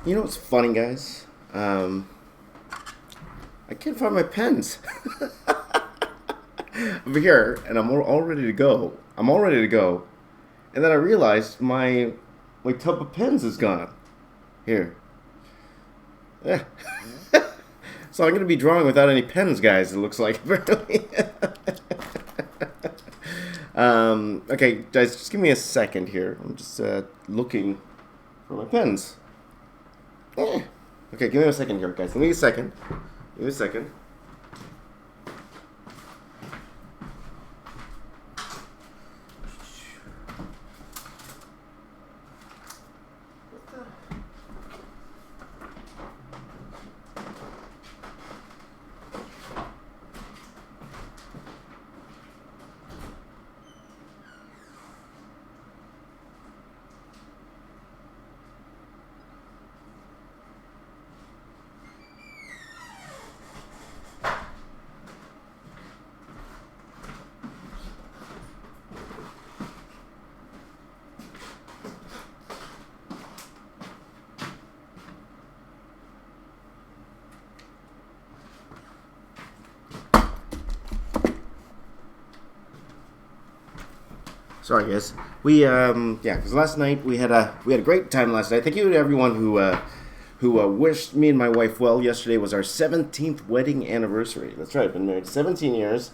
You know what's funny, guys? I can't find my pens over here, and I'm all ready to go. I'm all ready to go, and then I realized my tub of pens is gone. Here, yeah. So I'm gonna be drawing without any pens, guys. It looks like apparently. Okay, guys, just give me a second here. I'm just looking for my pens. Yeah. Okay, give me a second here, guys. Give me a second. Give me a second. Sorry, guys. Because last night we had a great time last night. Thank you to everyone who wished me and my wife well. Yesterday was our 17th wedding anniversary. That's right, been married 17 years.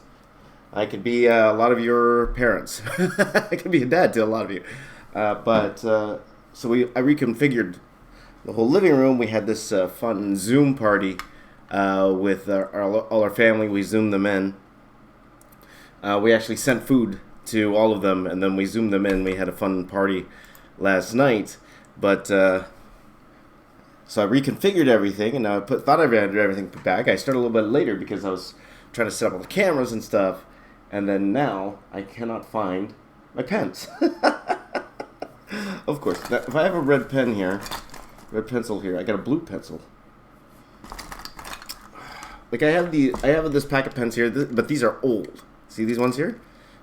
I could be a lot of your parents. I could be a dad to a lot of you. So I reconfigured the whole living room. We had this fun Zoom party with all our family. We Zoomed them in. We actually sent food to all of them, and then we Zoomed them in. We had a fun party last night, but so I reconfigured everything, and now thought I had everything put back. I started a little bit later because I was trying to set up all the cameras and stuff, and then now I cannot find my pens. Of course, if I have a red pen here, red pencil here, I got a blue pencil. Like I have this pack of pens here, but these are old. See these ones here?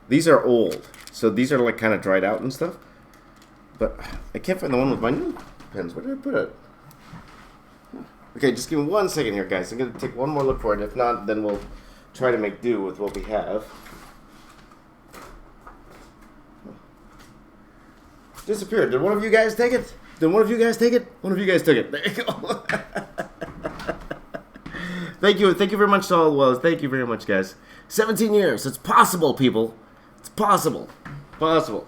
These are old, so these are like kind of dried out and stuff. But I can't find the one with my new pens. Where did I put it? Okay, just give me 1 second here, guys. I'm gonna take one more look for it. If not, then we'll try to make do with what we have. Disappeared. Did one of you guys take it? One of you guys took it. There you go. Thank you very much to all. Well, thank you very much, guys. 17 years. It's possible, people. It's possible. Possible.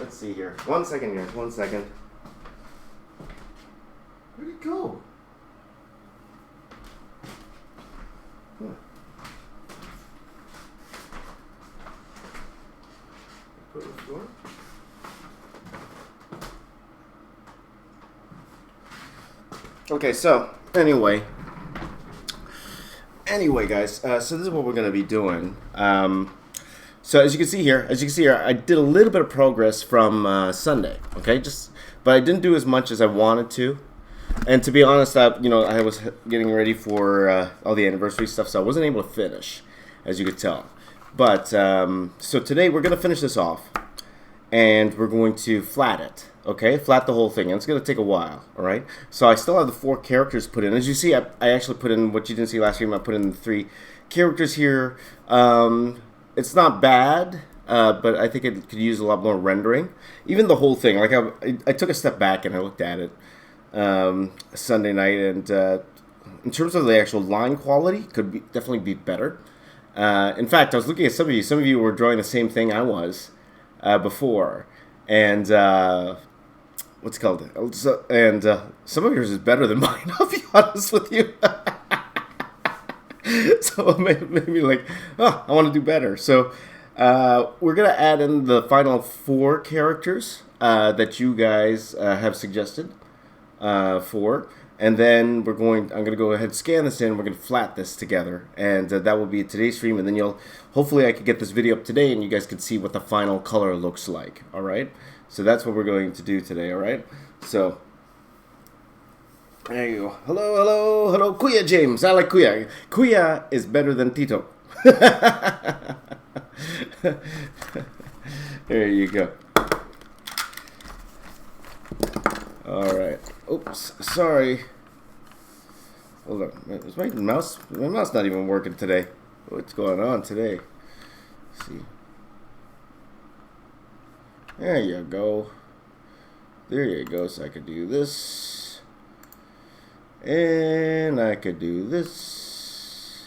Let's see here. 1 second here. 1 second. Where'd it go? Huh. Put it on the floor. Okay, so anyway, guys. So this is what we're gonna be doing. So as you can see here, I did a little bit of progress from Sunday. Okay, but I didn't do as much as I wanted to. And to be honest, I was getting ready for all the anniversary stuff, so I wasn't able to finish, as you could tell. But so today we're gonna finish this off, and we're going to flat it. Okay, flat the whole thing, and it's going to take a while, all right? So I still have the 4 characters put in. As you see, I actually put in what you didn't see last stream. I put in the 3 characters here. It's not bad, but I think it could use a lot more rendering. Even the whole thing, like I took a step back and I looked at it Sunday night, and in terms of the actual line quality, definitely be better. In fact, I was looking at some of you. Some of you were drawing the same thing I was before, and what's it called? And some of yours is better than mine, I'll be honest with you. So it made me like, I want to do better. So we're going to add in the final 4 characters that you guys have suggested for. And then I'm going to go ahead and scan this in. We're going to flat this together. And that will be today's stream. And then hopefully I could get this video up today and you guys can see what the final color looks like. All right? So that's what we're going to do today, all right? So, there you go. Hello, Kuya James. I like Kuya. Kuya is better than Tito. There you go. Alright. Oops. Sorry. Hold on. Is my mouse not even working today? What's going on today? Let's see. There you go. There you go. So I could do this. And I could do this.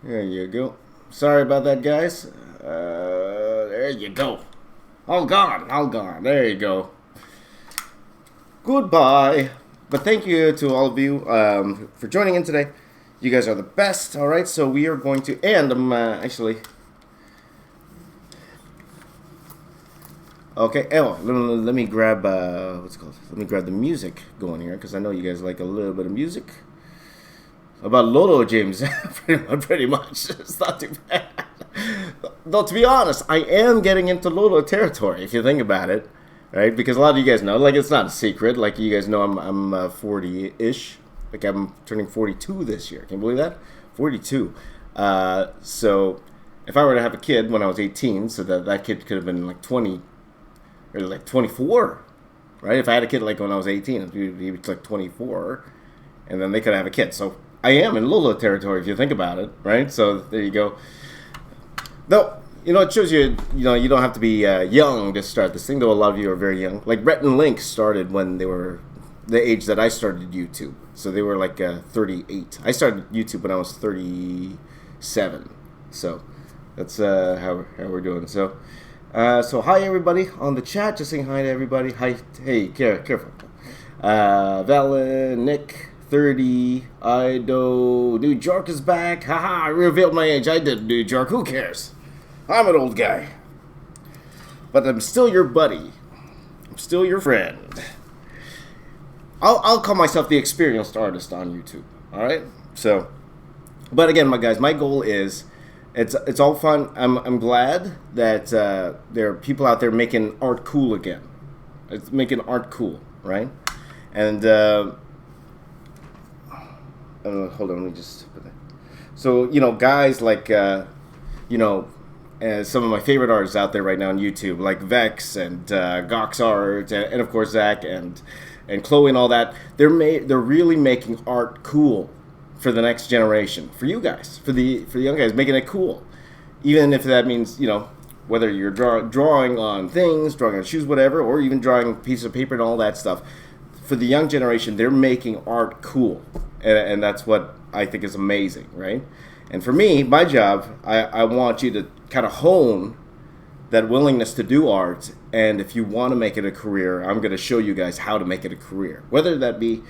There you go. Sorry about that, guys. There you go. All gone. All gone. There you go. Goodbye. But thank you to all of you for joining in today. You guys are the best. All right. So we are going to end. I'm actually. Okay. Oh, let me grab what's it called? Let me grab the music going here because I know you guys like a little bit of music. About Lolo, James. pretty much. It's not too bad. Though, to be honest, I am getting into Lolo territory, if you think about it. Right? Because a lot of you guys know, like, it's not a secret. Like, you guys know I'm 40-ish. Like, I'm turning 42 this year. Can you believe that? 42. So, if I were to have a kid when I was 18, so that kid could have been, like, 20, or, like, 24. Right? If I had a kid, like, when I was 18, he was, like, 24. And then they could have a kid. So, I am in Lolo territory, if you think about it. Right? So, there you go. Though, you know, it shows you, you don't have to be young to start this thing, though a lot of you are very young. Like, Rhett and Link started when they were the age that I started YouTube. So they were like 38. I started YouTube when I was 37. So that's how we're doing. So hi, everybody on the chat. Just saying hi to everybody. Hi. Hey, careful. Valen, Nick, 30, Ido, New York is back. Haha, I revealed my age. I did, New York. Who cares? I'm an old guy. But I'm still your buddy. I'm still your friend. I'll call myself the experienced artist on YouTube. Alright? So, but again, my guys, my goal is, it's all fun. I'm glad that there are people out there making art cool again. It's making art cool, right? And, hold on, let me just put that. So, you know, guys like, you know, some of my favorite artists out there right now on YouTube, like Vex and Gox Art, and of course Zach and Chloe and all that. They're really making art cool for the next generation, for you guys, for the young guys, making it cool. Even if that means, you know, whether you're drawing on things, drawing on shoes, whatever, or even drawing a piece of paper and all that stuff. For the young generation, they're making art cool, and that's what I think is amazing, right? And for me, my job, I want you to kind of hone that willingness to do art. And if you want to make it a career, I'm going to show you guys how to make it a career. Whether that be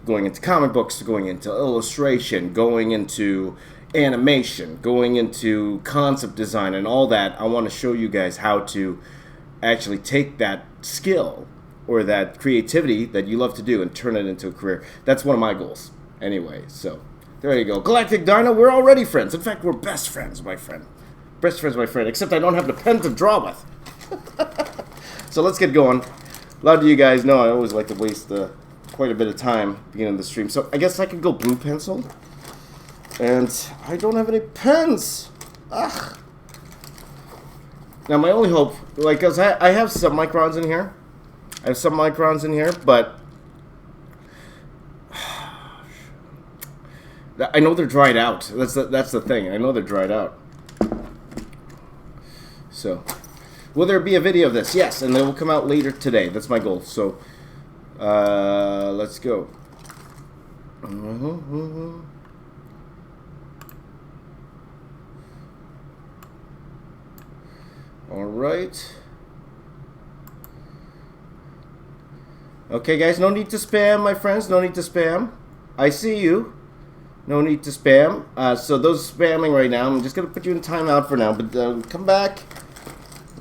going into comic books, going into illustration, going into animation, going into concept design and all that. I want to show you guys how to actually take that skill or that creativity that you love to do and turn it into a career. That's one of my goals. Anyway, so there you go. Galactic Dino, we're already friends. In fact, we're best friends, my friend. Best friends, my friend. Except I don't have the pen to draw with. So let's get going. A lot of you guys know I always like to waste quite a bit of time beginning the stream. So I guess I could go blue pencil. And I don't have any pens. Ugh. Now my only hope, like, cause I have some microns in here. I have some microns in here, but I know they're dried out. That's the thing. I know they're dried out. So, will there be a video of this? Yes, and they will come out later today. That's my goal. So, let's go. All right. Okay, guys, no need to spam, my friends. No need to spam. I see you. No need to spam. So those spamming right now, I'm just going to put you in timeout for now. But come back.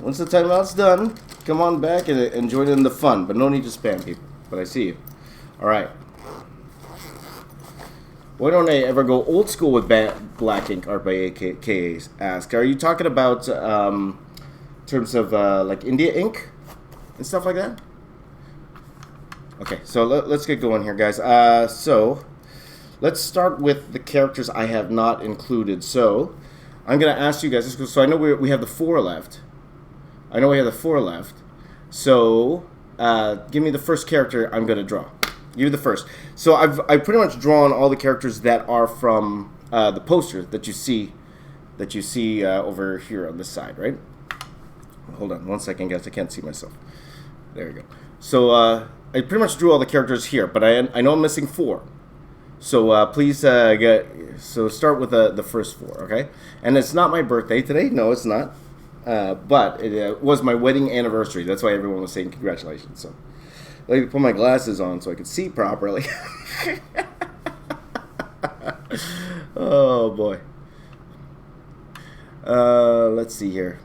Once the timeout's done, come on back and join in the fun. But no need to spam, people. But I see you. All right. Why don't I ever go old school with black ink art by AKAs? Ask. Are you talking about in terms of like India ink and stuff like that? Okay, so let's get going here, guys. So let's start with the characters I have not included. So I'm going to ask you guys, so I know we have the 4 left. I know we have the 4 left. So give me the first character I'm going to draw. You're the first. So I've pretty much drawn all the characters that are from the poster that you see over here on this side, right? Hold on 1 second, guys. I can't see myself. There we go. So I pretty much drew all the characters here, but I know I'm missing 4. So please start with the first 4, okay? And it's not my birthday today. No, it's not. But it was my wedding anniversary. That's why everyone was saying congratulations. So let me put my glasses on so I can see properly. Oh boy. Let's see here.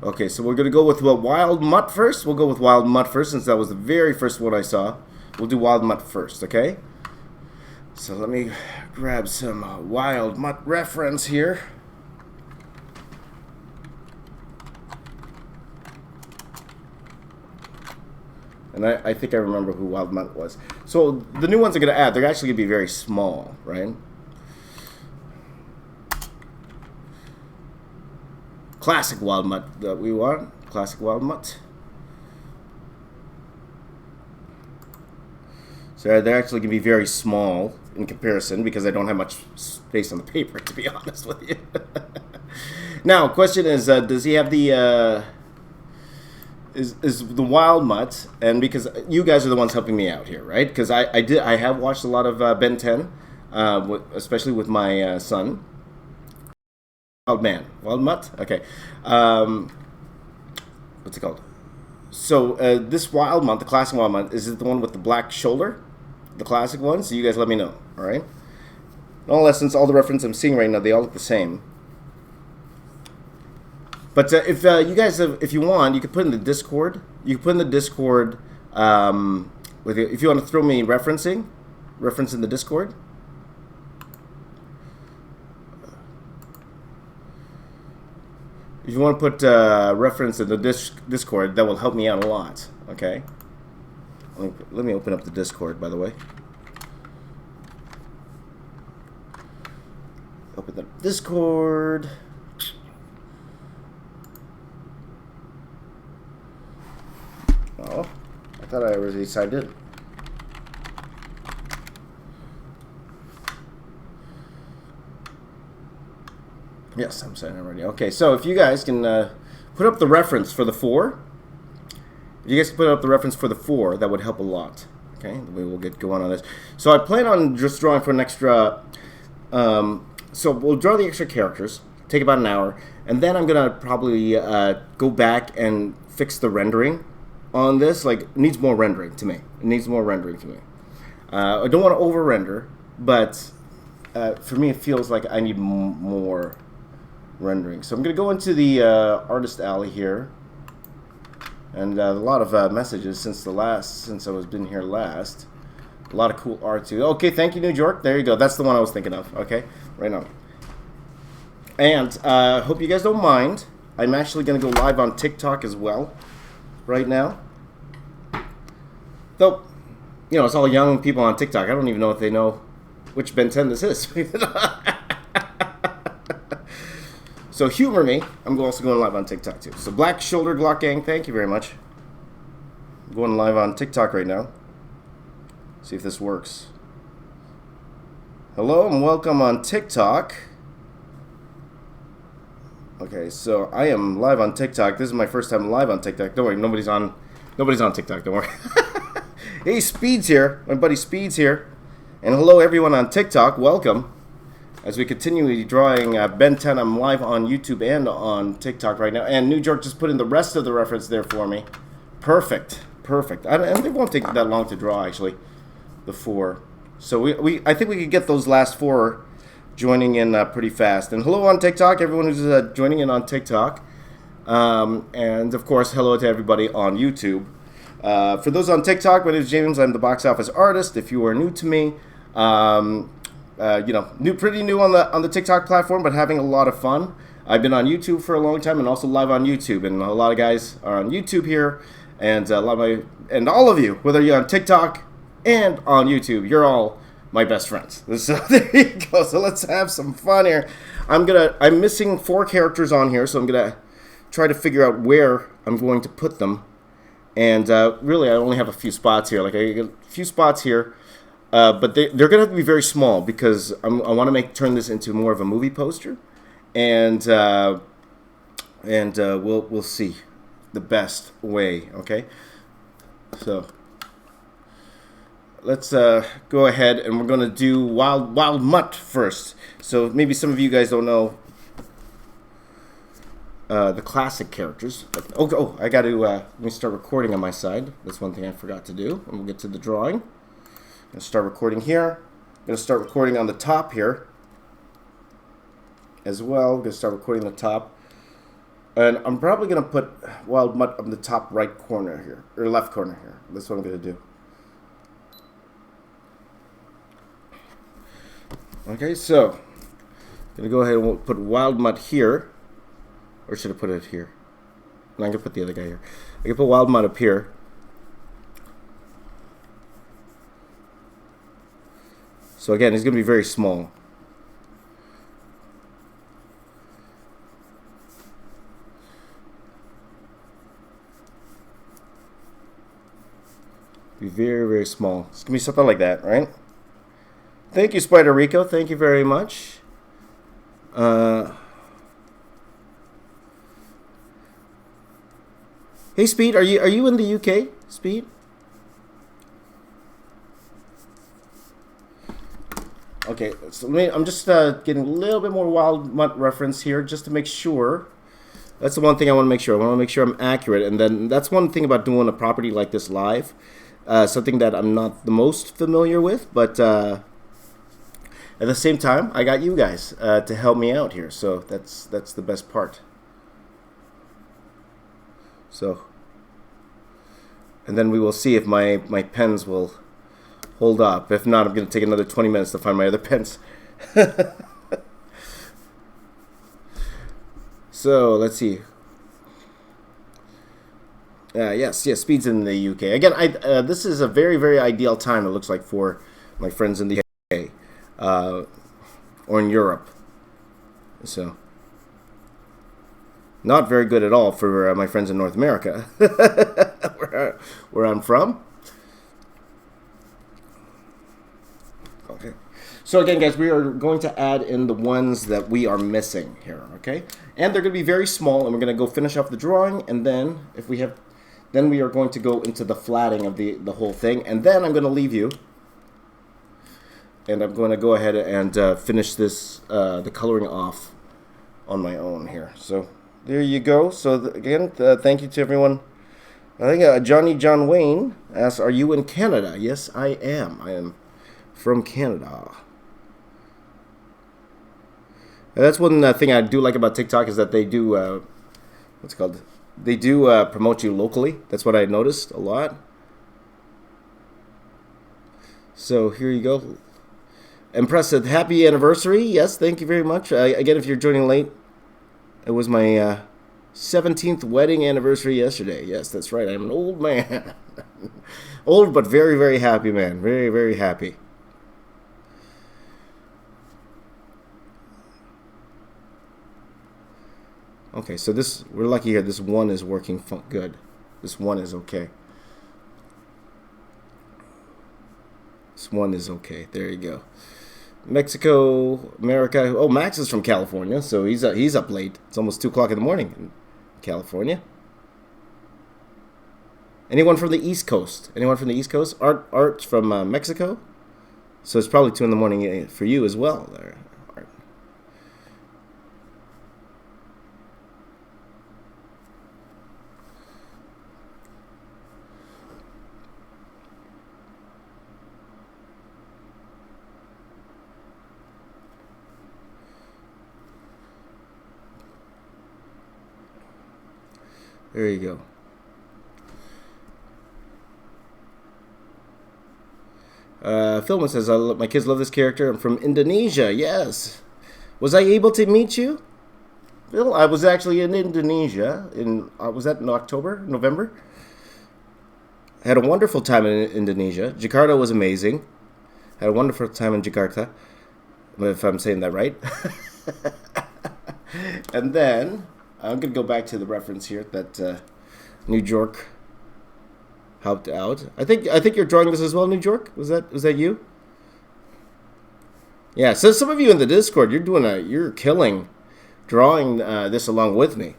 Okay, so we're gonna go with Wild Mutt first. We'll go with Wild Mutt first since that was the very first one I saw. We'll do Wild Mutt first, okay? So let me grab some Wild Mutt reference here. And I think I remember who Wild Mutt was. So the new ones I'm going to add, they're actually going to be very small, right? Classic Wild Mutt that we want. Classic Wild Mutt. So they're actually going to be very small in comparison because I don't have much space on the paper, to be honest with you. Now, question is, does he have the... Is the Wild Mutt, and because you guys are the ones helping me out here, right? Because I have watched a lot of Ben 10, especially with my son. Wild Mutt, okay. What's it called? So this Wild Mutt, the classic Wild Mutt, is it the one with the black shoulder, the classic one? So you guys let me know, all right? In all essence, all the references I'm seeing right now, they all look the same. But if you guys, if you want, you could put in the Discord. You can put in the Discord if you want to throw me reference in the Discord. If you want to put reference in the Discord, that will help me out a lot. Okay. Let me open up the Discord, by the way. Open the Discord. Oh, I thought I already signed in. Yes, I'm signed in already. Okay, so if you guys can put up the reference for the 4. If you guys can put up the reference for the 4, that would help a lot. Okay, we will get going on this. So I plan on just drawing for an extra... so we'll draw the extra characters, take about an hour, and then I'm going to probably go back and fix the rendering on this. Like, it needs more rendering to me. It needs more rendering to me. I don't want to over-render, but for me it feels like I need more rendering. So I'm going to go into the artist alley here. And a lot of messages since I was been here last. A lot of cool art too. Okay, thank you, New York. There you go. That's the one I was thinking of. Okay, right now. And hope you guys don't mind. I'm actually going to go live on TikTok as well right now. Though, you know, it's all young people on TikTok. I don't even know if they know which Ben 10 this is. So humor me. I'm also going live on TikTok too. So Black Shoulder Glock Gang, thank you very much. I'm going live on TikTok right now. See if this works. Hello and welcome on TikTok. Okay, so I am live on TikTok. This is my first time live on TikTok. Don't worry, nobody's on TikTok. Don't worry. Hey, Speed's here. My buddy Speed's here. And hello everyone on TikTok. Welcome. As we continue drawing Ben 10, I'm live on YouTube and on TikTok right now. And New York just put in the rest of the reference there for me. Perfect. Perfect. And it won't take that long to draw, actually, the 4. So I think we could get those last 4 joining in pretty fast. And hello on TikTok, everyone who's joining in on TikTok. And, of course, hello to everybody on YouTube. For those on TikTok, my name is James. I'm the box office artist. If you are new to me, you know, pretty new on the TikTok platform, but having a lot of fun. I've been on YouTube for a long time and also live on YouTube, and a lot of guys are on YouTube here, and all of you, whether you're on TikTok and on YouTube, you're all my best friends. So there you go. So let's have some fun here. I'm missing 4 characters on here, so I'm gonna try to figure out where I'm going to put them. And really, I only have a few spots here. Like I got a few spots here, but they're gonna have to be very small because I want to turn this into more of a movie poster, and we'll see the best way. Okay, so let's go ahead and we're gonna do Wild Mutt first. So maybe some of you guys don't know the classic characters. Oh, I got to let me start recording on my side. That's one thing I forgot to do. And we'll get to the drawing. I'm gonna start recording here. I'm gonna start recording on the top here as well. I'm gonna start recording the top, and I'm probably gonna put Wild Mutt on the top right corner here or left corner here. That's what I'm gonna do. Okay, so I'm gonna go ahead and put Wild Mutt here. Or should I put it here? No, I'm going to put the other guy here. I can put Wild Mutt up here. So again, he's going to be very small. Be very, very small. It's going to be something like that, right? Thank you, Spider Rico. Thank you very much. Hey, Speed, are you in the UK, Speed? Okay, so I'm just getting a little bit more Wild Mutt reference here just to make sure. That's the one thing I want to make sure. I want to make sure I'm accurate, and then that's one thing about doing a property like this live. Something that I'm not the most familiar with, but at the same time, I got you guys to help me out here, so that's the best part. So, and then we will see if my pens will hold up. If not, I'm going to take another 20 minutes to find my other pens. So, let's see. Yes, Speed's in the UK. Again, this is a very, very ideal time, it looks like, for my friends in the UK. Or in Europe. So, not very good at all for my friends in North America, where I'm from. Okay. So again, guys, we are going to add in the ones that we are missing here, okay? And they're going to be very small, and we're going to go finish off the drawing, and then if we have, then we are going to go into the flatting of the whole thing, and then I'm going to leave you, and I'm going to go ahead and finish this, the coloring off on my own here. So there you go. So again, thank you to everyone. I think Johnny John Wayne asks, "Are you in Canada?" Yes, I am. I am from Canada. And that's one thing I do like about TikTok is that they do what's it called? They do promote you locally. That's what I noticed a lot. So here you go. Impressive. Happy anniversary. Yes, thank you very much. Again, if you're joining late, it was my 17th wedding anniversary yesterday. Yes, that's right. I'm an old man. Old, but very, very happy man. Very, very happy. Okay, so this, we're lucky here. This one is working good. This one is okay. This one is okay. There you go. Mexico, America. Oh, Max is from California, so he's up late. It's almost 2 o'clock in the morning in California. Anyone from the East Coast? Anyone from the East Coast? Art's from Mexico, so it's probably 2 in the morning for you as well. There, Art. There you go. Philman says, my kids love this character. I'm from Indonesia. Yes. Was I able to meet you? Phil, I was actually in Indonesia. Was that in October, November? I had a wonderful time in Indonesia. Jakarta was amazing. Had a wonderful time in Jakarta, if I'm saying that right. And then I'm gonna go back to the reference here that New York helped out. I think you're drawing this as well, New York. Was that you? Yeah. So some of you in the Discord, you're killing drawing this along with me.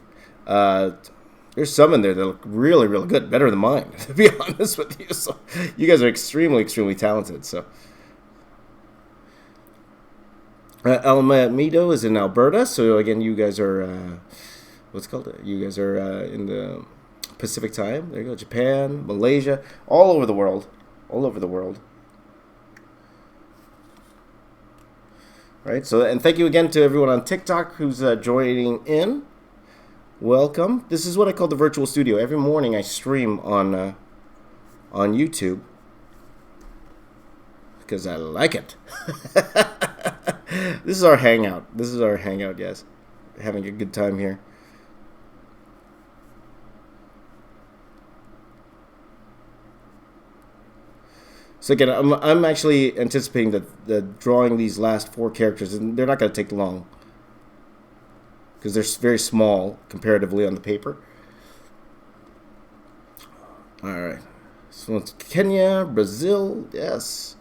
There's some in there that look really, really good, better than mine, to be honest with you. So you guys are extremely, extremely talented. So Almedo is in Alberta. So again, you guys are what's it called? You guys are in the Pacific time. There you go. Japan, Malaysia, all over the world, all over the world. Right. So and thank you again to everyone on TikTok who's joining in. Welcome. This is what I call the virtual studio. Every morning I stream on YouTube because I like it. This is our hangout. This is our hangout, guys. Having a good time here. So again, I'm actually anticipating that drawing these last 4 characters, and they're not going to take long because they're very small comparatively on the paper. All right. So it's Kenya, Brazil, yes.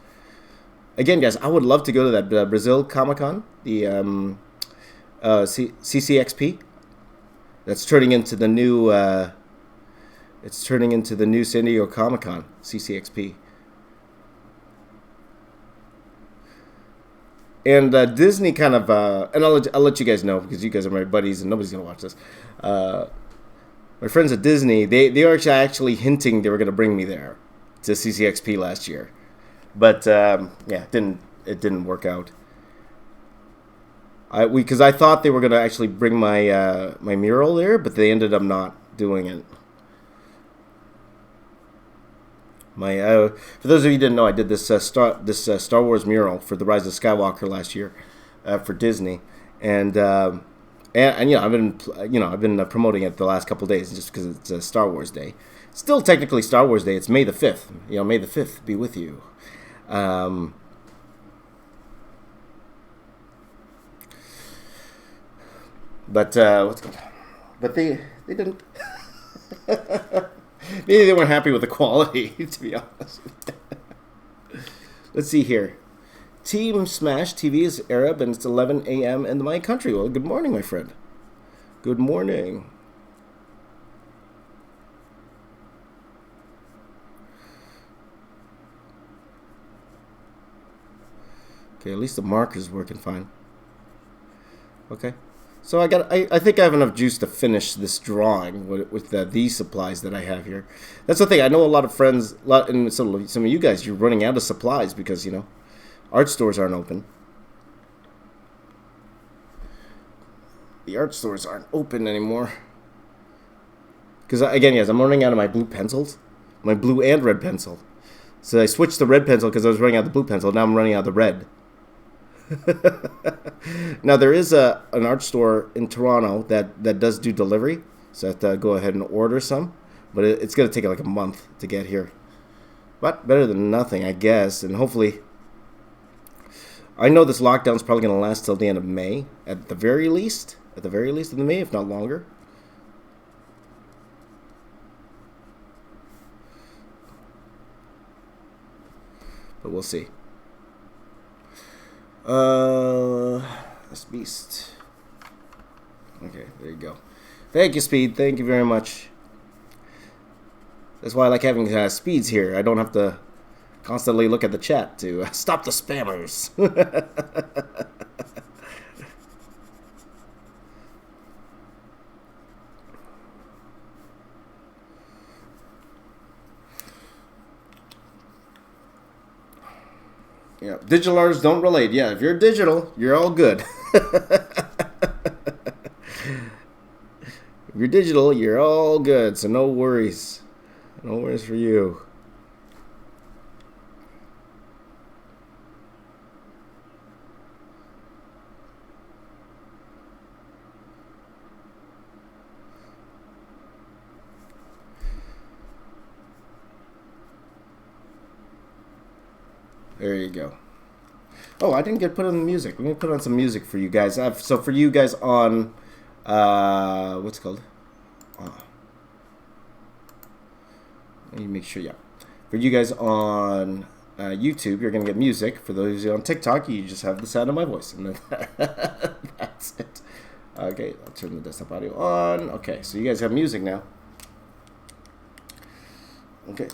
Again, guys, I would love to go to that Brazil Comic-Con, the CCXP. That's turning into the new. It's turning into the new San Diego Comic-Con, CCXP. And Disney kind of, and I'll let you guys know because you guys are my buddies and nobody's gonna watch this. My friends at Disney, they are actually hinting they were gonna bring me there to CCXP last year, but yeah, it didn't work out. Because I thought they were gonna actually bring my my mural there, but they ended up not doing it. My for those of you who didn't know, I did this Star Wars mural for the Rise of Skywalker last year for Disney, and you know I've been promoting it the last couple of days just because it's a Star Wars Day. Still technically Star Wars Day. It's May the 5th. You know, May the 5th be with you. But what's going on? But they didn't. Maybe they weren't happy with the quality, to be honest. Let's see here. Team Smash TV is Arab and it's 11 a.m. in my country. Well, good morning, my friend. Good morning. Okay, at least the marker's working fine. Okay. So I think I have enough juice to finish this drawing with these supplies that I have here. That's the thing. I know a lot of friends, and some of you guys, you're running out of supplies because, you know, art stores aren't open. The art stores aren't open anymore. Because, again, yes, I'm running out of my blue pencils. My blue and red pencil. So I switched the red pencil because I was running out of the blue pencil. Now I'm running out of the red. Now there is an art store in Toronto that does do delivery, so I have to go ahead and order some, but it's going to take like a month to get here, but better than nothing, I guess. And hopefully, I know this lockdown is probably going to last till the end of May at the very least of the May, if not longer. But we'll see. This beast. Okay, there you go. Thank you, Speed. Thank you very much. That's why I like having Speeds here. I don't have to constantly look at the chat to stop the spammers. Yeah, digital artists don't relate. Yeah, if you're digital, you're all good. If you're digital, you're all good. So no worries. No worries for you. There you go. Oh, I didn't get put on the music. Let me put on some music for you guys. So for you guys on, what's it called? Let me make sure, yeah. For you guys on YouTube, you're going to get music. For those of you on TikTok, you just have the sound of my voice. And then that's it. Okay, I'll turn the desktop audio on. Okay, so you guys have music now. Okay.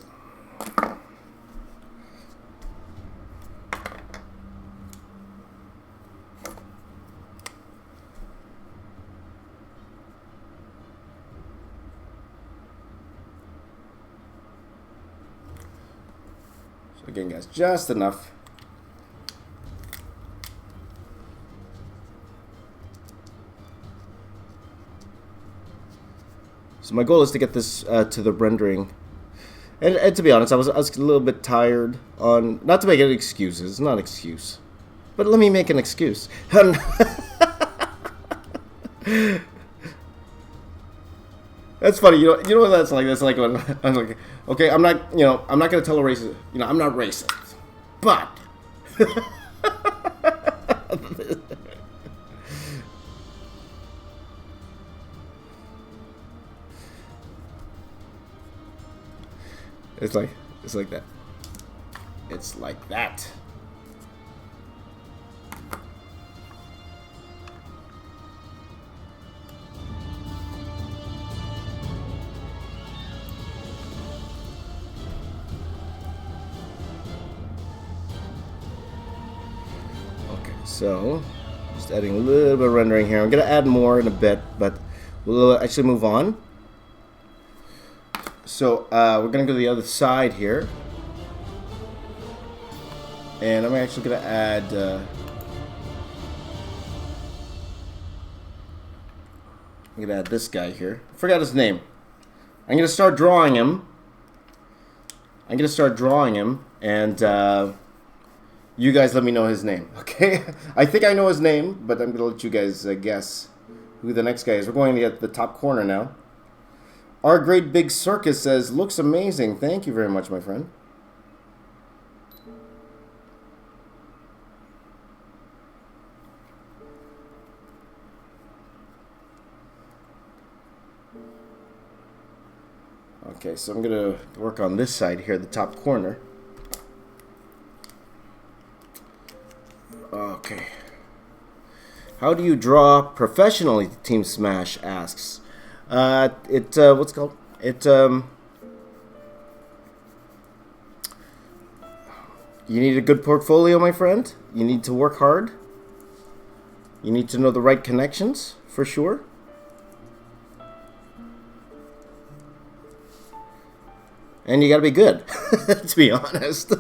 Again, guys, just enough. So my goal is to get this to the rendering. And to be honest, I was a little bit tired on, not to make any excuses, it's not an excuse. But let me make an excuse. That's funny, you know what that's like? That's like when I'm like, okay, I'm not gonna tell a racist, I'm not racist, but it's like that. It's like that. So, just adding a little bit of rendering here. I'm going to add more in a bit, but we'll actually move on. So, we're going to go to the other side here. And I'm actually going to add... I'm going to add this guy here. I forgot his name. I'm going to start drawing him. And... you guys let me know his name, okay? I think I know his name, but I'm going to let you guys guess who the next guy is. We're going to get the top corner now. Our Great Big Circus says, looks amazing. Thank you very much, my friend. Okay, so I'm going to work on this side here, the top corner. Okay. How do you draw professionally? Team Smash asks. What's it called? You need a good portfolio, my friend. You need to work hard. You need to know the right connections, for sure. And you gotta be good, to be honest.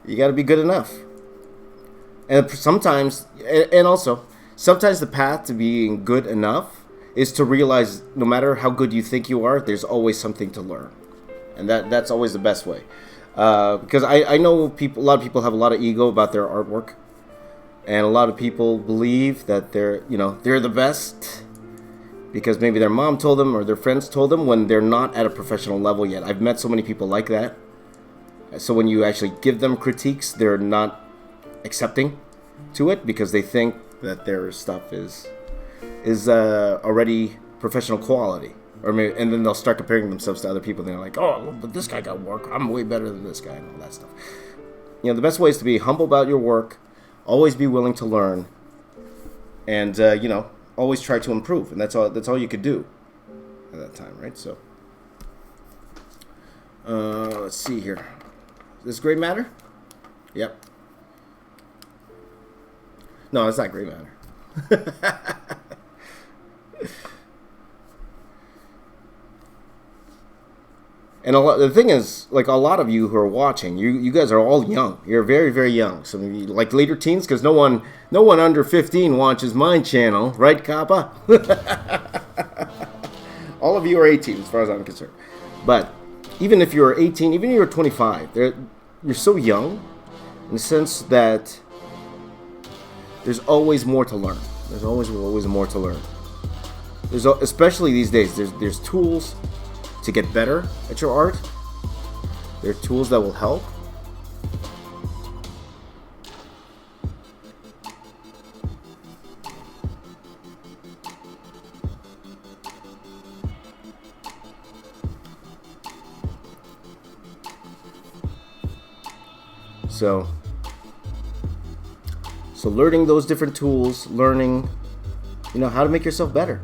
You got to be good enough. And sometimes, and also, sometimes the path to being good enough is to realize no matter how good you think you are, there's always something to learn. And that's always the best way. Because I know a lot of people have a lot of ego about their artwork. And a lot of people believe that they're the best because maybe their mom told them or their friends told them when they're not at a professional level yet. I've met so many people like that. So when you actually give them critiques, they're not accepting to it because they think that their stuff is already professional quality, or maybe, and then they'll start comparing themselves to other people. And they're like, "Oh, but this guy got work. I'm way better than this guy," and all that stuff. The best way is to be humble about your work, always be willing to learn, and always try to improve. And that's all you could do at that time, right? So, let's see here. Does gray matter? Yep. No, it's not gray matter. And the thing is, like a lot of you who are watching, you guys are all young. You're very, very young. Some of you like later teens, because no one under 15 watches my channel, right, Kappa? All of you are 18, as far as I'm concerned. But even if you're 18, even if you're 25, you're so young in the sense that there's always more to learn. There's always more to learn. Especially these days, there's tools to get better at your art. There are tools that will help. So learning those different tools, learning, you know, how to make yourself better.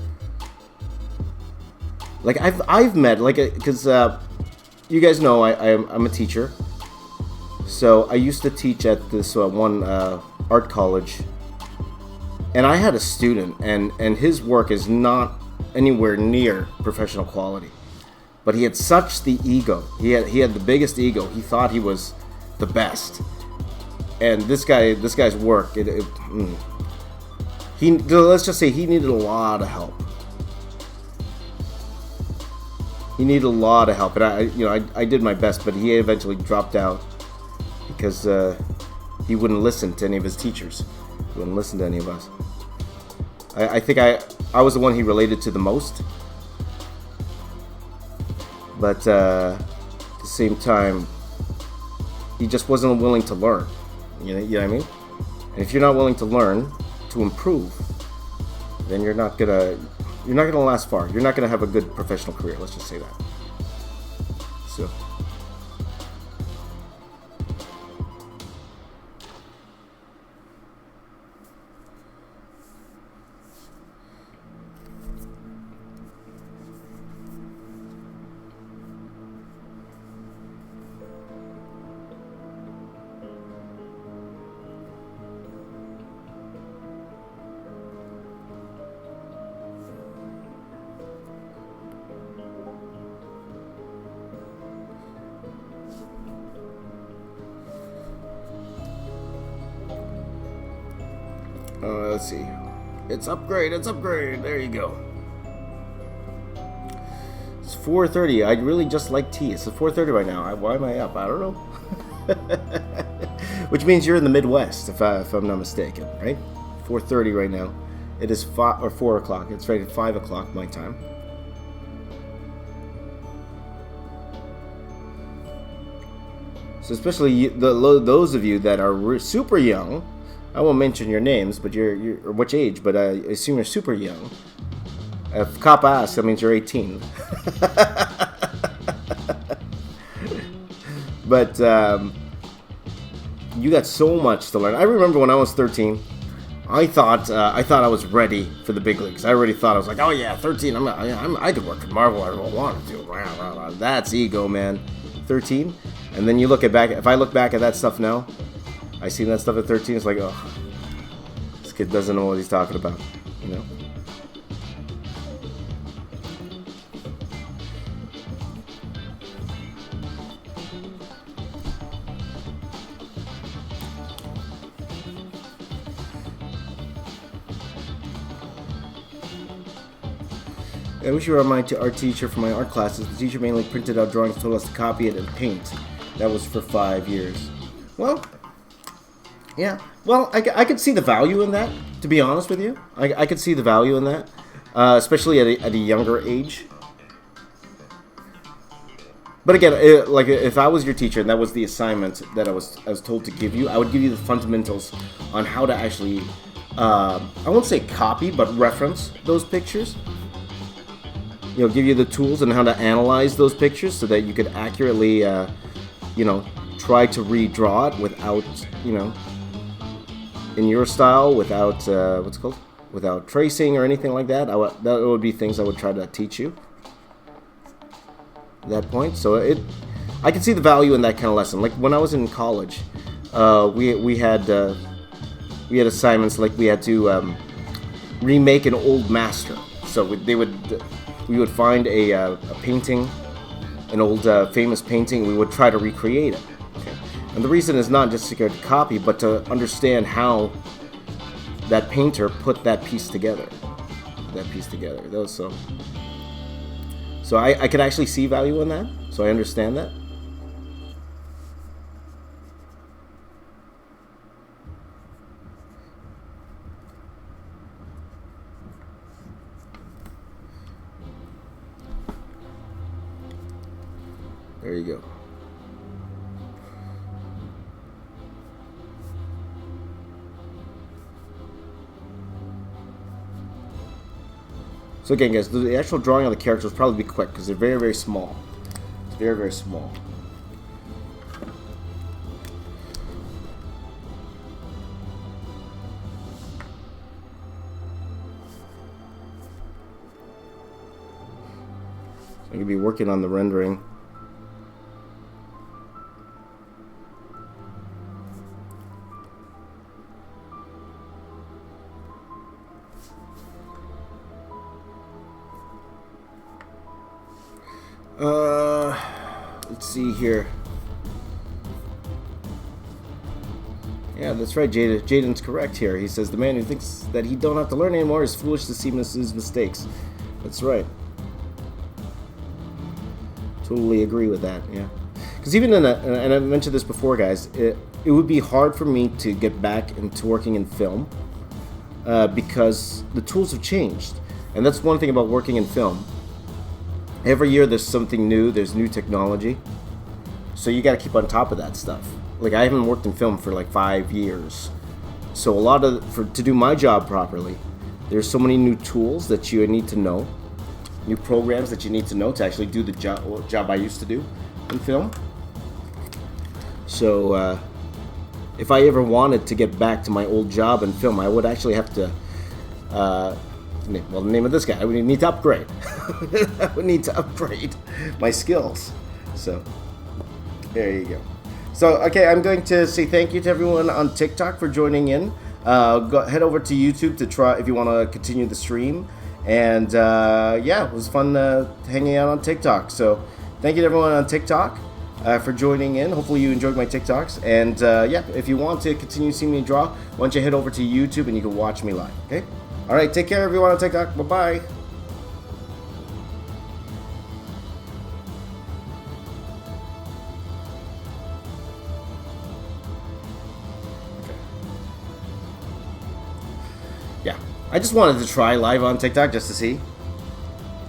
Like I've met, like, because you guys know I'm a teacher. So I used to teach at this one art college, and I had a student, and his work is not anywhere near professional quality, but he had such the ego. He had the biggest ego. He thought he was the best, and this guy's work, let's just say he needed a lot of help. He needed a lot of help, and I did my best, but he eventually dropped out because he wouldn't listen to any of his teachers. He wouldn't listen to any of us. I think I was the one he related to the most, but at the same time, he just wasn't willing to learn. You know what I mean? And if you're not willing to learn to improve, then you're not gonna last far. You're not gonna have a good professional career. Let's just say that. So. Let's see. It's upgrade. There you go. It's 4:30. I really just like tea. It's 4:30 right now. Why am I up? I don't know. Which means you're in the Midwest, if I'm not mistaken, right? 4:30 right now. It is 4 o'clock. It's right at 5 o'clock my time. So especially those of you that are super young. I won't mention your names, but you're or which age, but I assume you're super young. If cop asks, that means you're 18. But you got so much to learn. I remember when I was 13, I thought I was ready for the big leagues. I already thought I was like, oh yeah, 13. I could work at Marvel if I wanted to. That's ego, man. 13, and then you look back. If I look back at that stuff now. I seen that stuff at 13. It's like, oh, this kid doesn't know what he's talking about, you know. I wish you were my art teacher for my art classes. The teacher mainly printed out drawings, told us to copy it and paint. That was for 5 years. Well. Yeah, well, I could see the value in that, to be honest with you. I could see the value in that, especially at a younger age. But again, like if I was your teacher and that was the assignment that I was told to give you, I would give you the fundamentals on how to actually, I won't say copy, but reference those pictures. You know, give you the tools and how to analyze those pictures so that you could accurately, try to redraw it without, in your style, without without tracing or anything like that. That would be things I would try to teach you at that point. So I can see the value in that kind of lesson. Like when I was in college, we had assignments like we had to remake an old master. So we would find a painting, an old famous painting. We would try to recreate it. And the reason is not just to copy, but to understand how that painter put that piece together. So I could actually see value in that. So I understand that. There you go. So again, guys, the actual drawing of the characters will probably be quick because they're very, very small. It's very, very small. I could be working on the rendering. Let's see here. Yeah, that's right. Jaden's correct here. He says the man who thinks that he don't have to learn anymore is foolish to see his mistakes. That's right. Totally agree with that. Yeah, because even and I mentioned this before, guys. It would be hard for me to get back into working in film because the tools have changed, and that's one thing about working in film. Every year there's something new. There's new technology, so you got to keep on top of that stuff. Like, I haven't worked in film for like 5 years, so to do my job properly, there's so many new tools that you need to know, new programs that you need to know to actually do the job I used to do in film. So if I ever wanted to get back to my old job in film, I would actually have to well, the name of this guy, I would need to upgrade. I would need to upgrade my skills. So there you go. So, okay, I'm going to say thank you to everyone on TikTok for joining in. Head over to YouTube to try if you want to continue the stream. And yeah, it was fun hanging out on TikTok. So, thank you to everyone on TikTok for joining in. Hopefully, you enjoyed my TikToks. And yeah, if you want to continue seeing me draw, why don't you head over to YouTube and you can watch me live. Okay? All right, take care, everyone on TikTok. Bye bye. Yeah, I just wanted to try live on TikTok just to see.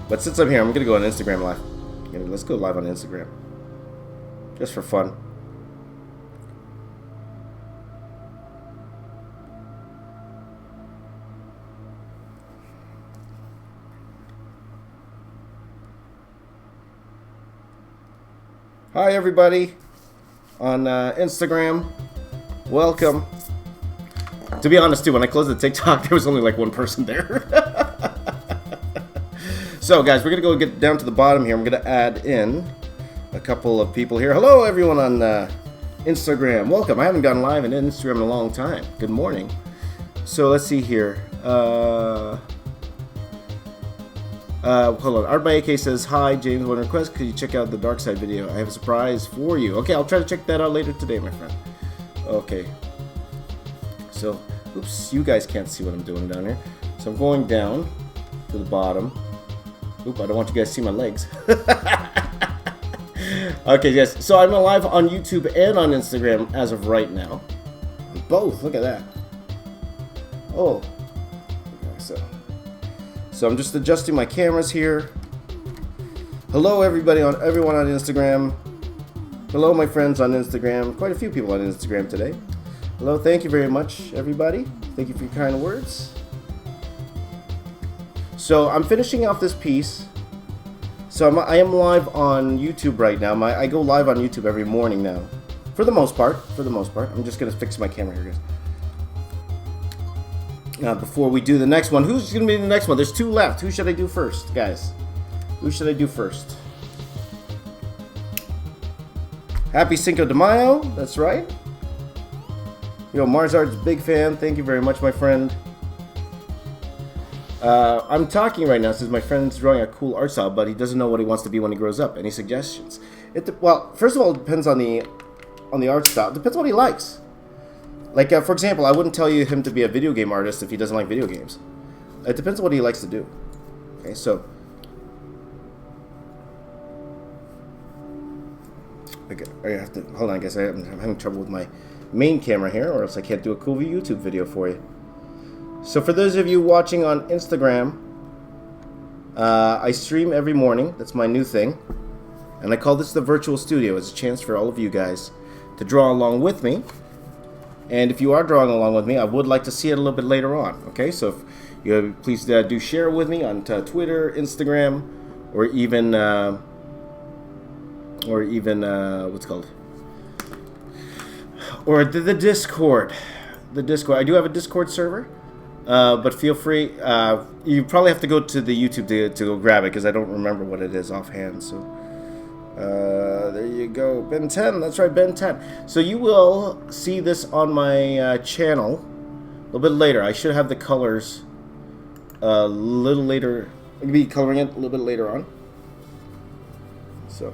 But since I'm here, I'm going to go on Instagram live. Let's go live on Instagram. Just for fun. Hi, everybody on Instagram. Welcome. To be honest, too, when I closed the TikTok, there was only like one person there. So, guys, we're going to go get down to the bottom here. I'm going to add in a couple of people here. Hello, everyone on Instagram. Welcome. I haven't gone live on Instagram in a long time. Good morning. So, let's see here. Hold on. Art by AK says, hi, James. One request. Could you check out the Dark Side video? I have a surprise for you. Okay, I'll try to check that out later today, my friend. Okay. So, oops, you guys can't see what I'm doing down here. So I'm going down to the bottom. Oop, I don't want you guys to see my legs. Okay, yes. So I'm live on YouTube and on Instagram as of right now. Both. Look at that. Oh. Okay, so I'm just adjusting my cameras here. Hello, everyone on Instagram. Hello, my friends on Instagram. Quite a few people on Instagram today. Hello, thank you very much, everybody. Thank you for your kind words. So I'm finishing off this piece. So I am live on YouTube right now. I go live on YouTube every morning now. For the most part. I'm just going to fix my camera here, guys. Before we do the next one, who's going to be the next one? There's 2 left. Who should I do first, guys? Who should I do first? Happy Cinco de Mayo. That's right. Yo, Marzard's a big fan. Thank you very much, my friend. I'm talking right now since my friend's drawing a cool art style, but he doesn't know what he wants to be when he grows up. Any suggestions? Well, first of all, it depends on the art style. It depends on what he likes. Like, for example, I wouldn't tell you him to be a video game artist if he doesn't like video games. It depends on what he likes to do. Okay, so... Okay, I have to... Hold on, guys. I'm having trouble with my main camera here, or else I can't do a cool YouTube video for you. So for those of you watching on Instagram, I stream every morning. That's my new thing. And I call this the Virtual Studio. It's a chance for all of you guys to draw along with me. And if you are drawing along with me, I would like to see it a little bit later on. Okay, so if you please do share with me on Twitter, Instagram, or even what's it called? Or the Discord. The Discord. I do have a Discord server. But feel free. You probably have to go to the YouTube to go grab it because I don't remember what it is offhand. So there you go, Ben 10. That's right, Ben 10. So you will see this on my channel a little bit later. I should have the colors a little later. I'll be coloring it a little bit later on. So,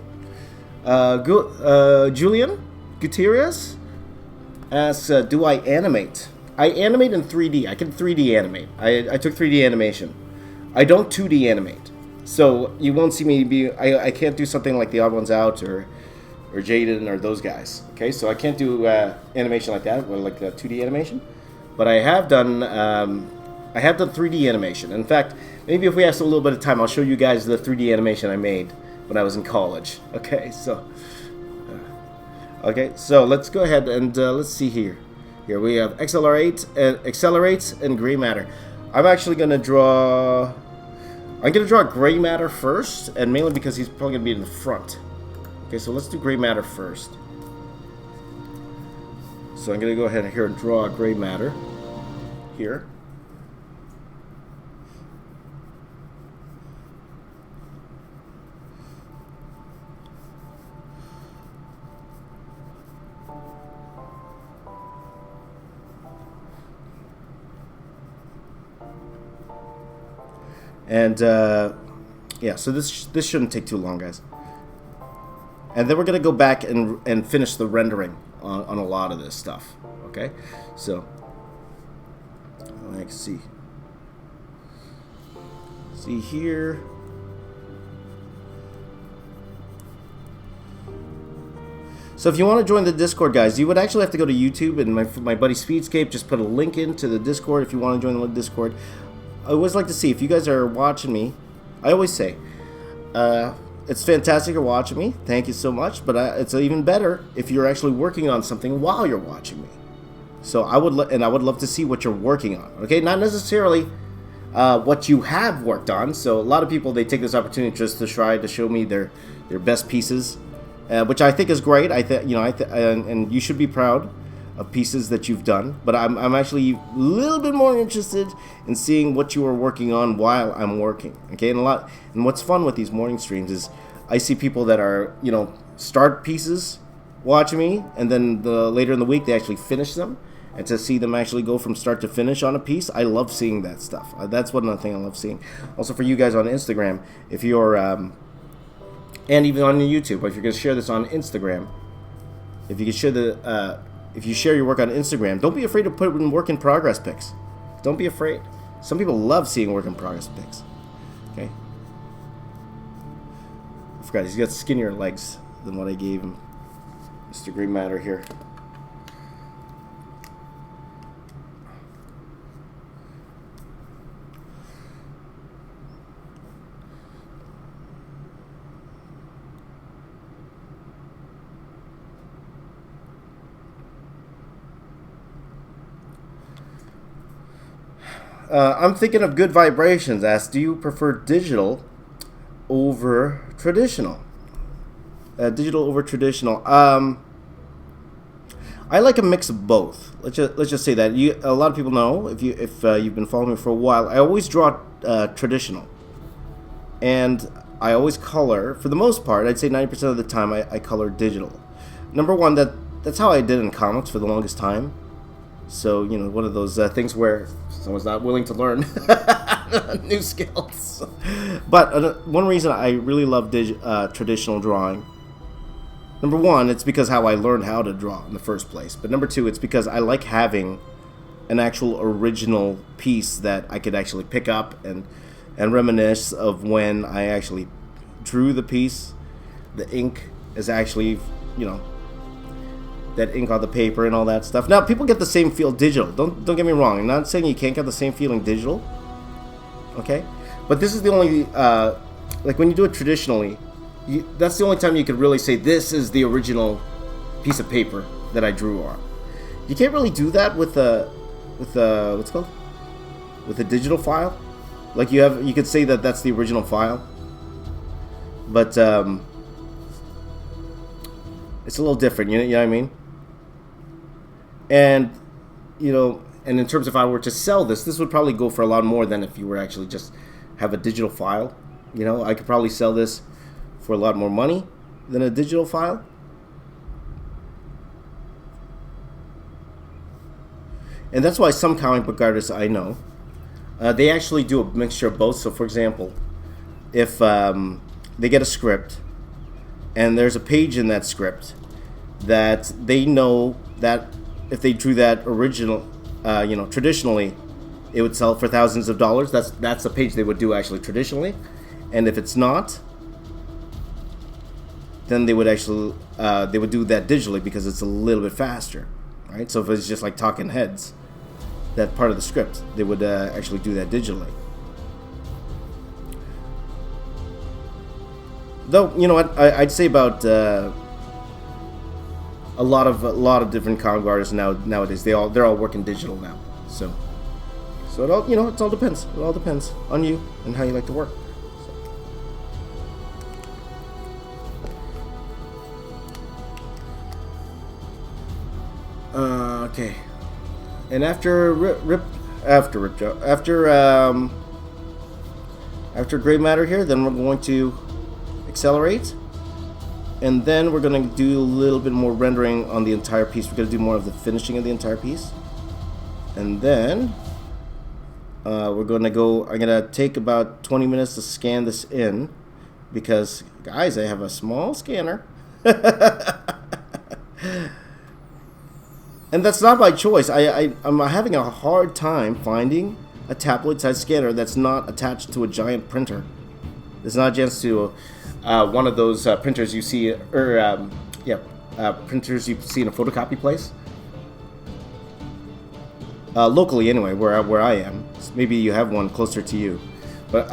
Julian Gutierrez asks, do I animate? I animate in 3D. I can 3D animate. I took 3D animation. I don't 2D animate. So you won't see me be... I can't do something like the Odd Ones Out or Jaden or those guys. Okay, so I can't do animation like that, or like the 2D animation. But I have done 3D animation. In fact, maybe if we have a little bit of time, I'll show you guys the 3D animation I made when I was in college. Okay, so let's go ahead and let's see here. Here we have accelerates and gray matter. I'm actually gonna draw. I'm gonna draw gray matter first, and mainly because he's probably gonna be in the front. Okay, so let's do gray matter first. So I'm gonna go ahead here and draw gray matter here. And yeah, so this shouldn't take too long, guys. And then we're gonna go back and finish the rendering on a lot of this stuff. Okay, so I can see here. So if you want to join the Discord, guys, you would actually have to go to YouTube, and my buddy Speedscape just put a link into the Discord if you want to join the Discord. I always like to see if you guys are watching me. I always say, it's fantastic you're watching me. Thank you so much. But it's even better if you're actually working on something while you're watching me. So I would love to see what you're working on. Okay, not necessarily what you have worked on. So a lot of people, they take this opportunity just to try to show me their best pieces, which I think is great. And you should be proud of pieces that you've done, but I'm actually a little bit more interested in seeing what you are working on while I'm working. Okay, and what's fun with these morning streams is I see people that are, start pieces watching me, and then later in the week they actually finish them, and to see them actually go from start to finish on a piece, I love seeing that stuff. That's one other thing I love seeing. Also for you guys on Instagram, if you're and even on YouTube, if you're going to share this on Instagram, if you can share if you share your work on Instagram, don't be afraid to put in work in progress pics. Don't be afraid. Some people love seeing work in progress pics. Okay. I forgot, he's got skinnier legs than what I gave him. Mr. Green Matter here. I'm thinking of Good Vibrations. Asks, do you prefer digital over traditional? Digital over traditional. I like a mix of both. Let's just say that. A lot of people know, if you've been following me for a while, I always draw traditional, and I always color. For the most part, I'd say 90% of the time I color digital. Number one, that's how I did in comics for the longest time. So, one of those things where someone's not willing to learn new skills. But one reason I really love traditional drawing, number one, it's because how I learned how to draw in the first place. But number two, it's because I like having an actual original piece that I could actually pick up and reminisce of when I actually drew the piece. The ink is actually, that ink on the paper and all that stuff. Now, people get the same feel digital. Don't get me wrong. I'm not saying you can't get the same feeling digital. Okay? But this is the only, like when you do it traditionally, that's the only time you could really say this is the original piece of paper that I drew on. You can't really do that with what's it called? With a digital file. Like you could say that that's the original file. But it's a little different, you know what I mean? And And in terms of if I were to sell this, this would probably go for a lot more than if you were actually just have a digital file. You know, I could probably sell this for a lot more money than a digital file. And that's why some comic book artists I know, they actually do a mixture of both. So for example, if they get a script and there's a page in that script that they know that if they drew that original, you know, traditionally, it would sell for thousands of dollars. That's the page they would do actually traditionally. And if it's not, then they would actually they would do that digitally because it's a little bit faster, right? So if it's just like talking heads, that part of the script, they would actually do that digitally. Though, you know what, I'd say about a lot of different comic artists nowadays, they're all working digital now. So it all, you know, it all depends. It all depends on you and how you like to work. Okay. And after gray matter here, then we're going to accelerate, and then we're going to do a little bit more rendering on the entire piece. We're going to do more of the finishing of the entire piece, and then we're going to go. I'm going to take about 20 minutes to scan this in, because guys, I have a small scanner. And that's not by choice. I'm having a hard time finding a tablet-sized scanner that's not attached to a giant printer. It's not just to one of those printers you see, or printers you see in a photocopy place. Locally, anyway, where I am. Maybe you have one closer to you, but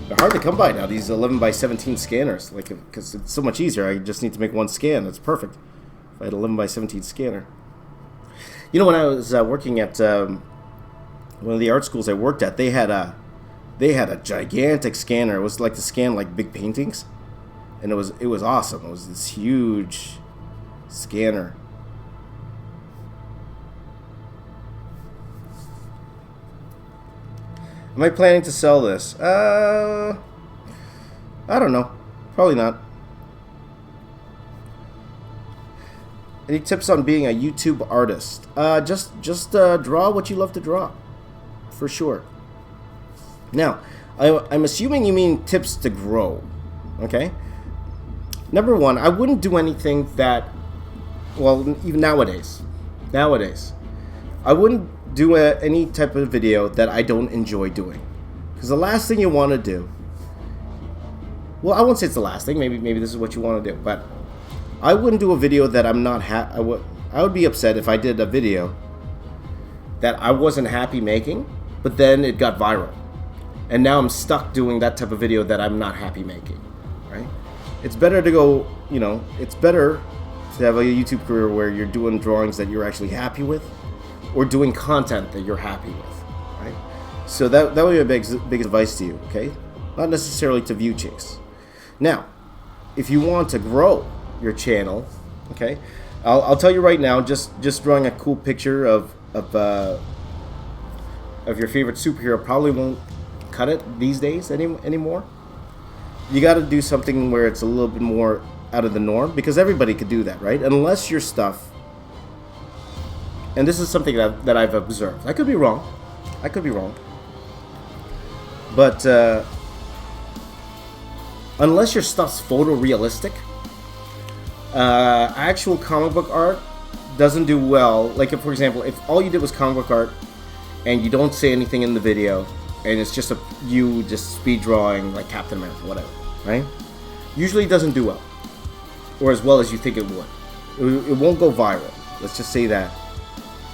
they're hard to come by now. These 11x17 scanners, like, because it's so much easier. I just need to make one scan. It's perfect. I had 11x17 scanner. You know, when I was working at one of the art schools I worked at, they had a gigantic scanner. It was like to scan like big paintings, and it was awesome. It was this huge scanner. Am I planning to sell this? I don't know. Probably not. Any tips on being a YouTube artist? Just draw what you love to draw, for sure. Now, I'm assuming you mean tips to grow, okay? Number one, I wouldn't do anything that, well, even nowadays, I wouldn't do any type of video that I don't enjoy doing, because the last thing you want to do, well, I won't say it's the last thing. Maybe this is what you want to do, but I wouldn't do a video that I'm not I would be upset if I did a video that I wasn't happy making, but then it got viral, and now I'm stuck doing that type of video that I'm not happy making, right? It's better to go, you know, it's better to have a YouTube career where you're doing drawings that you're actually happy with, or doing content that you're happy with, right? So that would be a big advice to you, okay? Not necessarily to view chase. Now, if you want to grow your channel, okay, I'll tell you right now, just drawing a cool picture of your favorite superhero probably won't cut it these days anymore. You got to do something where it's a little bit more out of the norm, because everybody could do that, right? Unless your stuff, and this is something that I've observed. I could be wrong, but unless your stuff's photorealistic, actual comic book art doesn't do well. Like, if, for example, if all you did was comic book art and you don't say anything in the video, and it's just you just speed drawing like Captain America, whatever, right? Usually it doesn't do well, or as well as you think it would. It won't go viral. Let's just say that.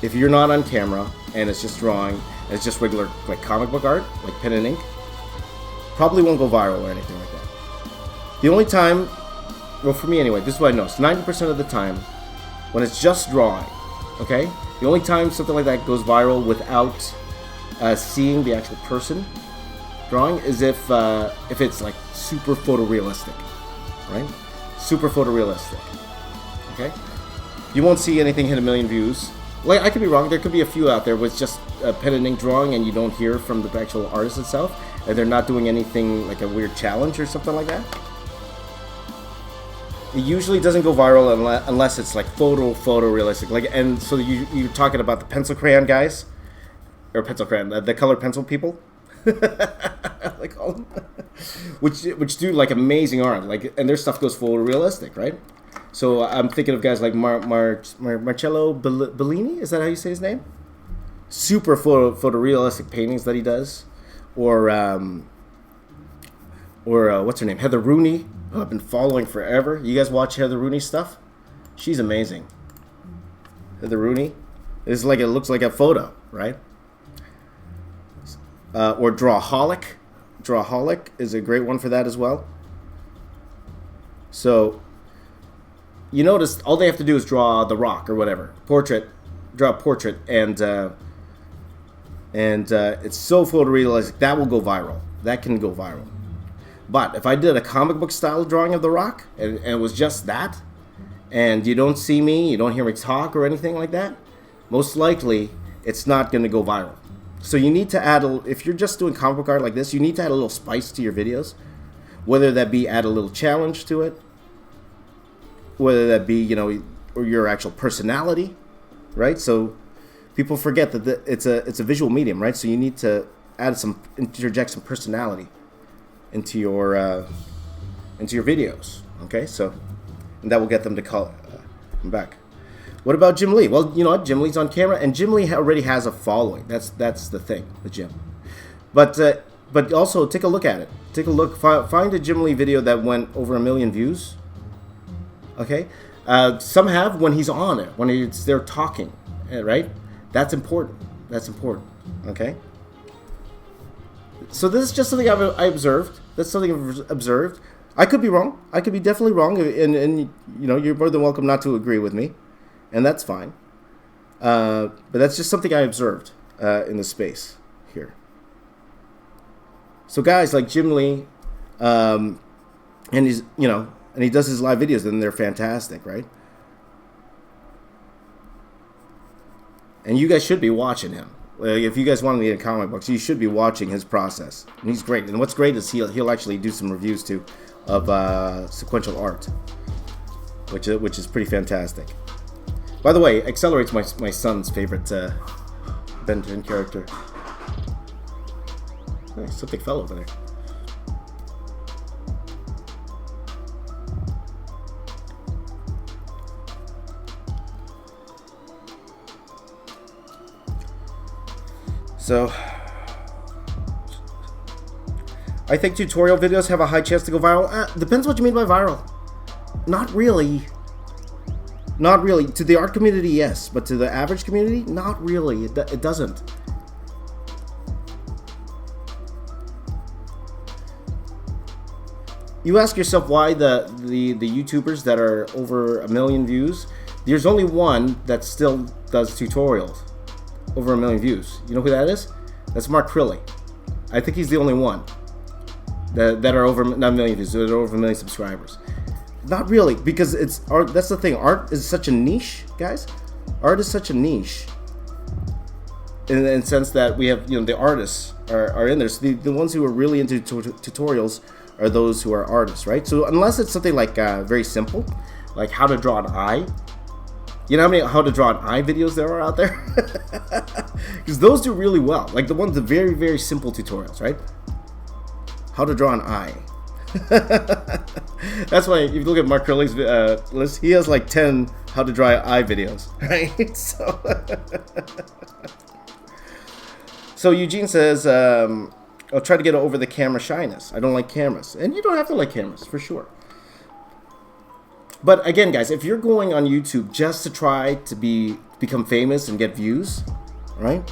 If you're not on camera and it's just drawing, and it's just regular like comic book art, like pen and ink, probably won't go viral or anything like that. The only time, well, for me anyway, this is what I noticed: 90% of the time, when it's just drawing, okay, the only time something like that goes viral without seeing the actual person drawing is if it's like super photorealistic, right? Super photorealistic. Okay, you won't see anything hit 1 million views Like, I could be wrong. There could be a few out there with just a pen and ink drawing and you don't hear from the actual artist itself, and they're not doing anything like a weird challenge or something like that. It usually doesn't go viral unless it's like photorealistic. Like, and so you're talking about the pencil crayon guys, or pencil crayon, the colored pencil people, like all, which do like amazing art, like, and their stuff goes photorealistic, right? So I'm thinking of guys like Marcello Bellini. Is that how you say his name? Super photorealistic paintings that he does, or what's her name? Heather Rooney, who I've been following forever. You guys watch Heather Rooney's stuff? She's amazing. Heather Rooney is like, it looks like a photo, right? Or Drawaholic. Drawaholic is a great one for that as well. So you notice all they have to do is draw The Rock or whatever portrait, draw a portrait, and it's so photorealistic that will go viral. That can go viral. But if I did a comic book style drawing of The Rock and it was just that, and you don't see me, you don't hear me talk or anything like that, most likely it's not going to go viral. So you need to add if you're just doing comic book art like this, you need to add a little spice to your videos, whether that be add a little challenge to it, whether that be, you know, or your actual personality, right? So people forget that it's a visual medium, right? So you need to interject some personality into your videos, okay? So, and that will get them to come back. What about Jim Lee? Well, you know what? Jim Lee's on camera, and Jim Lee already has a following. That's the thing with Jim. But also take a look at it. Take a look. Find a Jim Lee video that went over 1 million views. Okay, some have when he's on it, when it's there talking, right? That's important. That's important. Okay. So this is just something I observed. That's something I've observed. I could be wrong. I could be definitely wrong, and you know, you're more than welcome not to agree with me, and that's fine. But that's just something I observed in the space here. So guys like Jim Lee, and he's, you know, and he does his live videos, and they're fantastic, right? And you guys should be watching him. Like, if you guys want to be in comic books, you should be watching his process. And he's great. And what's great is he'll actually do some reviews too of sequential art, which is pretty fantastic. By the way, Accelerate's my son's favorite Ben 10 character. Hey, something fell over there. So, I think tutorial videos have a high chance to go viral. Depends what you mean by viral. Not really. Not really. To the art community, yes. But to the average community, not really. It doesn't. You ask yourself why the YouTubers that are over 1 million views, there's only one that still does tutorials. Over 1 million views. You know who that is? That's Mark Crilly. I think he's the only one that are over, not 1 million views, that are over 1 million subscribers. Not really, because it's art. That's the thing. Art is such a niche, guys. Art is such a niche. In the sense that we have, you know, the artists are in there. So the ones who are really into tutorials are those who are artists, right? So unless it's something like very simple, like how to draw an eye. You know how many how to draw an eye videos there are out there? Because those do really well. Like the very, very simple tutorials, right? How to draw an eye. That's why if you look at Mark Curley's list, he has like 10 how to draw eye videos, right? So Eugene says, I'll try to get over the camera shyness. I don't like cameras. And you don't have to like cameras, for sure. But again, guys, if you're going on YouTube just to try to become famous and get views, right?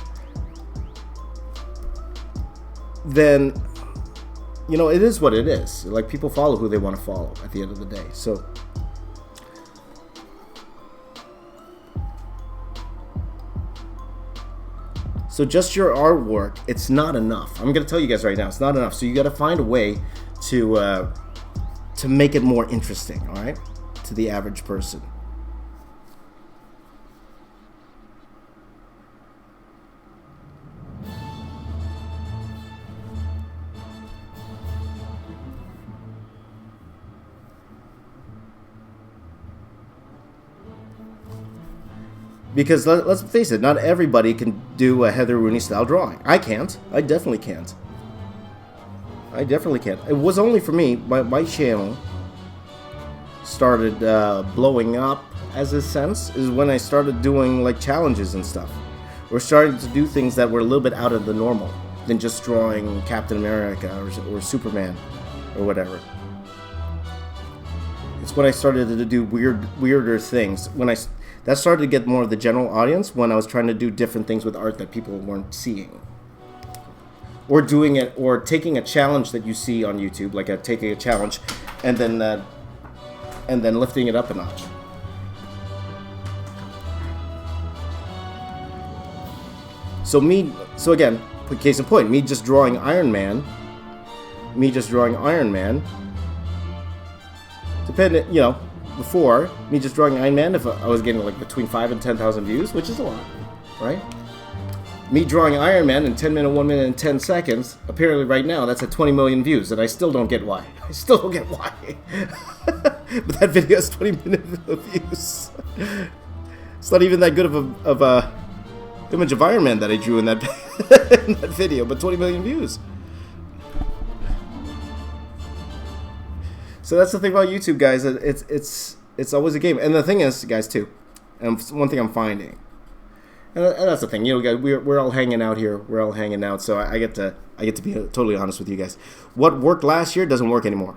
Then, you know, it is what it is. Like, people follow who they want to follow at the end of the day. So just your artwork, it's not enough. I'm going to tell you guys right now, it's not enough. So you got to find a way to make it more interesting, all right? To the average person. Because let's face it, not everybody can do a Heather Rooney style drawing. I can't. I definitely can't. I definitely can't. It was only for me. My channel started blowing up, as a sense, is when I started doing like challenges and stuff. We're starting to do things that were a little bit out of the normal than just drawing Captain America or Superman or whatever. It's when I started to do weirder things. That started to get more of the general audience when I was trying to do different things with art that people weren't seeing. Or doing it, or taking a challenge that you see on YouTube, like taking a challenge and then lifting it up a notch. So again, case in point, me just drawing Iron Man, depending, you know, before, me just drawing Iron Man, if I was getting like between 5 and 10,000 views, which is a lot, right? Me drawing Iron Man in 10 minutes, 1 minute and 10 seconds, apparently right now that's at 20 million views, and I still don't get why. But that video has 20 minutes of views. It's not even that good of a image of Iron Man that I drew in that, in that video, but 20 million views. So that's the thing about YouTube, guys. It's always a game. And the thing is, guys, too, and one thing I'm finding, and that's the thing, you know, guys, we're all hanging out here. We're all hanging out, so I get to be totally honest with you guys. What worked last year doesn't work anymore.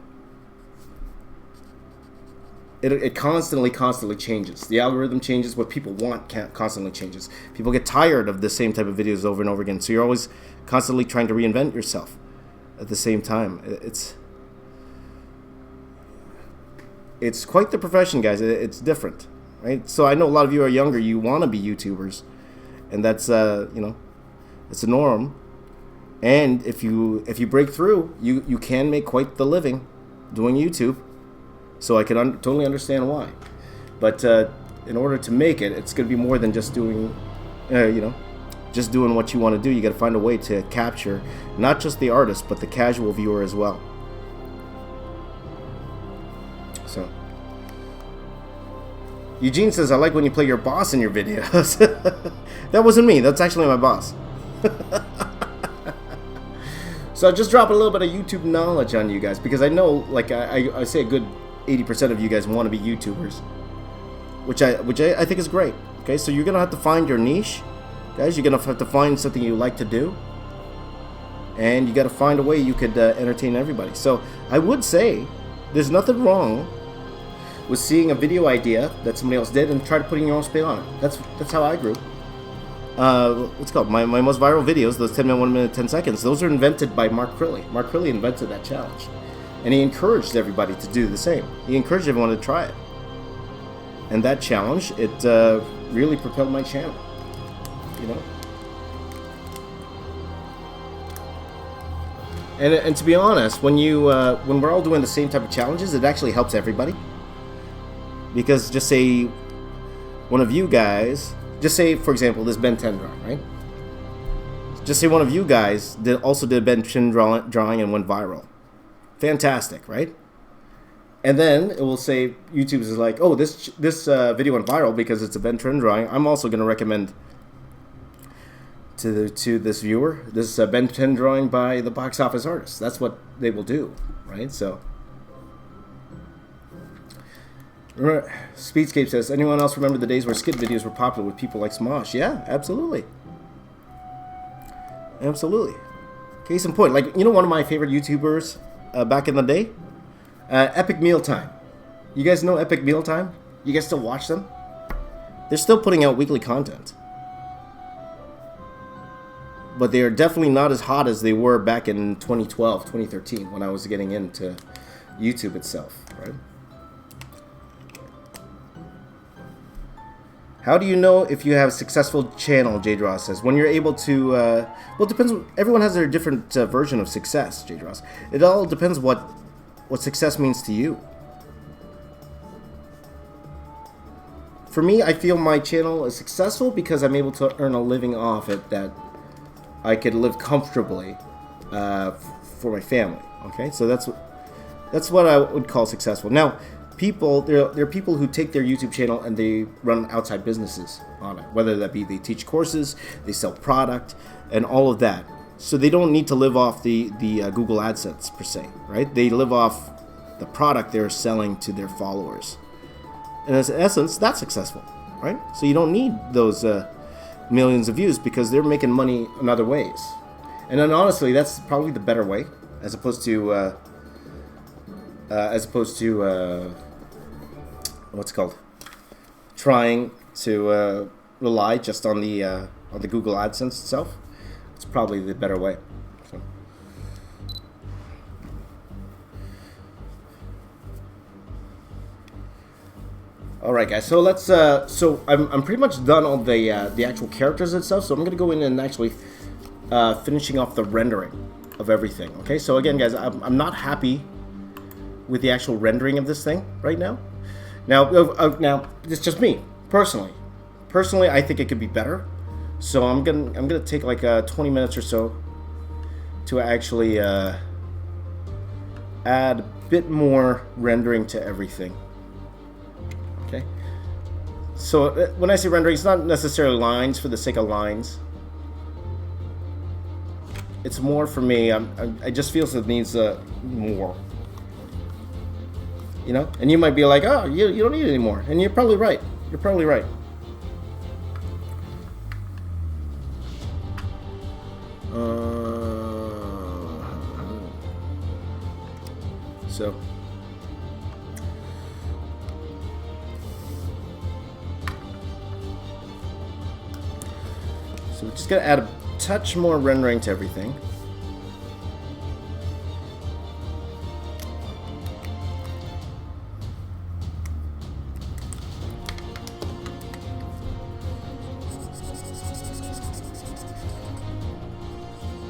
It constantly changes. The algorithm changes. What people want constantly changes. People get tired of the same type of videos over and over again. So you're always constantly trying to reinvent yourself at the same time. It's quite the profession, guys. It's different, right? So I know a lot of you are younger. You want to be YouTubers, and that's you know, it's a norm. And if you break through, you can make quite the living doing YouTube. So I can totally understand why. But in order to make it, it's going to be more than just doing, you know, just doing what you want to do. You got to find a way to capture not just the artist, but the casual viewer as well. So Eugene says, I like when you play your boss in your videos. That wasn't me. That's actually my boss. So I'll just drop a little bit of YouTube knowledge on you guys, because I know, like I say, a good 80% of you guys want to be YouTubers, which I think is great. Okay, so you're gonna have to find your niche, guys. You're gonna have to find something you like to do, and you got to find a way you could entertain everybody. So I would say there's nothing wrong with seeing a video idea that somebody else did and try to putting your own spin on it. That's how I grew. What's it called? My most viral videos, those 10 minute, 1 minute, 10 seconds, those are invented by Mark Crilly. Mark Crilly invented that challenge. And he encouraged everybody to do the same. He encouraged everyone to try it. And that challenge, it really propelled my channel. You know? And to be honest, when we're all doing the same type of challenges, it actually helps everybody. Because just say one of you guys, just say, for example, this Ben 10 drawing, right? Just say one of you guys also did a Ben 10 drawing and went viral. Fantastic, right? And then it will say, YouTube is like, oh, this video went viral because it's a Ben 10 drawing. I'm also going to recommend to this viewer this Ben 10 drawing by the box office artist. That's what they will do, right? So, Speedscape says, anyone else remember the days where skit videos were popular with people like Smosh? Yeah, absolutely. Absolutely. Case in point, like, you know, one of my favorite YouTubers back in the day? Epic Mealtime. You guys know Epic Mealtime? You guys still watch them? They're still putting out weekly content. But they are definitely not as hot as they were back in 2012, 2013, when I was getting into YouTube itself, right? How do you know if you have a successful channel, Jade Ross says? When you're able to, well, it depends. Everyone has their different version of success, Jade Ross. It all depends what success means to you. For me, I feel my channel is successful because I'm able to earn a living off it that I could live comfortably for my family. Okay, so that's what I would call successful. Now, people, there are people who take their YouTube channel and they run outside businesses on it, whether that be they teach courses, they sell product, and all of that. So they don't need to live off the Google AdSense per se, right? They live off the product they're selling to their followers. And in essence, that's successful, right? So you don't need those millions of views because they're making money in other ways. And then honestly, that's probably the better way, as opposed to what's it called? Trying to rely just on the Google AdSense itself. It's probably the better way. So. All right, guys. So let's. So I'm pretty much done on the actual characters itself. So I'm gonna go in and actually finishing off the rendering of everything. Okay. So again, guys, I'm not happy with the actual rendering of this thing right now. Now it's just me personally. Personally, I think it could be better. So I'm gonna take like 20 minutes or so to actually add a bit more rendering to everything. Okay. So when I say rendering, it's not necessarily lines for the sake of lines. It's more for me. I just feel it needs more. You know, and you might be like, oh, you don't need it anymore, and you're probably right. You're probably right. So we're just gonna add a touch more rendering to everything.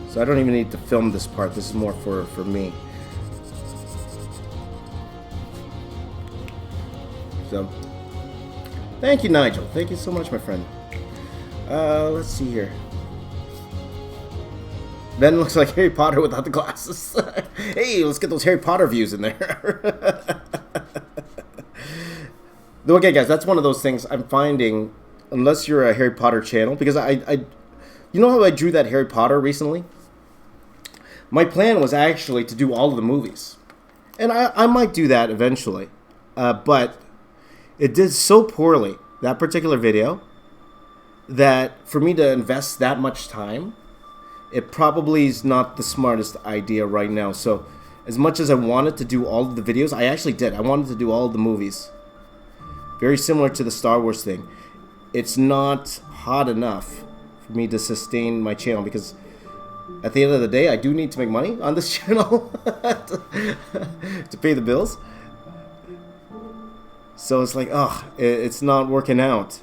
So I don't even need to film this part. This is more for me. So, thank you, Nigel. Thank you so much, my friend. Let's see here. Ben looks like Harry Potter without the glasses. Hey, let's get those Harry Potter views in there. Okay, guys, that's one of those things I'm finding, unless you're a Harry Potter channel, because you know how I drew that Harry Potter recently? My plan was actually to do all of the movies. And I might do that eventually. But it did so poorly, that particular video, that for me to invest that much time, it probably is not the smartest idea right now. So as much as I wanted to do all of the videos, I actually did. I wanted to do all of the movies. Very similar to the Star Wars thing. It's not hot enough for me to sustain my channel, because at the end of the day, I do need to make money on this channel to pay the bills. So it's like, it's not working out,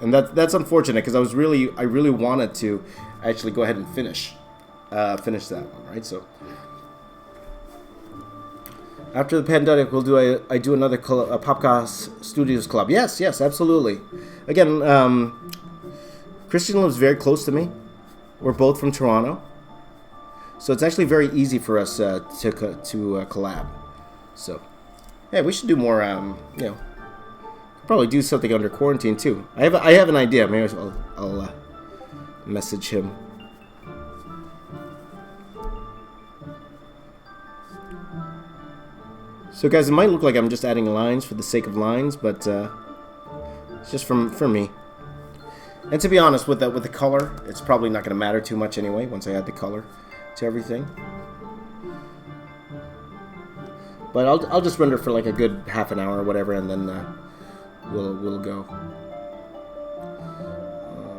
and that's unfortunate, because I really wanted to actually go ahead and finish that one, right? So after the pandemic, we'll do I do another Popcast Studios collab. Yes, absolutely. Again, Christian lives very close to me. We're both from Toronto, so it's actually very easy for us to collab. So yeah, we should do more. Probably do something under quarantine too. I have an idea. Maybe I'll message him. So guys, it might look like I'm just adding lines for the sake of lines, but it's just for me. And to be honest, with the color, it's probably not going to matter too much anyway once I add the color to everything. But I'll just render for like a good half an hour or whatever, and then we'll go.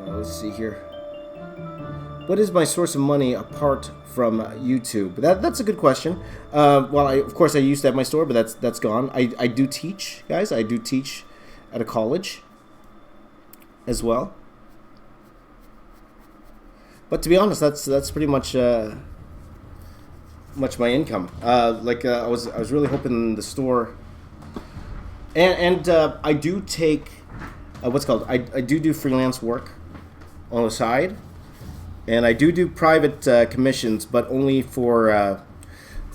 Let's see here. What is my source of money apart from YouTube? That's a good question. Well, of course I used to have my store, but that's gone. I do teach, guys. I do teach at a college as well. But to be honest, that's pretty much my income. I was really hoping the store, and I do take what's called I do freelance work on the side, and I do private commissions, but only for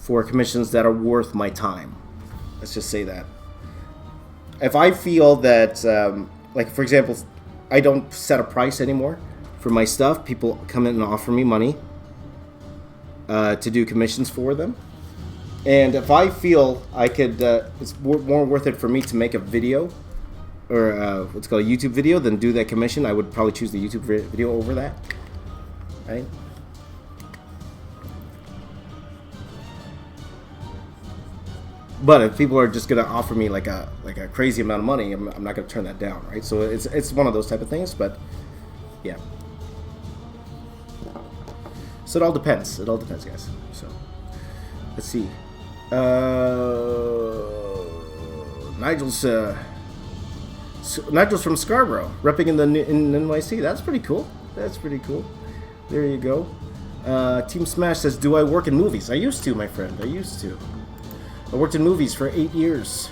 commissions that are worth my time. Let's just say that. if I feel that, like for example, I don't set a price anymore for my stuff. People come in and offer me money to do commissions for them. And if I feel I could, it's more worth it for me to make a video or what's called a YouTube video than do that commission, I would probably choose the YouTube video over that, right? But if people are just gonna offer me like a crazy amount of money, I'm not gonna turn that down, right? So it's one of those type of things, but yeah. So it all depends. It all depends, guys. So let's see. Nigel's from Scarborough, repping in NYC. That's pretty cool. That's pretty cool. There you go. Team Smash says, "Do I work in movies?" I used to, my friend. I used to. I worked in movies for 8 years.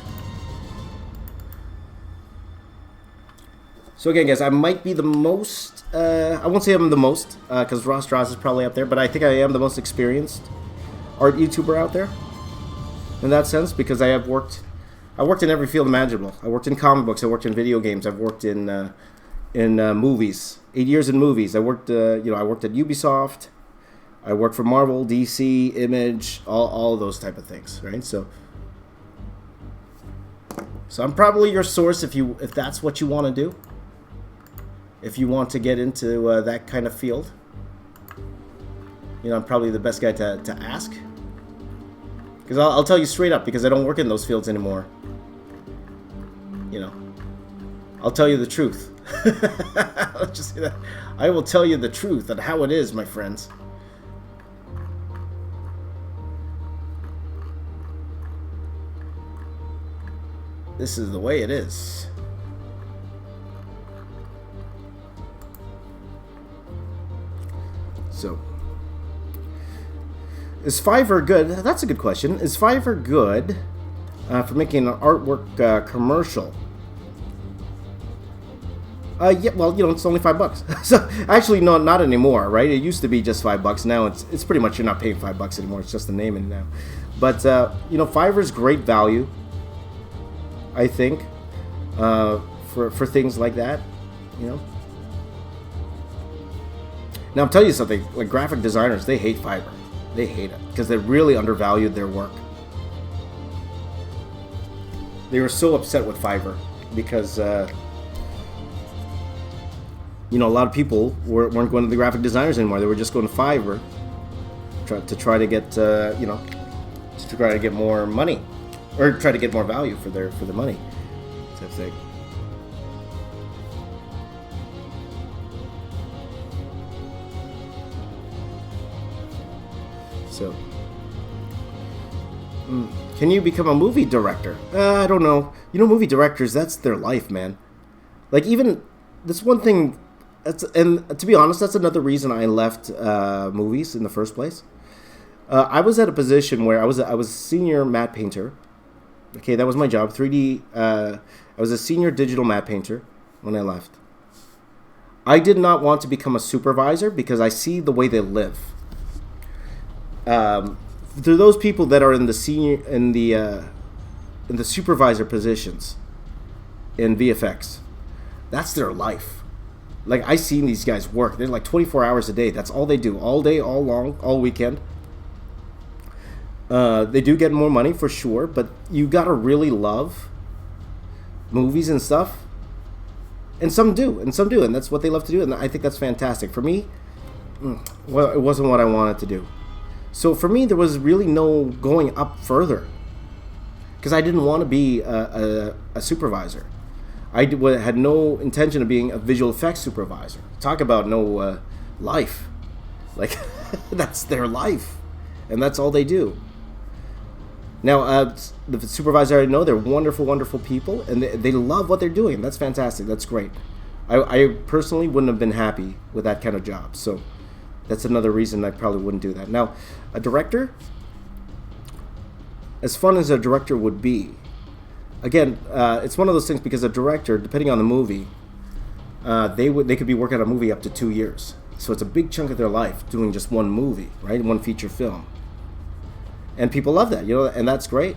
So again, guys, I might be the most. I won't say I'm the most, because Ross Strauss is probably up there, but I think I am the most experienced art YouTuber out there. In that sense, because I worked in every field imaginable. I worked in comic books. I worked in video games. I've worked in movies. 8 years in movies. I worked at Ubisoft. I worked for Marvel, DC, Image, all of those type of things, right? So I'm probably your source if that's what you want to do. If you want to get into that kind of field, I'm probably the best guy to ask. Because I'll tell you straight up, because I don't work in those fields anymore. I'll tell you the truth. I'll just say that. I will tell you the truth and how it is, my friends. This is the way it is. So, is Fiverr good? That's a good question. Is Fiverr good for making an artwork commercial? Yeah, well, it's only $5. So actually, no, not anymore, right? It used to be just $5. Now it's pretty much you're not paying $5 anymore. It's just the name in now. But Fiverr's great value, I think, for things like that. Now I'm telling you something. Like graphic designers, they hate Fiverr. They hate it because they really undervalued their work. They were so upset with Fiverr because a lot of people weren't going to the graphic designers anymore. They were just going to Fiverr to try to get to try to get more money, or try to get more value for their money, type of thing. So, can you become a movie director? I don't know. Movie directors, that's their life, man. Like, even that's one thing. And to be honest, that's another reason I left movies in the first place. I was at a position where I was a senior matte painter. Okay, that was my job. 3D. I was a senior digital matte painter when I left. I did not want to become a supervisor because I see the way they live. Through those people that are in the senior in the supervisor positions in VFX, that's their life. Like, I seen these guys work. They're like 24 hours a day. That's all they do, all day, all long, all weekend. They do get more money for sure, but you gotta really love movies and stuff. And some do, and that's what they love to do, and I think that's fantastic. For me, well, it wasn't what I wanted to do. So for me, there was really no going up further, because I didn't want to be a supervisor. I had no intention of being a visual effects supervisor. Talk about no life. Like, that's their life, and that's all they do. Now, the supervisor I know, they're wonderful, wonderful people, and they love what they're doing. That's fantastic. That's great. I personally wouldn't have been happy with that kind of job. So that's another reason I probably wouldn't do that. Now, a director, as fun as a director would be, again, it's one of those things, because a director, depending on the movie, they could be working on a movie up to 2 years. So it's a big chunk of their life doing just one movie, right? One feature film. And people love that, and that's great,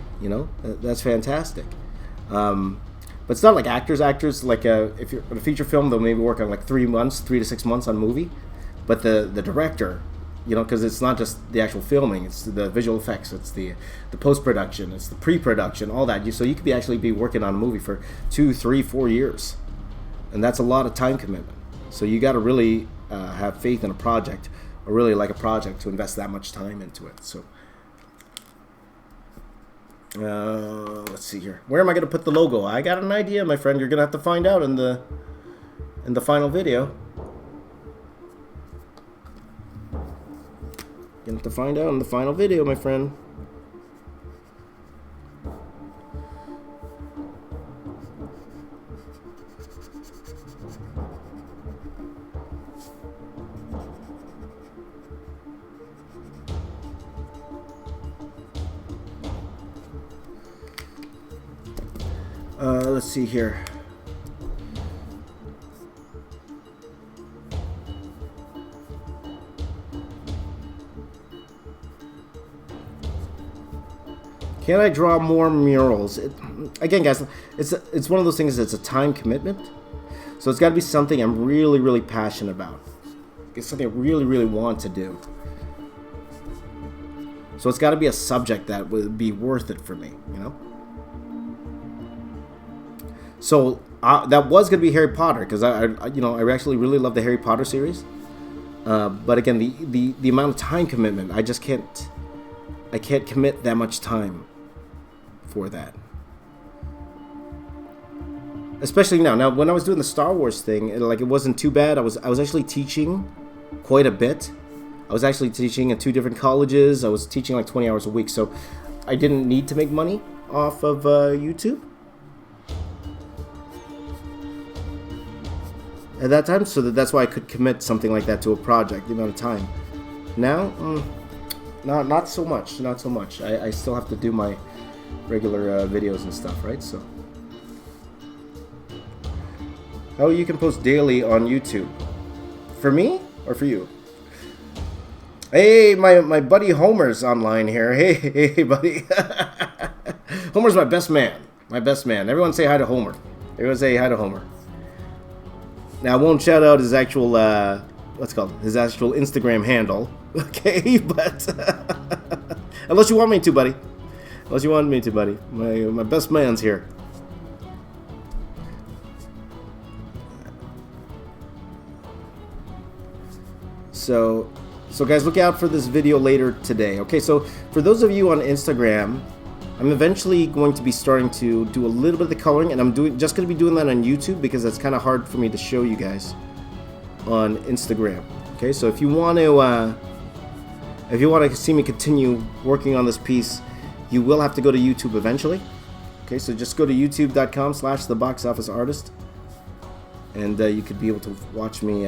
that's fantastic. But it's not like actors. Actors, like if you're in a feature film, they'll maybe work on like 3 months, 3 to 6 months on a movie. But the director, you know, because it's not just the actual filming, it's the visual effects, it's the post production, it's the pre production, all that. So you could actually be working on a movie for 2, 3, 4 years, and that's a lot of time commitment. So you got to really have faith in a project, or really like a project, to invest that much time into it. So let's see here. Where am I going to put the logo? I got an idea, my friend. You're going to have to find out in the final video. You're going to have to find out in the final video, my friend. Let's see here. Can I draw more murals? Again, guys, it's one of those things that's a time commitment. So it's got to be something I'm really, really passionate about. It's something I really, really want to do. So it's got to be a subject that would be worth it for me, you know? So that was going to be Harry Potter, because I actually really love the Harry Potter series. But again, the amount of time commitment, I can't commit that much time for that. Especially now. Now, when I was doing the Star Wars thing, it wasn't too bad. I was actually teaching quite a bit. I was actually teaching at 2 different colleges. I was teaching like 20 hours a week, so I didn't need to make money off of YouTube at that time, so that's why I could commit something like that to a project, the amount of time. Now, not so much. Not so much. I still have to do my regular videos and stuff, right? So, how you can post daily on YouTube? For me or for you? Hey, my buddy Homer's online here. Hey, buddy. Homer's my best man. My best man. Everyone say hi to Homer. Everyone say hi to Homer. Now, I won't shout out his actual, his actual Instagram handle, okay? But, unless you want me to, buddy. Unless you want me to, buddy. My best man's here. So guys, look out for this video later today, okay? So, for those of you on Instagram, I'm eventually going to be starting to do a little bit of the coloring, and I'm just going to be doing that on YouTube, because that's kind of hard for me to show you guys on Instagram. Okay, so if you want to see me continue working on this piece, you will have to go to YouTube eventually. Okay, so just go to youtube.com/theboxofficeartist, and you could be able to watch me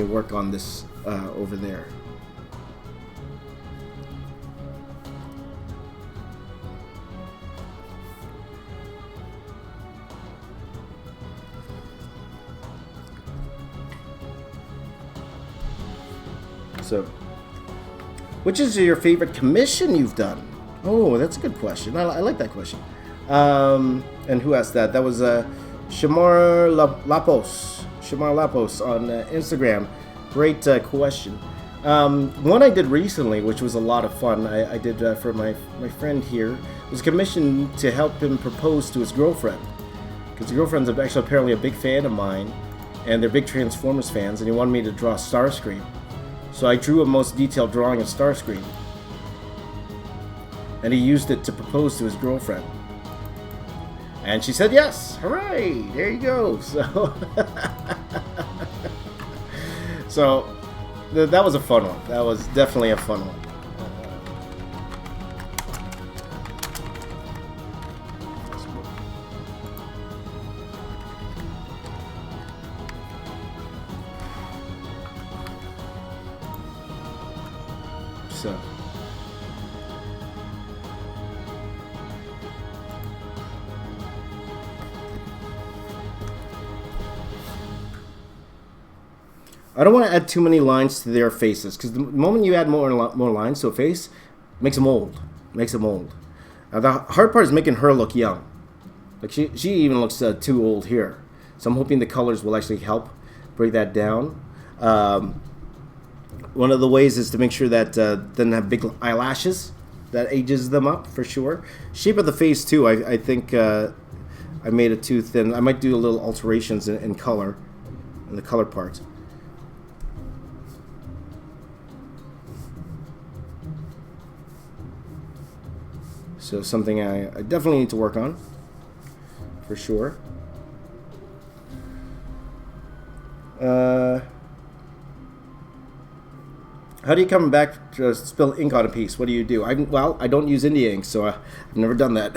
work on this over there. So, which is your favorite commission you've done? Oh, that's a good question. I like that question. And who asked that? That was Shamar Lapos. Shamar Lapos on Instagram. Great question. One I did recently, which was a lot of fun, I did for my friend here, was commissioned to help him propose to his girlfriend. Because his girlfriend's actually apparently a big fan of mine, and they're big Transformers fans, and he wanted me to draw Starscream. So I drew a most detailed drawing of Starscream, and he used it to propose to his girlfriend. And she said yes. Hooray! There you go. So that was a fun one. That was definitely a fun one. So, I don't want to add too many lines to their faces, because the moment you add more lines to a face, makes them old. Now the hard part is making her look young. Like she even looks too old here. So I'm hoping the colors will actually help break that down. One of the ways is to make sure that doesn't have big eyelashes. That ages them up for sure. Shape of the face too. I think I made it too thin. I might do a little alterations in color, in the color part. So something I definitely need to work on, for sure. How do you come back to spill ink on a piece? What do you do? Well, I don't use India ink, so I've never done that.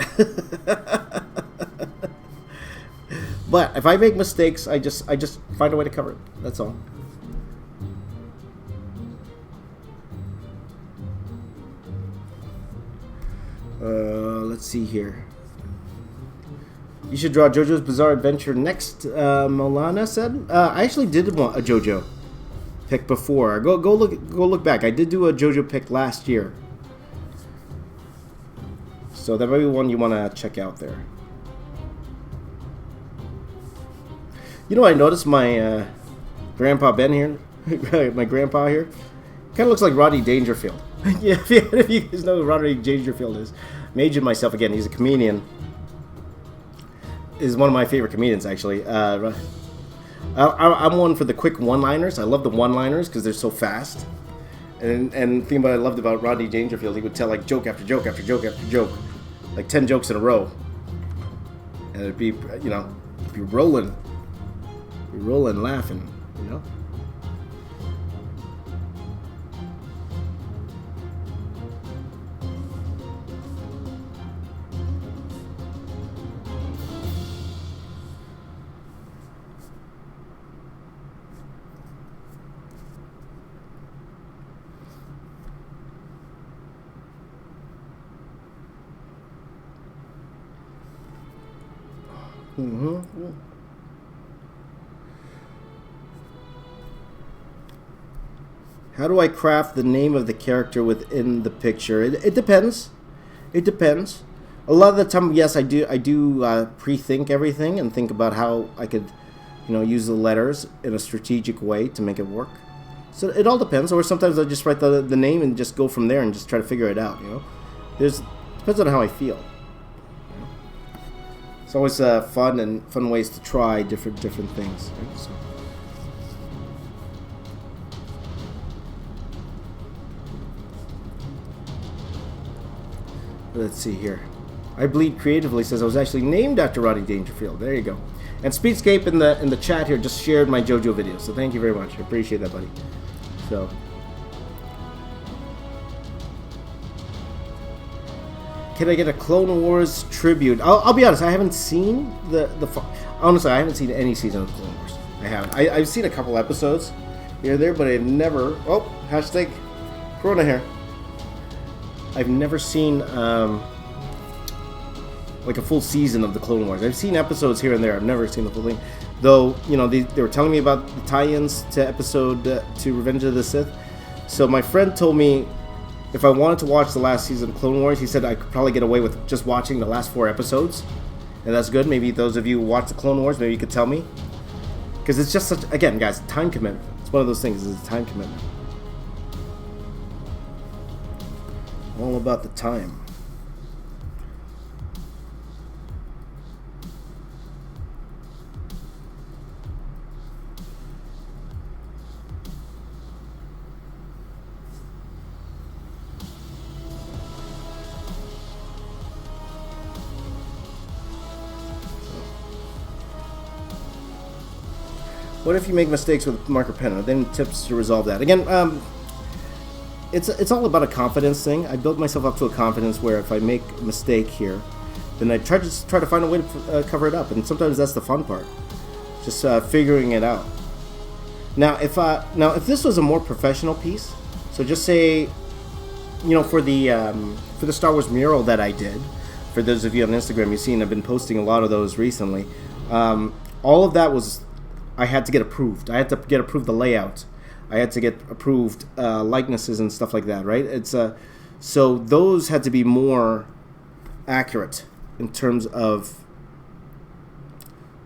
But if I make mistakes, I just find a way to cover it. That's all. Let's see here. You should draw JoJo's Bizarre Adventure next, Molana said. I actually did want a JoJo pick before. Go look back. I did do a JoJo pick last year. So that might be one you want to check out there. You know, I noticed my Grandpa Ben here, my grandpa here, kind of looks like Rodney Dangerfield. Yeah, if you guys know who Rodney Dangerfield is. I'm aging myself again. He's a comedian. Is one of my favorite comedians, actually. I'm one for the quick one-liners. I love the one-liners because they're so fast. And the thing I loved about Rodney Dangerfield, he would tell like joke after joke after joke after joke, like 10 jokes in a row, and it'd be, you know, be rolling, laughing, you know. How do I craft the name of the character within the picture? It depends. It depends. A lot of the time, yes, I do pre-think everything and think about how I could, you know, use the letters in a strategic way to make it work. So it all depends. Or sometimes I just write the name and just go from there and just try to figure it out. You know, depends on how I feel. It's always fun ways to try different things. Right? So. Let's see here. I Bleed Creatively says I was actually named after Rodney Dangerfield. There you go. And Speedscape in the chat here just shared my JoJo video, so thank you very much. I appreciate that, buddy. So. Can I get a Clone Wars tribute? I'll be honest, I haven't seen honestly, I haven't seen any season of Clone Wars. I haven't. I've seen a couple episodes here or there, but I've never... Oh, hashtag Corona here. I've never seen like a full season of the Clone Wars. I've seen episodes here and there. I've never seen the full thing. Though, you know, they were telling me about the tie-ins to to Revenge of the Sith. So my friend told me if I wanted to watch the last season of Clone Wars, he said I could probably get away with just watching the last 4 episodes. And that's good. Maybe those of you who watch the Clone Wars, maybe you could tell me. Because it's just such, again, guys, time commitment. It's one of those things. It's a time commitment. All about the time. What if you make mistakes with marker pen? Then tips to resolve that. Again, it's all about a confidence thing. I built myself up to a confidence where if I make a mistake here, then I try to find a way to cover it up. And sometimes that's the fun part, just figuring it out. Now, if this was a more professional piece, so just say, you know, for the Star Wars mural that I did, for those of you on Instagram, you've seen I've been posting a lot of those recently. All of that was, I had to get approved. I had to get approved the layout. I had to get approved likenesses and stuff like that, right? It's so those had to be more accurate in terms of,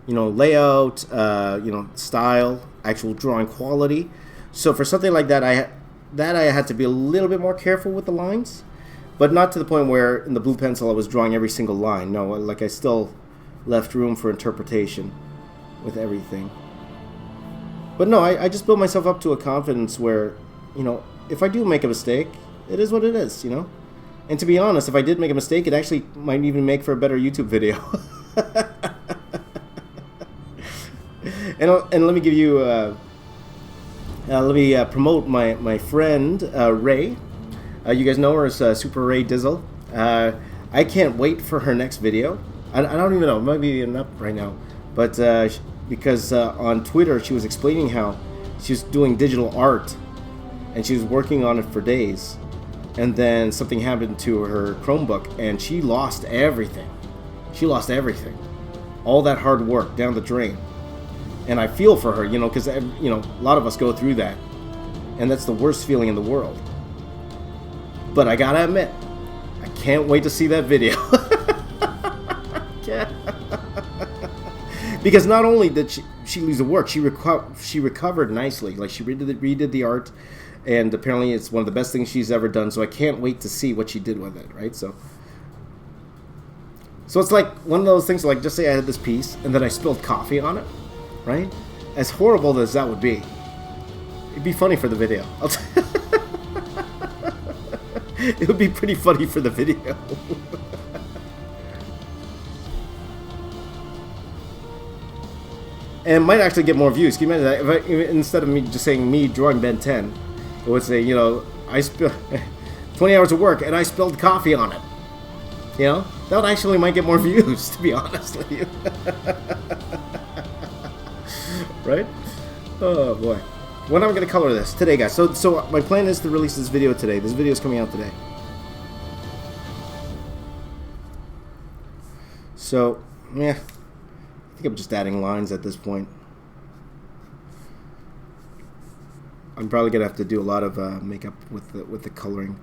layout, style, actual drawing quality. So for something like that, I had to be a little bit more careful with the lines, but not to the point where in the blue pencil I was drawing every single line. No, like I still left room for interpretation with everything. But no, I just built myself up to a confidence where, if I do make a mistake, it is what it is, And to be honest, if I did make a mistake, it actually might even make for a better YouTube video. And let me give you, promote my friend, Ray. You guys know her as Super Ray Dizzle. I can't wait for her next video. I don't even know, it might be up right now. But because on Twitter she was explaining how she was doing digital art and she was working on it for days. And then something happened to her Chromebook and she lost everything. All that hard work down the drain. And I feel for her, because, a lot of us go through that. And that's the worst feeling in the world. But I gotta admit, I can't wait to see that video. Because not only did she lose the work, she recovered nicely. Like, she redid the art, and apparently it's one of the best things she's ever done. So I can't wait to see what she did with it, right? So it's like one of those things, like, just say I had this piece, and then I spilled coffee on it, right? As horrible as that would be, it'd be funny for the video. It would be pretty funny for the video. And it might actually get more views. Can you imagine that? Instead of me just saying me drawing Ben 10, it would say, I spilled 20 hours of work and I spilled coffee on it. That would actually might get more views, to be honest with you. Right? Oh boy. When am I going to color this? Today, guys. So my plan is to release this video today. This video is coming out today. So, yeah. I think I'm just adding lines at this point. I'm probably going to have to do a lot of makeup with the coloring.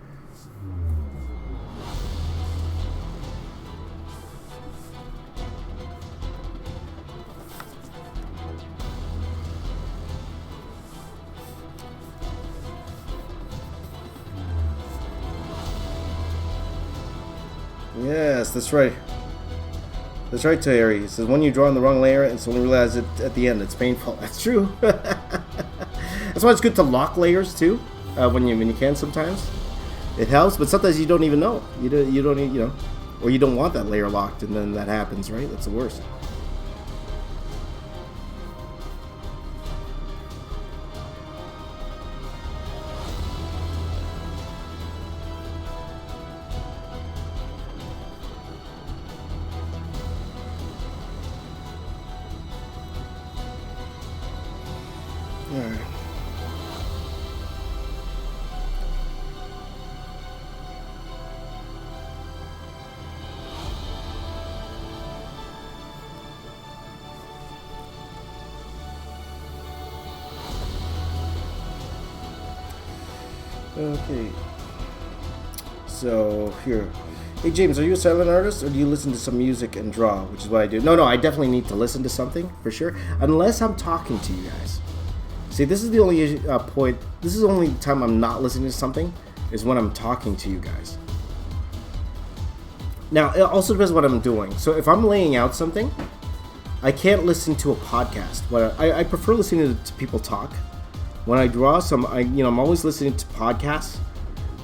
Yes, that's right. That's right, Terry. It says when you draw on the wrong layer, it's only realize it at the end. It's painful. That's true. That's why it's good to lock layers too. When you can sometimes, it helps. But sometimes you don't even know. You don't or you don't want that layer locked, and then that happens, right? That's the worst. Alright. Okay. So here. Hey James, are you a silent artist or do you listen to some music and draw? Which is what I do. No, I definitely need to listen to something for sure. Unless I'm talking to you guys. See, this is the only point. This is the only time I'm not listening to something is when I'm talking to you guys. Now, it also depends what I'm doing. So if I'm laying out something, I can't listen to a podcast. I prefer listening to people talk. When I draw, I'm always listening to podcasts.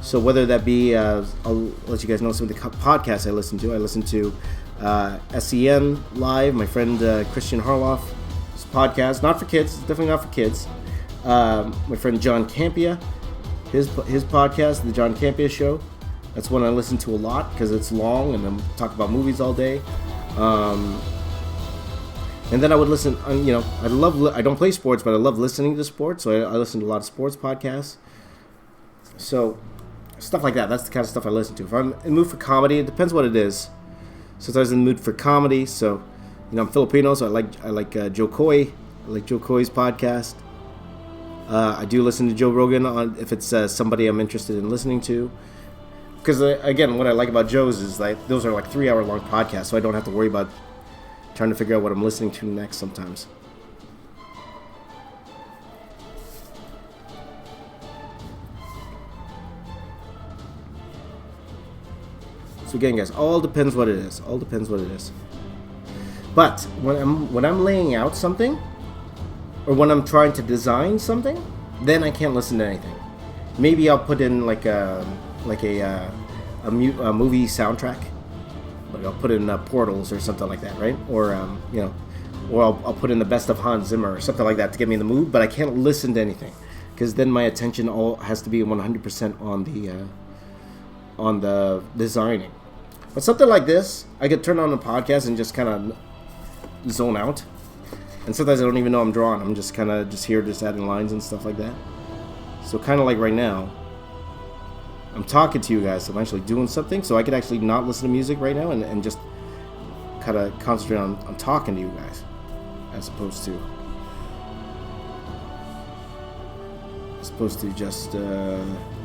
So whether that be, I'll let you guys know some of the podcasts I listen to. I listen to SEN Live, my friend Christian Harloff's podcast. Not for kids, definitely not for kids. My friend John Campia, his podcast, the John Campia Show. That's one I listen to a lot because it's long and I'm talking about movies all day. And then I would listen. I don't play sports, but I love listening to sports. So I listen to a lot of sports podcasts. So stuff like that. That's the kind of stuff I listen to. If I'm in the mood for comedy, it depends what it is. Sometimes I'm in the mood for comedy. So I'm Filipino, so I like Joe Coy. I like Joe Coy's podcast. I do listen to Joe Rogan if it's somebody I'm interested in listening to. because again, what I like about Joe's is like those are like 3-hour long podcasts, so I don't have to worry about trying to figure out what I'm listening to next sometimes. So again, guys, all depends what it is. All depends what it is. But when I'm laying out something, or when I'm trying to design something, then I can't listen to anything. Maybe I'll put in like a movie soundtrack. Like I'll put in Portals or something like that, right? Or or I'll put in the best of Hans Zimmer or something like that to get me in the mood. But I can't listen to anything because then my attention all has to be 100% on the designing. But something like this, I could turn on the podcast and just kind of zone out. And sometimes I don't even know I'm drawing. I'm just kind of just here, just adding lines and stuff like that. So kind of like right now, I'm talking to you guys. So I'm actually doing something. So I could actually not listen to music right now and just kind of concentrate on talking to you guys. As opposed to just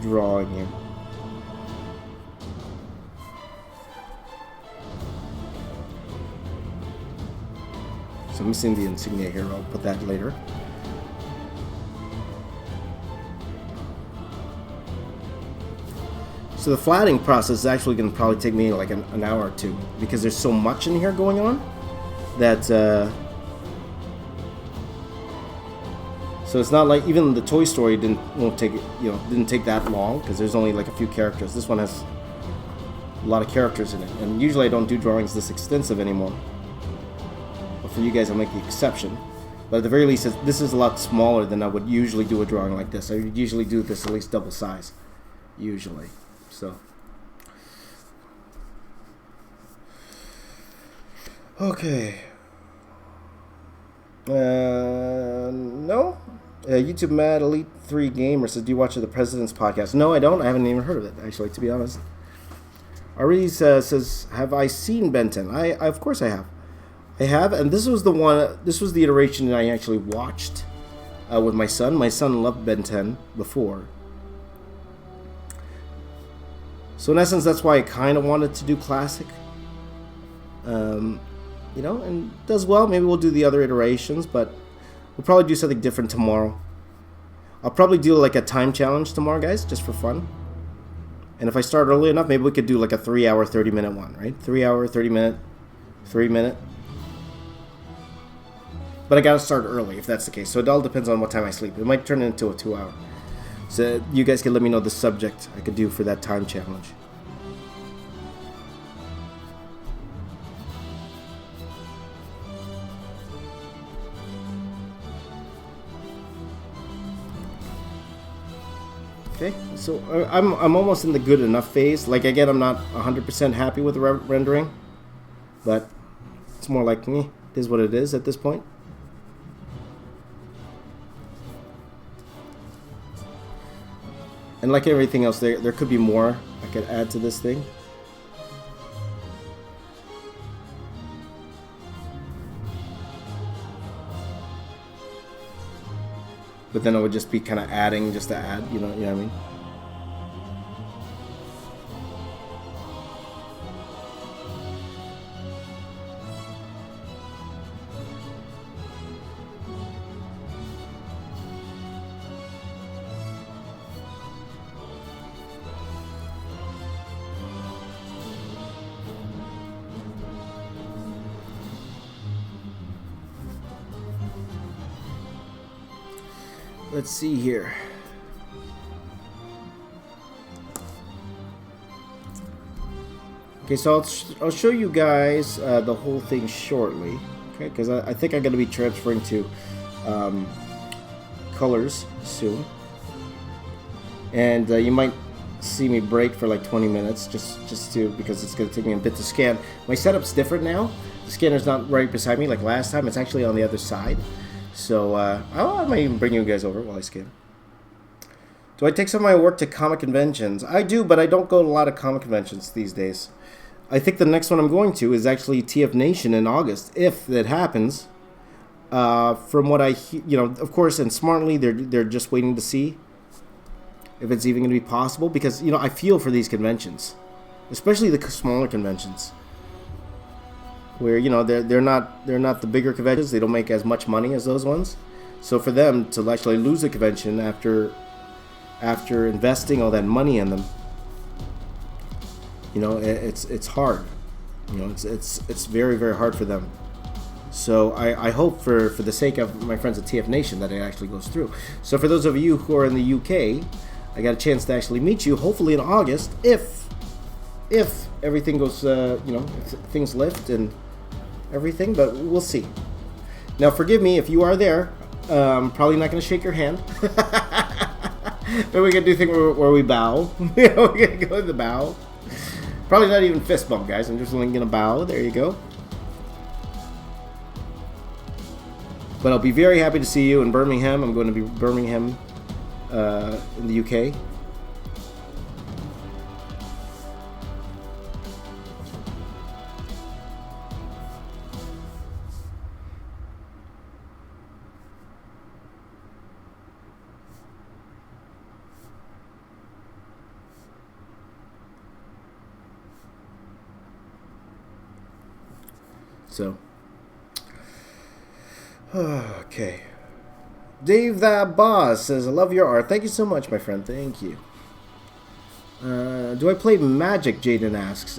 drawing here. So I'm missing the insignia here. I'll put that later. So the flatting process is actually going to probably take me like an hour or two because there's so much in here going on that. So it's not like even the Toy Story didn't take that long because there's only like a few characters. This one has a lot of characters in it, and usually I don't do drawings this extensive anymore. For you guys, I'll make the exception. But at the very least, this is a lot smaller than I would usually do a drawing like this. I would usually do this at least double size. Usually. So. Okay. No? YouTube Mad Elite 3 Gamer says, do you watch the President's Podcast? No, I don't. I haven't even heard of it, actually, to be honest. Raiz says, have I seen Ben 10? I of course I have. I have, and this was the iteration that I actually watched with my son. My son loved Ben 10 before. So in essence, that's why I kind of wanted to do classic. And does well. Maybe we'll do the other iterations, but we'll probably do something different tomorrow. I'll probably do like a time challenge tomorrow, guys, just for fun. And if I start early enough, maybe we could do like a 3-hour, 30-minute one, right? 3-hour, 30-minute, 3-minute. But I gotta start early if that's the case. So it all depends on what time I sleep. It might turn into a 2-hour. So you guys can let me know the subject I could do for that time challenge. Okay, so I'm almost in the good enough phase. Like again, I'm not 100% happy with the rendering, but it's more like it is what it is at this point. And like everything else, there could be more I could add to this thing. But then I would just be kind of adding just to add, you know what I mean? Let's see here. Okay, so I'll show you guys the whole thing shortly. Okay, because I think I'm going to be transferring to colors soon, and you might see me break for like 20 minutes just because it's going to take me a bit to scan. My setup's different now. The scanner's not right beside me like last time. It's actually on the other side. So, I might even bring you guys over while I scan. Do I take some of my work to comic conventions? I do, but I don't go to a lot of comic conventions these days. I think the next one I'm going to is actually TF Nation in August, if that happens. From what I hear, of course, and smartly, they're just waiting to see. if it's even going to be possible, because I feel for these conventions, especially the smaller conventions, where they're not the bigger conventions. They don't make as much money as those ones. So for them to actually lose a convention after investing all that money in them, it's hard. It's very, very hard for them. So I hope for the sake of my friends at TF Nation that it actually goes through. So for those of you who are in the UK, I got a chance to actually meet you, hopefully in August, if everything goes, if things lift and everything, but we'll see. Now forgive me if you are there. Probably not going to shake your hand. But we're going to do a thing where we bow. We're going to go to the bow. Probably not even fist bump, guys. I'm just only going to bow. There you go. But I'll be very happy to see you in Birmingham. I'm going to be Birmingham in the UK. So, okay. Dave the Boss says, I love your art. Thank you so much, my friend. Thank you. Do I play Magic? Jaden asks.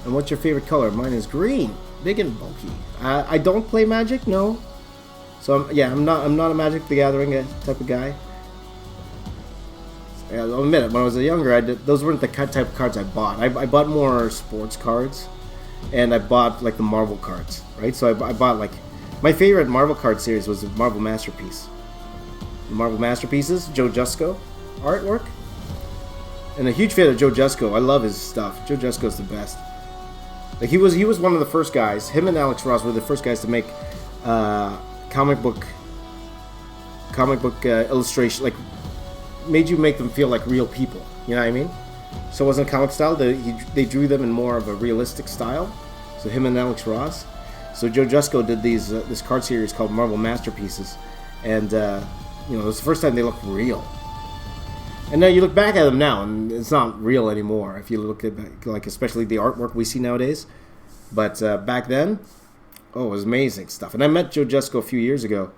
And what's your favorite color? Mine is green. Big and bulky. I don't play Magic, no. So, I'm not a Magic the Gathering type of guy. I'll admit it, when I was younger, those weren't the type of cards I bought. I bought more sports cards. And I bought like the Marvel cards, right? So I bought like my favorite Marvel card series was the Marvel Masterpiece. The Marvel Masterpieces, Joe Jusko artwork, and a huge fan of Joe Jusko. I love his stuff. Joe Jusko's the best. Like he was one of the first guys. Him and Alex Ross were the first guys to make comic book illustration, like made you make them feel like real people. You know what I mean? So it wasn't comic style. They drew them in more of a realistic style. So him and Alex Ross. So Joe Jusko did this card series called Marvel Masterpieces, and it was the first time they looked real. And now you look back at them now, and it's not real anymore. If you look at like especially the artwork we see nowadays, but back then, it was amazing stuff. And I met Joe Jusko a few years ago.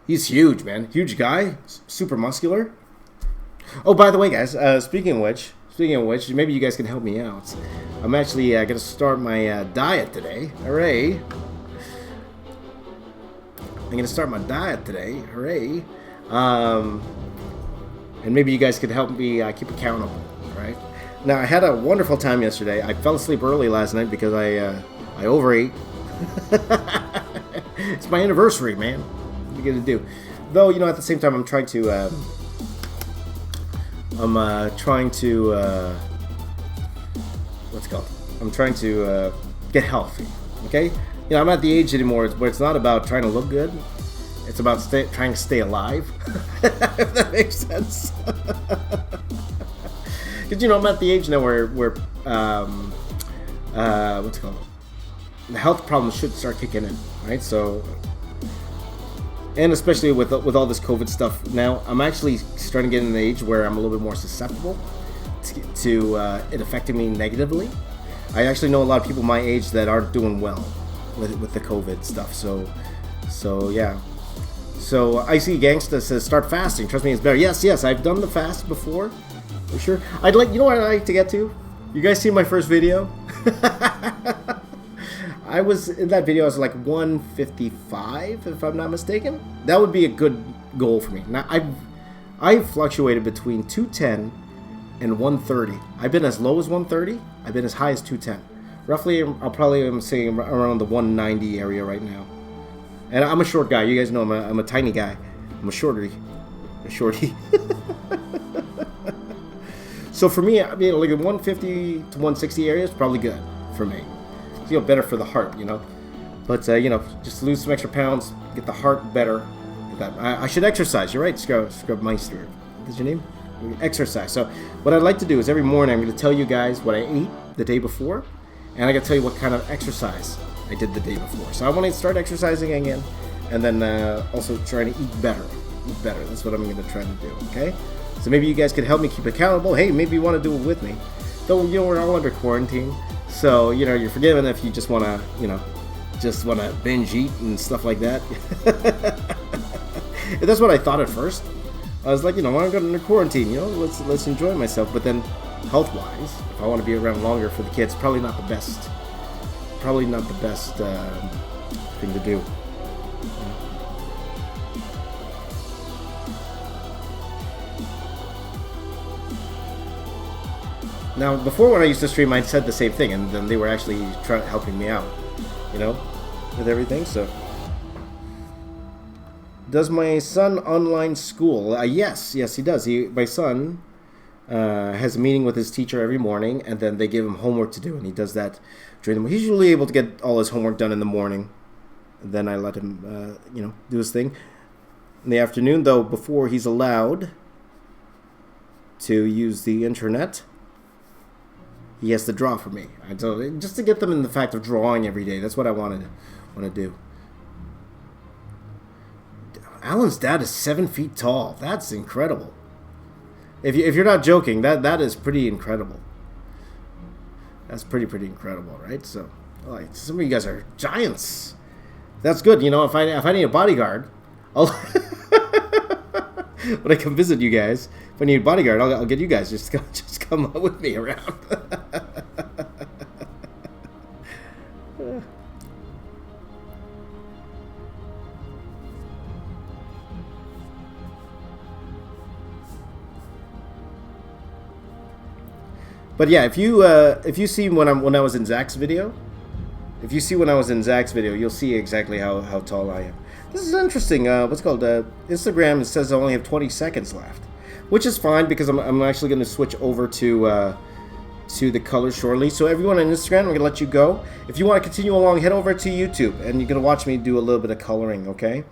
He's huge, man. Huge guy, super muscular. Oh, by the way, guys, speaking of which, maybe you guys can help me out. I'm actually going to start my diet today. Hooray. I'm going to start my diet today. Hooray. And maybe you guys could help me keep accountable, right? Now, I had a wonderful time yesterday. I fell asleep early last night because I overate. It's my anniversary, man. What are you going to do? Though, at the same time, I'm trying to get healthy, okay? I'm at the age anymore where it's not about trying to look good. It's about trying to stay alive, if that makes sense. Because, I'm at the age now where the health problems should start kicking in, right? So, and especially with all this COVID stuff now, I'm actually starting to get in an age where I'm a little bit more susceptible to it affecting me negatively. I actually know a lot of people my age that aren't doing well with the COVID stuff. So yeah. So I see Gangsta says start fasting. Trust me, it's better. Yes, I've done the fast before, for sure. What I'd like to get to? You guys see my first video? I was in that video. I was like 155, if I'm not mistaken. That would be a good goal for me. Now I've fluctuated between 210 and 130. I've been as low as 130. I've been as high as 210. Roughly, I'm saying around the 190 area right now. And I'm a short guy. You guys know I'm a tiny guy. I'm a shorty. So for me, like a 150 to 160 area is probably good for me. Feel better for the heart, But just lose some extra pounds, get the heart better. I should exercise. You're right, Scrub Meister. What's your name? Exercise. So what I'd like to do is every morning I'm going to tell you guys what I ate the day before, and I got to tell you what kind of exercise I did the day before. So I want to start exercising again, and then also trying to eat better. eat better. That's what I'm going to try to do, okay? So maybe you guys could help me keep accountable. Hey, maybe you want to do it with me. Though, you know, we're all under quarantine. So, you know, you're forgiven if you just want to, you know, binge eat and stuff like that. That's what I thought at first. I was like, you know, I'm going under quarantine, you know, let's enjoy myself. But then, health-wise, if I want to be around longer for the kids, probably not the best thing to do. Now, before when I used to stream, I said the same thing, and then they were actually helping me out, you know, with everything. So, does my son online school? Yes, he does. My son has a meeting with his teacher every morning, and then they give him homework to do, and he does that during the morning. He's usually able to get all his homework done in the morning, and then I let him, you know, do his thing. In the afternoon, though, before he's allowed to use the internet, he has to draw for me. Just to get them in the fact of drawing every day. That's what I want to do. Alan's dad is 7 feet tall. That's incredible. If you're not joking, that is pretty incredible. That's pretty incredible, right? So, like, some of you guys are giants. That's good. You know, if I need a bodyguard, I'll when I come visit you guys, if I need a bodyguard, I'll get you guys just come up with me around. But yeah, if you see when I was in Zach's video, you'll see exactly how tall I am. This is interesting. What's it called? Instagram, it says I only have 20 seconds left, which is fine because I'm actually going to switch over to the colors shortly. So everyone on Instagram, I'm going to let you go. If you want to continue along, head over to YouTube, and you're going to watch me do a little bit of coloring, okay?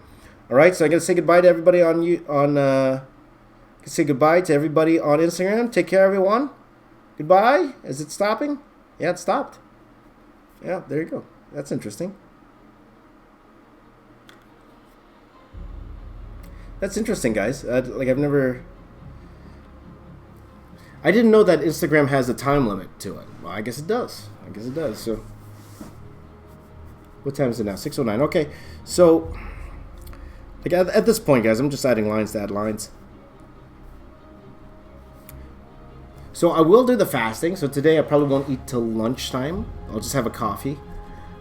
All right, so I'm going to say goodbye to everybody say goodbye to everybody on Instagram. Take care, everyone. Goodbye. Is it stopping? Yeah, it stopped. Yeah, there you go. That's interesting. That's interesting, guys. I didn't know that Instagram has a time limit to it. Well, I guess it does. So, what time is it now? 6:09. Okay. So, like at this point, guys, I'm just adding lines to add lines. So I will do the fasting. So today I probably won't eat till lunchtime. I'll just have a coffee,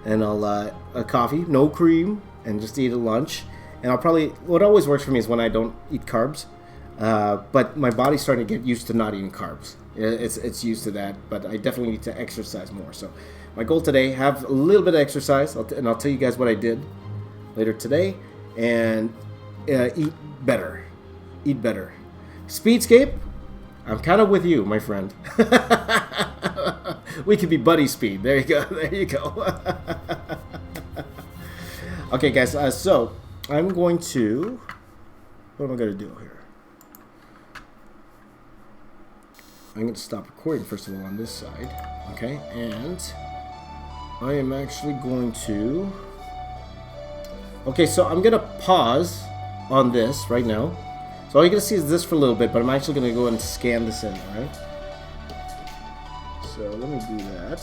and a coffee, no cream, and just eat at lunch. And I'll probably, what always works for me is when I don't eat carbs. But my body's starting to get used to not eating carbs. It's used to that, but I definitely need to exercise more. So my goal today, have a little bit of exercise, and I'll tell you guys what I did later today, and eat better. Speedscape, I'm kind of with you, my friend. We could be buddy speed. There you go. Okay, guys, so I'm going to, what am I going to do here? I'm going to stop recording, first of all, on this side. Okay, and I am actually going to, okay, so I'm going to pause on this right now. So all you're going to see is this for a little bit, but I'm actually going to go and scan this in, all right? So let me do that.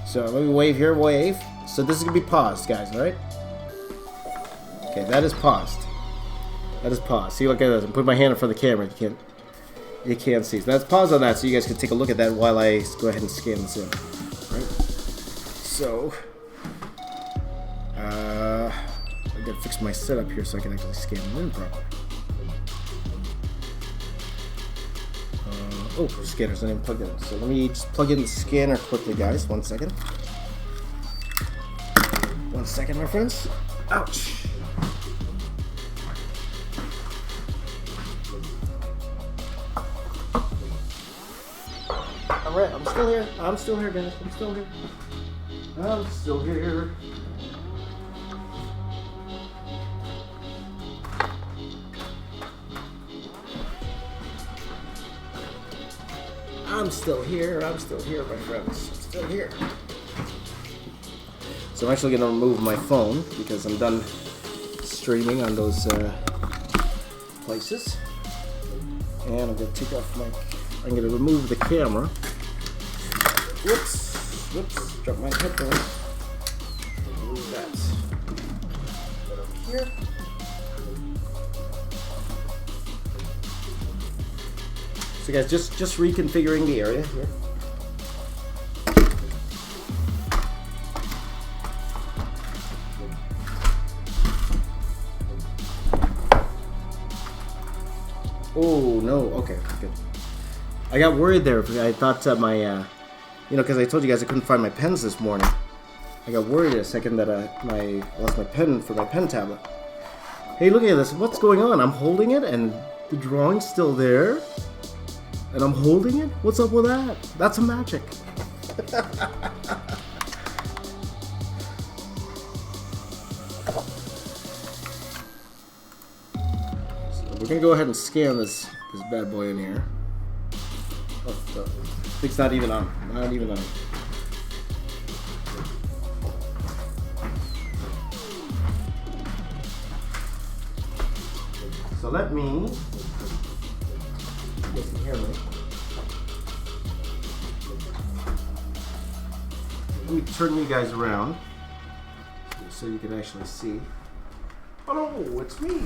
So let me wave here, wave. So this is going to be paused, guys, all right? Okay, that is paused. See, look at this. I'm putting my hand in front of the camera. You can't see. So that's pause on that, so you guys can take a look at that while I go ahead and scan this in. All right? So, I gotta fix my setup here so I can actually scan them in properly. Scanner's not even plugged in. So let me just plug in the scanner quickly, guys. 1 second. 1 second, my friends. Ouch. Alright, I'm still here. I'm still here, guys. I'm still here. I'm still here. I'm still here, my friends. I'm still here. So I'm actually going to remove my phone because I'm done streaming on those places. And I'm going to take off I'm going to remove the camera. Whoops, drop my headphones. Remove that. Put it over here. So guys, just reconfiguring the area here. Oh no, okay, good. I got worried there. I thought my, because I told you guys I couldn't find my pens this morning. I got worried a second that I lost my pen for my pen tablet. Hey, look at this. What's going on? I'm holding it and the drawing's still there. And I'm holding it? What's up with that? That's a magic. So we're gonna go ahead and scan this bad boy in here. Oh, the thing's not even on. Not even on. So let me. You can hear me. Let me turn you guys around so you can actually see. Oh, it's me.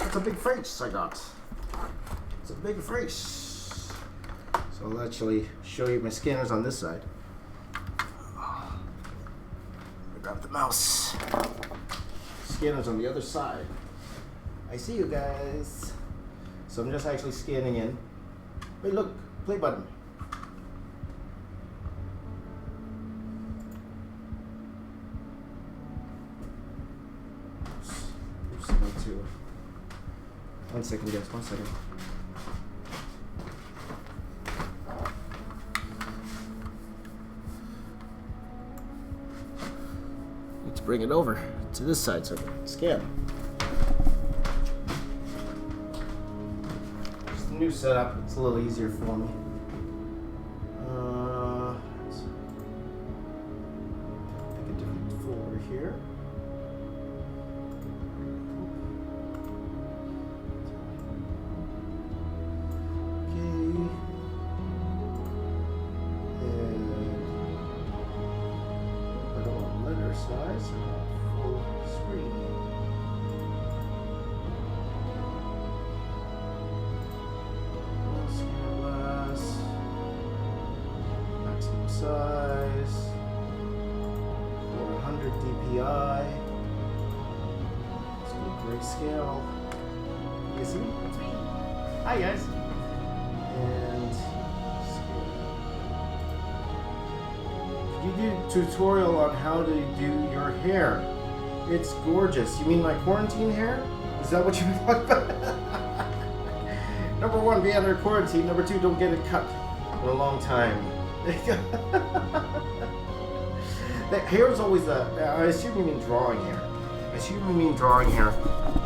That's a big face I got. It's a big face. So I'll actually show you my scanners on this side. I grabbed the mouse. Scanners on the other side. I see you guys. So I'm just actually scanning in. Wait, look, play button. Oops, need to. 1 second, guys, 1 second. Need to bring it over to this side so I can scan. New setup, it's a little easier for me. Pick a different folder here. Okay. And I don't want letter size, I want full screen. Size 400 dpi. Let's go grayscale. You see me? That's me. Hi guys. And could you do a tutorial on how to do your hair? It's gorgeous. You mean my quarantine hair? Is that what you want? Number 1, be under quarantine. Number 2, don't get it cut in a long time. The hair is always I assume you mean drawing hair.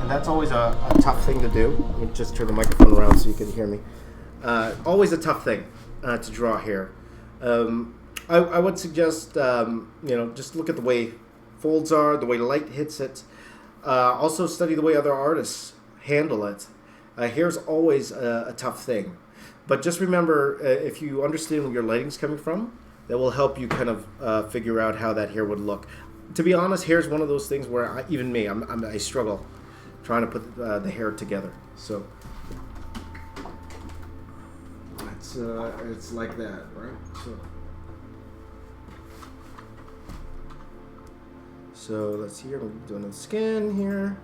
And that's always a tough thing to do. Let me just turn the microphone around so you can hear me. Always a tough thing to draw hair. I would suggest, just look at the way folds are, the way light hits it. Also study the way other artists handle it. Hair is always a tough thing. But just remember, if you understand where your lighting's coming from, that will help you kind of figure out how that hair would look. To be honest, hair is one of those things where I struggle trying to put the hair together. So it's like that, right? So let's see here. I'm doing a scan here.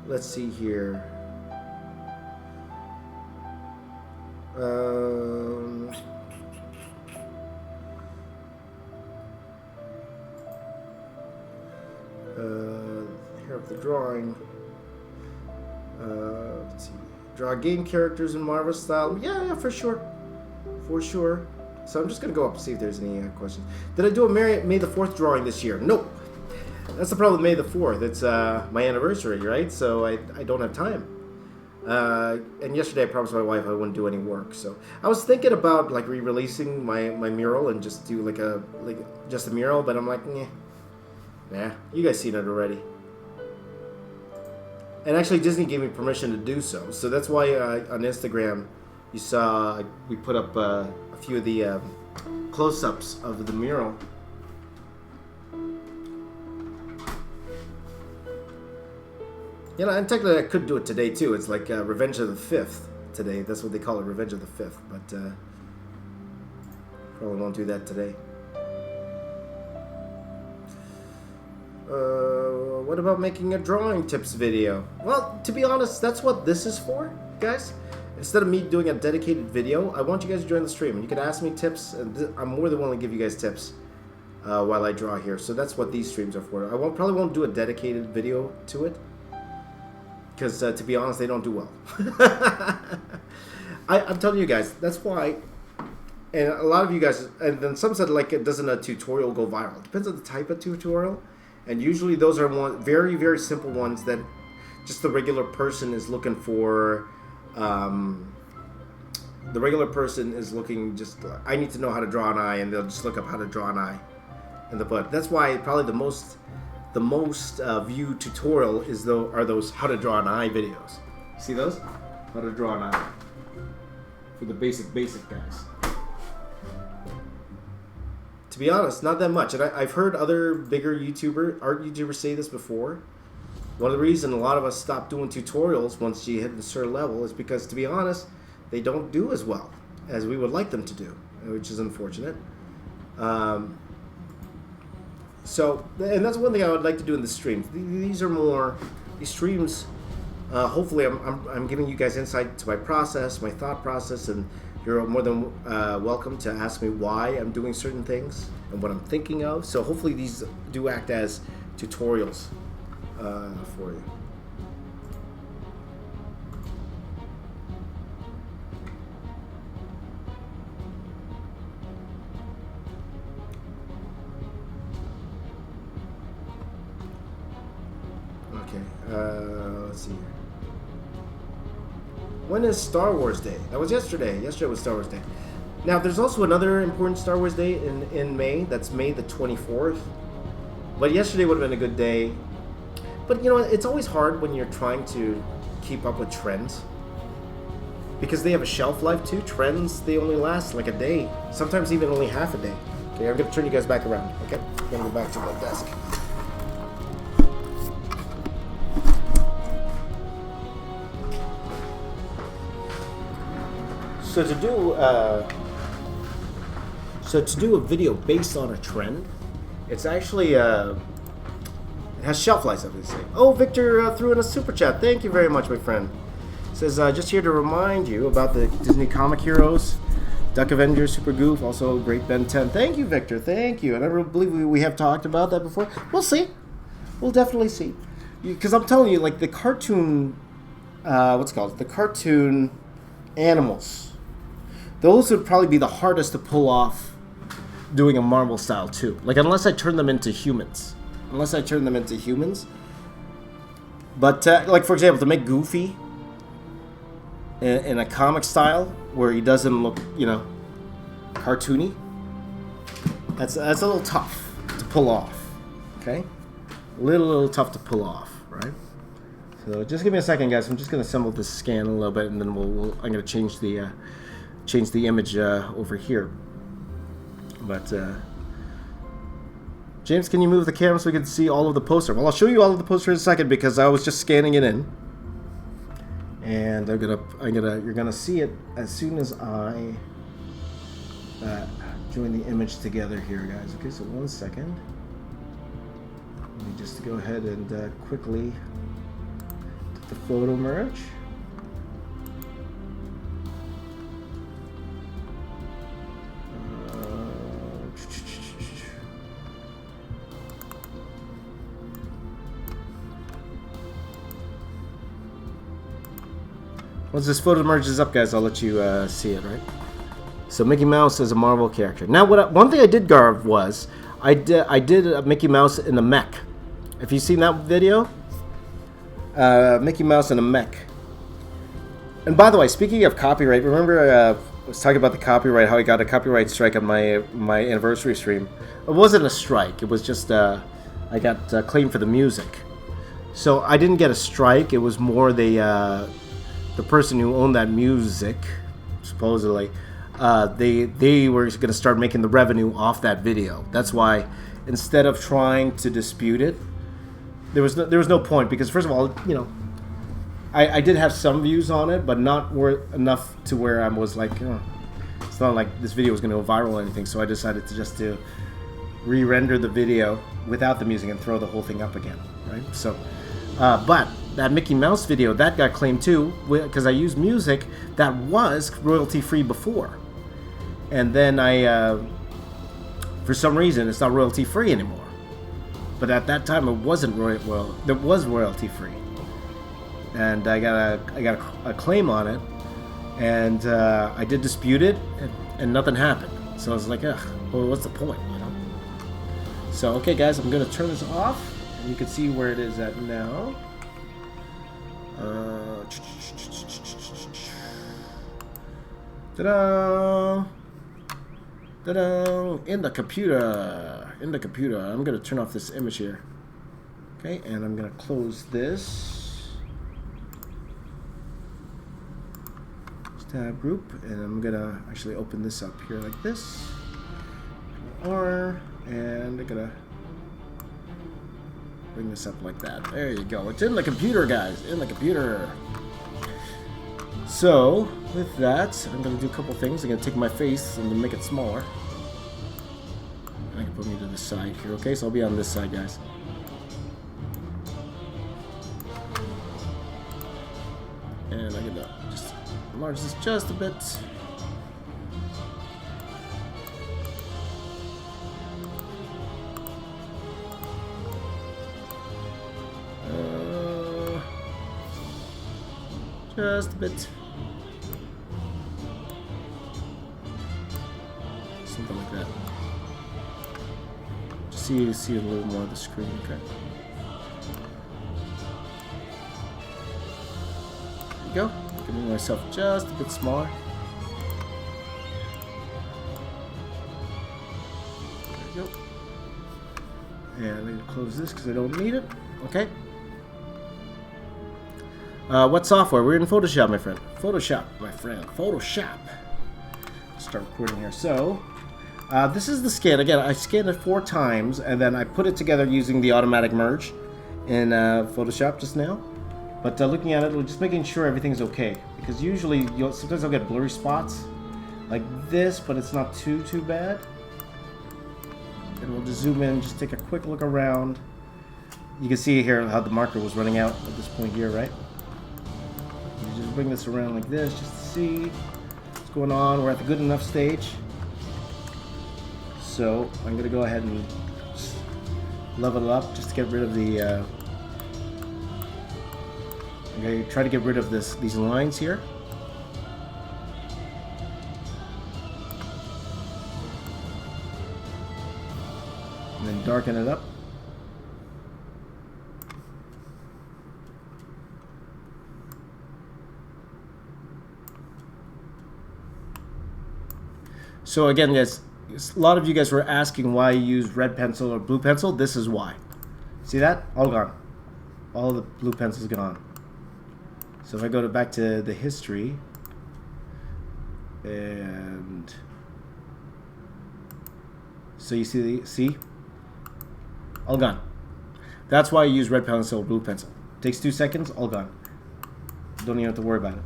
Let's see here. Here of the drawing. Let's see. Draw game characters in Marvel style. Yeah, for sure. So I'm just gonna go up and see if there's any questions. Did I do a May the 4th drawing this year? Nope. That's the problem. May the 4th. It's my anniversary, right? So I don't have time. And yesterday I promised my wife I wouldn't do any work. So I was thinking about like re-releasing my mural and just do just a mural, but I'm like, Nah, you guys seen it already. And actually, Disney gave me permission to do so. So that's why on Instagram, you saw we put up a few of the close-ups of the mural. You know, and technically I could do it today too. It's like Revenge of the 5th today. That's what they call it, Revenge of the 5th. But probably won't do that today. What about making a drawing tips video? Well, to be honest, that's what this is for, guys. Instead of me doing a dedicated video, I want you guys to join the stream. And you can ask me tips, and I'm more than willing to give you guys tips while I draw here. So that's what these streams are for. I probably won't do a dedicated video to it. Because, to be honest, they don't do well. I'm telling you guys, that's why. And a lot of you guys, and then some said, like, doesn't a tutorial go viral? It depends on the type of tutorial. And usually those are very, very simple ones that just the regular person is looking for. The regular person is looking just, I need to know how to draw an eye, and they'll just look up how to draw an eye in the book. That's why probably the most viewed tutorial are those how to draw an eye videos. See those? How to draw an eye. For the basic guys. To be honest, not that much. And I've heard other bigger art YouTubers say this before. One of the reasons a lot of us stop doing tutorials once you hit a certain level is because, to be honest, they don't do as well as we would like them to do, which is unfortunate. So, and that's one thing I would like to do in the streams. These streams, hopefully I'm giving you guys insight to my process, my thought process, and you're more than welcome to ask me why I'm doing certain things and what I'm thinking of. So hopefully these do act as tutorials for you. Okay, let's see here. When is Star Wars Day? That was yesterday. Yesterday was Star Wars Day. Now, there's also another important Star Wars Day in May. That's May the 24th. But yesterday would have been a good day. But, you know, it's always hard when you're trying to keep up with trends. Because they have a shelf life, too. Trends, they only last like a day. Sometimes even only half a day. Okay, I'm going to turn you guys back around. Okay? I'm going to go back to my desk. So to do a video based on a trend, it's actually it has shelf life, obviously. Oh, Victor threw in a super chat. Thank you very much, my friend. It says just here to remind you about the Disney comic heroes, Duck Avengers, Super Goof, also Great Ben 10. Thank you, Victor. Thank you. And I believe we have talked about that before. We'll see. We'll definitely see. Because I'm telling you, like the cartoon, what's it called? The cartoon animals. Those would probably be the hardest to pull off doing a Marvel style too. Like unless I turn them into humans. But like for example, to make Goofy in a comic style where he doesn't look, you know, cartoony, that's a little tough to pull off. Okay? A little tough to pull off, right? So just give me a second, guys. I'm just gonna assemble this scan a little bit, and then I'm gonna change the image over here. But James, can you move the camera so we can see all of the poster? Well, I'll show you all of the poster in a second because I was just scanning it in, and you're gonna see it as soon as I join the image together here, guys. Okay, so 1 second. Let me just go ahead and quickly do the photo merge. Once this photo merges up, guys, I'll let you see it, right? So Mickey Mouse is a Marvel character. Now, one thing I did carve was I did a Mickey Mouse in a mech. If you've seen that video, Mickey Mouse in a mech. And by the way, speaking of copyright, remember I was talking about the copyright, how I got a copyright strike on my anniversary stream. It wasn't a strike. It was just I got claimed for the music. So I didn't get a strike. It was more the person who owned that music, supposedly. They were going to start making the revenue off that video. That's why instead of trying to dispute it, there was no point, because first of all, you know, I did have some views on it, but not enough to where I was like, oh, it's not like this video was going to go viral or anything. So I decided to re-render the video without the music and throw the whole thing up again, right? So, but that Mickey Mouse video, that got claimed too, because I used music that was royalty-free before. And then for some reason, it's not royalty-free anymore. But at that time, it wasn't it was royalty-free. And I got a claim on it, and I did dispute it, and nothing happened. So I was like, ugh, well, what's the point, you know? So, okay, guys, I'm going to turn this off, and you can see where it is at now. Ta-da! Ta-da! In the computer. I'm going to turn off this image here. Okay, and I'm going to close this tab group, and I'm going to actually open this up here like this. R, and I'm going to bring this up like that. There you go. It's in the computer, guys. In the computer. So, with that, I'm going to do a couple things. I'm going to take my face and make it smaller. I can put me to the side here. Okay, so I'll be on this side, guys. And I'm going to just enlarge this just a bit. Just a bit. Something like that. Just see a little more of the screen, okay? There you go. Giving myself just a bit smaller. There you go. And I'm going to close this because I don't need it. Okay. What software? We're in Photoshop, my friend. Photoshop. Start recording here. So, this is the scan. Again, I scanned it 4 times, and then I put it together using the automatic merge in Photoshop just now. But looking at it, we're just making sure everything's okay. Because usually, sometimes I'll get blurry spots like this, but it's not too bad. And we'll just zoom in, just take a quick look around. You can see here how the marker was running out at this point here, right? You just bring this around like this just to see what's going on. We're at the good enough stage. So I'm going to go ahead and just level it up just to get rid of the... I'm going to try to get rid of these lines here. And then darken it up. So again, guys, a lot of you guys were asking why you use red pencil or blue pencil. This is why. See that? All gone. All the blue pencil's gone. So if I go back to the history, and so you see, all gone. That's why I use red pencil or blue pencil. Takes 2 seconds, all gone. Don't even have to worry about it.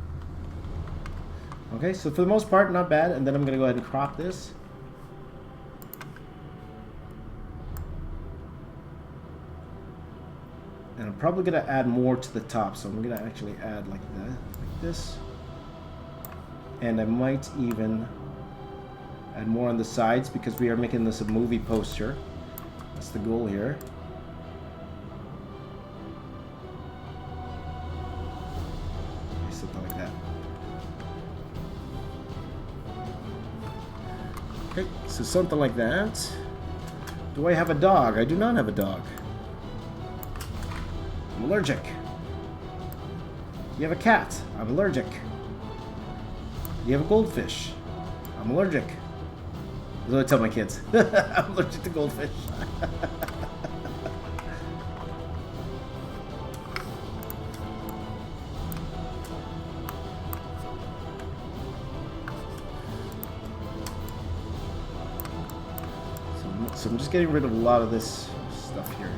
Okay, so for the most part, not bad. And then I'm going to go ahead and crop this. And I'm probably going to add more to the top. So I'm going to actually add like that, like this. And I might even add more on the sides because we are making this a movie poster. That's the goal here. Something like that. Okay, so something like that. Do I have a dog? I do not have a dog. I'm allergic. You have a cat? I'm allergic. You have a goldfish? I'm allergic. That's what I tell my kids. I'm allergic to goldfish. So I'm just getting rid of a lot of this stuff here.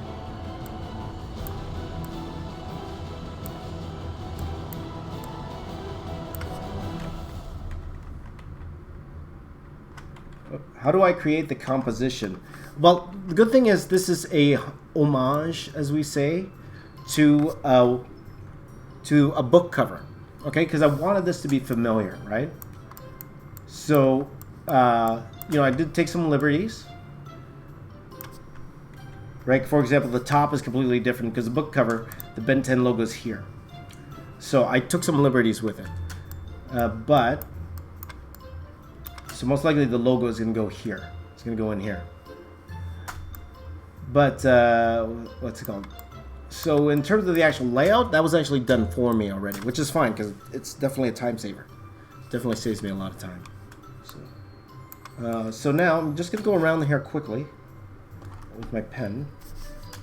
How do I create the composition? Well, the good thing is this is a homage, as we say, to a book cover, okay? Because I wanted this to be familiar, right? So, you know, I did take some liberties, right? For example, the top is completely different because the book cover, the Ben 10 logo is here. So I took some liberties with it, so most likely the logo is going to go here. It's going to go in here. But, what's it called? So in terms of the actual layout, that was actually done for me already, which is fine because it's definitely a time saver. Definitely saves me a lot of time. So now I'm just going to go around here quickly with my pen.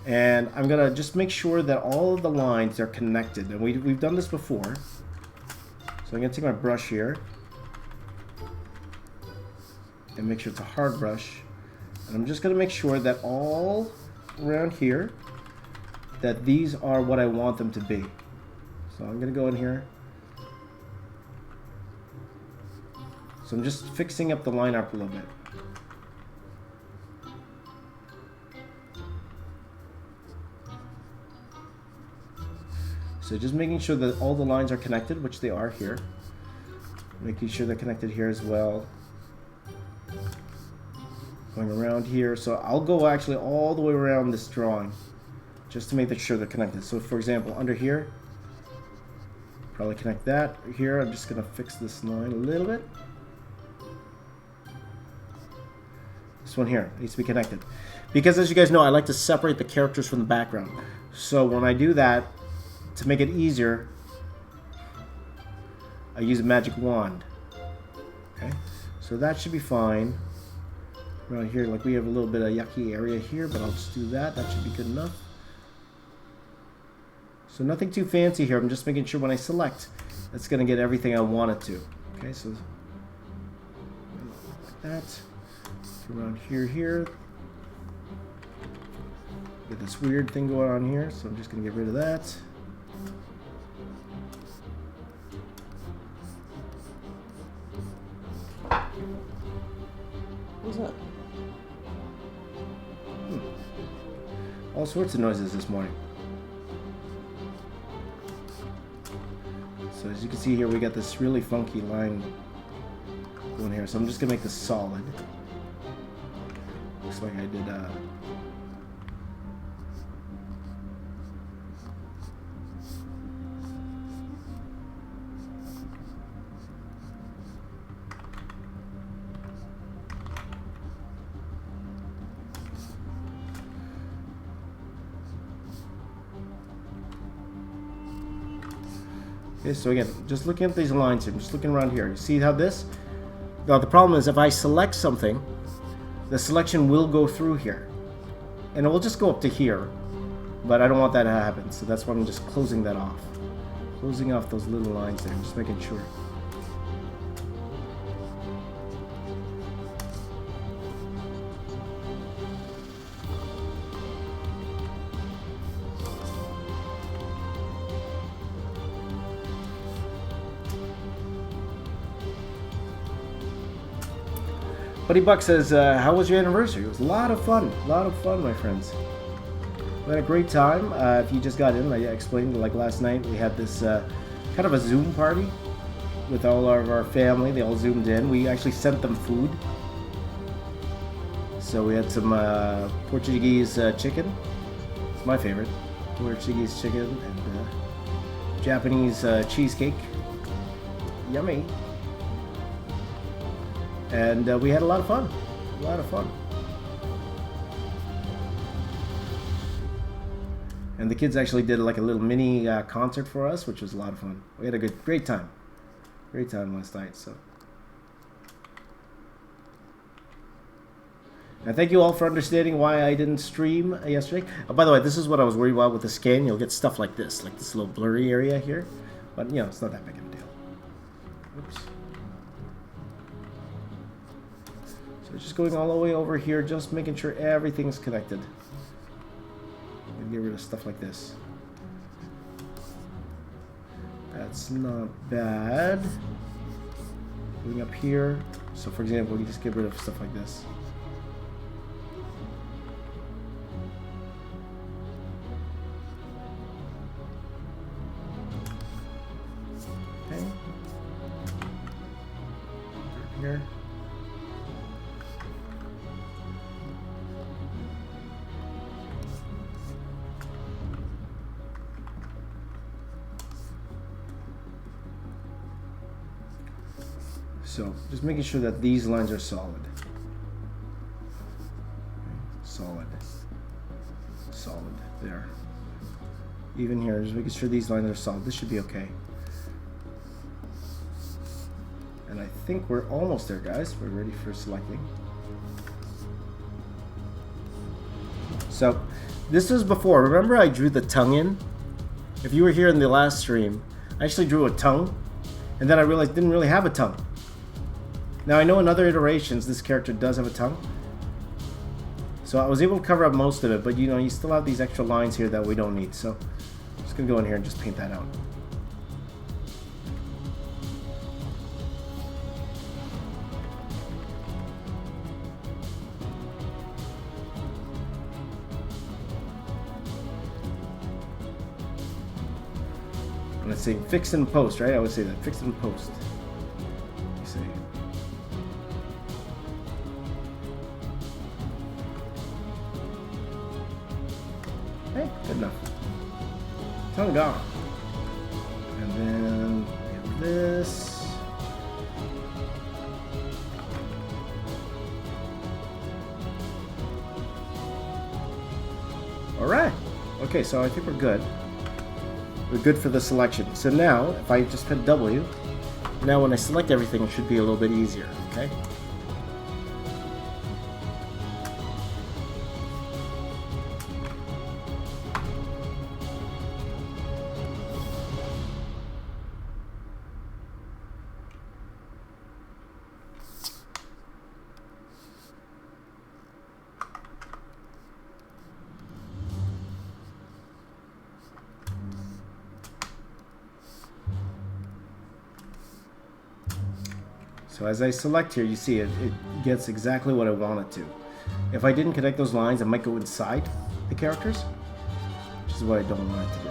And I'm going to just make sure that all of the lines are connected. And we've done this before. So I'm going to take my brush here. And make sure it's a hard brush. And I'm just going to make sure that all around here, that these are what I want them to be. So I'm going to go in here. So I'm just fixing up the line art a little bit. So just making sure that all the lines are connected, which they are here. Making sure they're connected here as well. Going around here. So I'll go actually all the way around this drawing just to make sure they're connected. So for example, under here, probably connect that. Here, I'm just going to fix this line a little bit. This one here needs to be connected. Because as you guys know, I like to separate the characters from the background. So when I do that, to make it easier, I use a magic wand. Okay, so that should be fine. Around here, like we have a little bit of yucky area here, but I'll just do that. That should be good enough. So nothing too fancy here. I'm just making sure when I select, it's going to get everything I want it to. Okay, so like that. Around here. Get this weird thing going on here, so I'm just going to get rid of that. What's that? All sorts of noises this morning. So as you can see here, we got this really funky line going here. So I'm just gonna make this solid. Looks like I did. Okay, so again, just looking at these lines here, I'm just looking around here. You see how this? Now the problem is if I select something, the selection will go through here. And it will just go up to here. But I don't want that to happen, so that's why I'm just closing that off. Closing off those little lines there, just making sure. Buddy Buck says, how was your anniversary? It was a lot of fun. A lot of fun, my friends. We had a great time. If you just got in, like I explained, like last night, we had this kind of a Zoom party with all of our family. They all zoomed in. We actually sent them food. So we had some Portuguese chicken. It's my favorite. Portuguese chicken and Japanese cheesecake. Yummy. And we had a lot of fun. A lot of fun. And the kids actually did like a little mini concert for us, which was a lot of fun. We had a great time. Great time last night. So, and thank you all for understanding why I didn't stream yesterday. Oh, by the way, this is what I was worried about with the scan. You'll get stuff like this little blurry area here. But, you know, it's not that big of a deal. Oops. So we're just going all the way over here, just making sure everything's connected. Get rid of stuff like this. That's not bad. Going up here. So for example, we just get rid of stuff like this. Okay. Here. So just making sure that these lines are solid. Solid. Solid. There. Even here, just making sure these lines are solid. This should be okay. And I think we're almost there, guys. We're ready for selecting. So this was before. Remember I drew the tongue in? If you were here in the last stream, I actually drew a tongue. And then I realized I didn't really have a tongue. Now I know in other iterations this character does have a tongue, so I was able to cover up most of it, but you know, you still have these extra lines here that we don't need, so I'm just gonna go in here and just paint that out. And let's say fix and post, right? I would say that, fix and post. Hey, good enough. Tongue gone. And then we have this. Alright. Okay, so I think we're good. We're good for the selection. So now, if I just hit W, now when I select everything, it should be a little bit easier, okay? So as I select here, you see it gets exactly what I want it to. If I didn't connect those lines, it might go inside the characters, which is what I don't want it to do.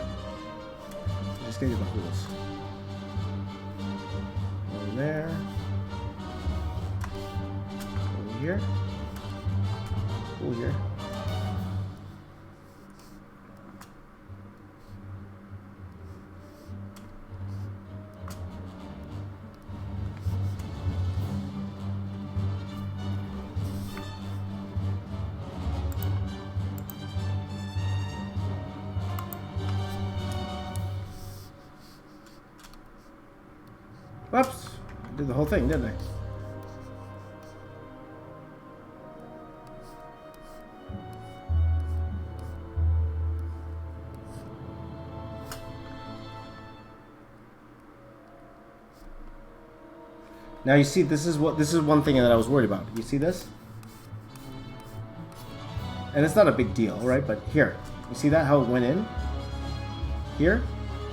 So just get the holes. Over there. Over here. Over here. Whoops! I did the whole thing, didn't I? Now you see, this is one thing that I was worried about. You see this? And it's not a big deal, right? But here, you see that how it went in? Here,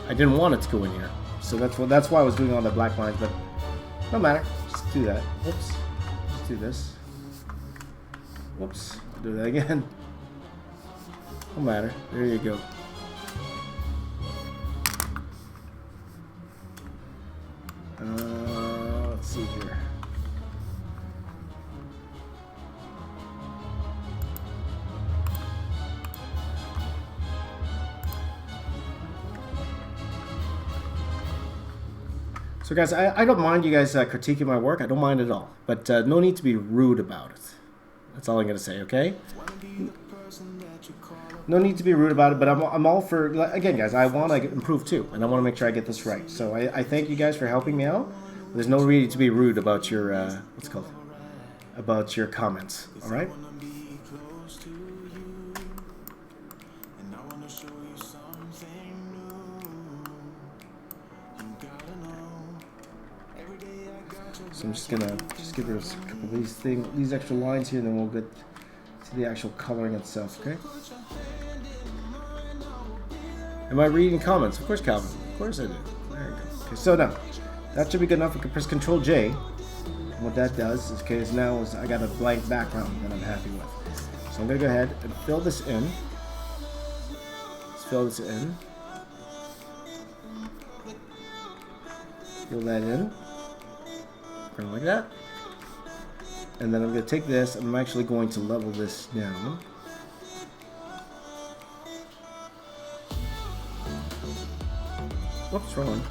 I didn't want it to go in here. So that's why I was doing all the black lines, but no matter. Just do that. Whoops. Just do this. Whoops. Do that again. No matter. There you go. Let's see here. So guys, I don't mind you guys critiquing my work. I don't mind at all. But no need to be rude about it. That's all I'm going to say, okay? No need to be rude about it, but I'm all for... Again, guys, I want to improve too, and I want to make sure I get this right. So I thank you guys for helping me out. There's no reason to be rude about your... what's it called? About your comments, all right? So I'm just gonna give her a couple of these extra lines here, and then we'll get to the actual coloring itself. Okay. Am I reading comments? Of course, Calvin. Of course I do. There you go. Okay, so now that should be good enough. We can press Control J. And what that does is, okay, now I got a blank background that I'm happy with. So I'm gonna go ahead and fill this in. Let's fill this in. Fill that in. Kind of like that. And then I'm going to take this and I'm actually going to level this down. Whoops, wrong one.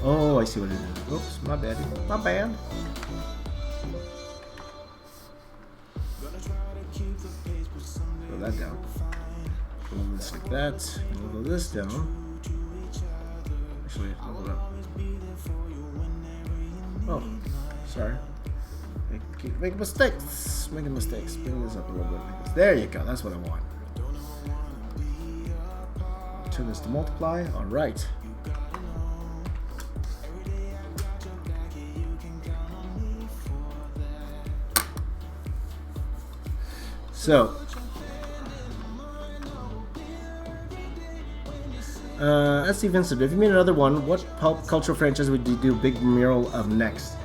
Oh, I see what it is. Oops, my bad. My bad. Put that down. Level this like that. Level this down. Actually, level it up. Oh, sorry. Making mistakes. Making mistakes. Bring this up a little bit. There you go. That's what I want. Turn this to multiply. All right. So, S.C. Vincent, if you made another one, what pulp cultural franchise would you do big mural of next?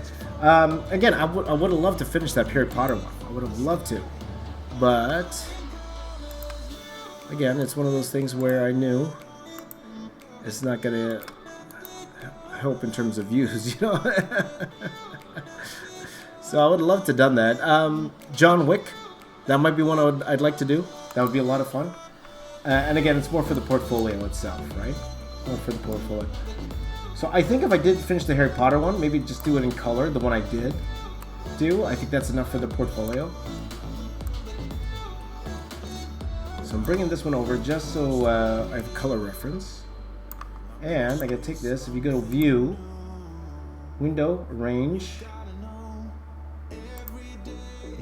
Again, I would have loved to finish that Harry Potter one. I would have loved to, but again, it's one of those things where I knew it's not gonna help in terms of views, you know. So I would love to have done that. John Wick. That might be one I'd like to do. That would be a lot of fun. And again, it's more for the portfolio itself, right? More for the portfolio. So I think if I did finish the Harry Potter one, maybe just do it in color, the one I did do. I think that's enough for the portfolio. So I'm bringing this one over just so I have color reference. And I gotta take this. If you go to View, Window, Range,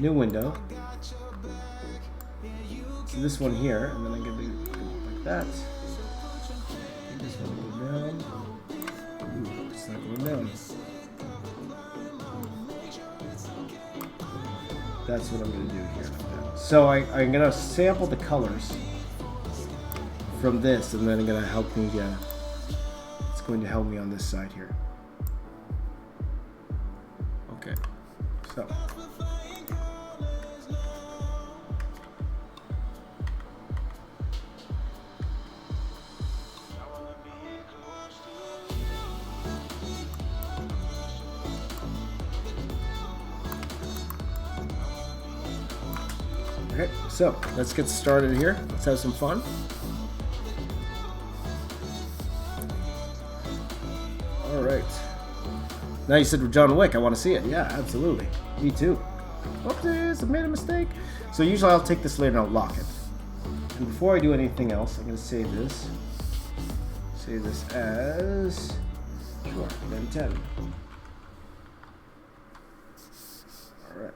New Window. This one here, and then I'm going to do like that. This one will go down. Ooh, it's not going down. That's what I'm going to do here. Like that. So I'm going to sample the colors from this, and then I'm going to help me. It's going to help me on this side here. Okay. So. Okay, so let's get started here. Let's have some fun. All right. Now you said John Wick. I want to see it. Yeah, absolutely. Me too. Whoopsies, I made a mistake. So usually I'll take this later and I'll lock it. And before I do anything else, I'm going to save this. Save this as, sure, then 10. All right.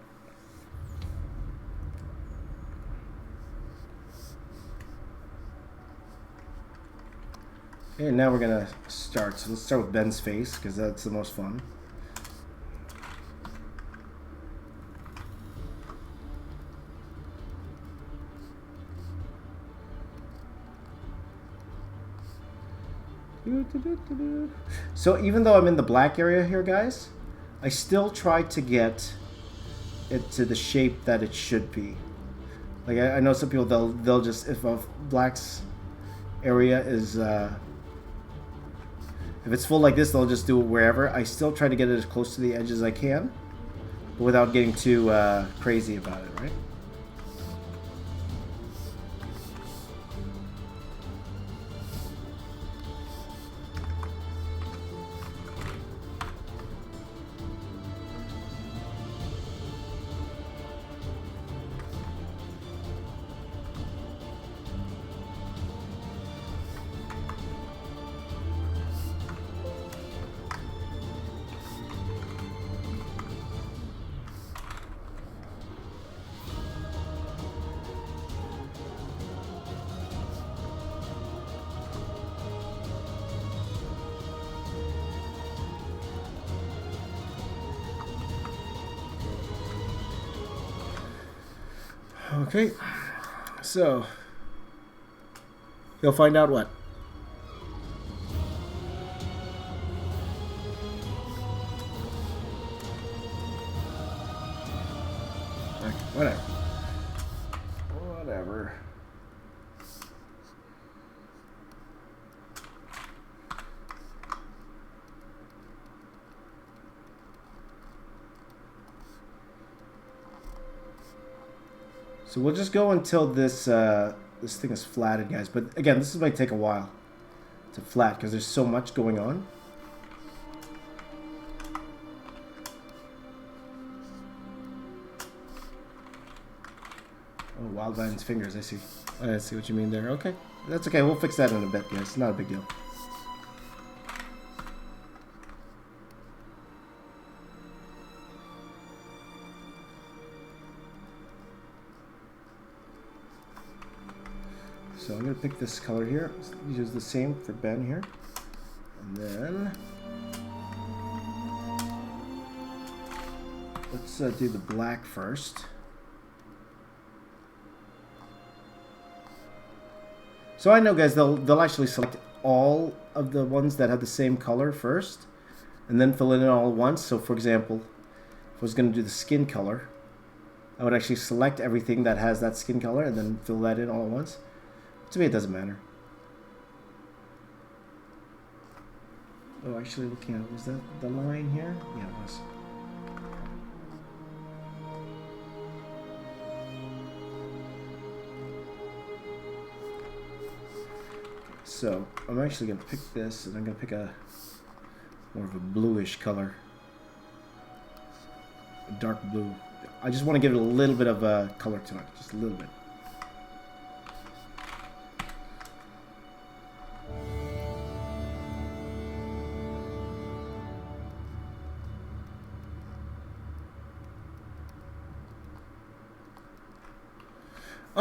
Okay, now we're gonna start. So let's start with Ben's face because that's the most fun. So even though I'm in the black area here, guys, I still try to get it to the shape that it should be. Like I know some people they'll just, if a black's area is if it's full like this, they'll just do it wherever. I still try to get it as close to the edge as I can, but without getting too crazy about it, right? Okay, so you'll find out what. Okay, whatever. Whatever. So we'll just go until this this thing is flatted, guys. But again, this might take a while to flat because there's so much going on. Oh, Wildvine's fingers. I see. I see what you mean there. Okay, that's okay. We'll fix that in a bit, guys. It's not a big deal. So I'm going to pick this color here. Use the same for Ben here. And then let's do the black first. So I know, guys, they'll actually select all of the ones that have the same color first and then fill it in all at once. So for example, if I was going to do the skin color, I would actually select everything that has that skin color and then fill that in all at once. To me, it doesn't matter. Oh, actually, looking at, was that the line here? Yeah, it was. So, I'm actually going to pick this, and I'm going to pick a more of a bluish color. A dark blue. I just want to give it a little bit of color to it, just a little bit.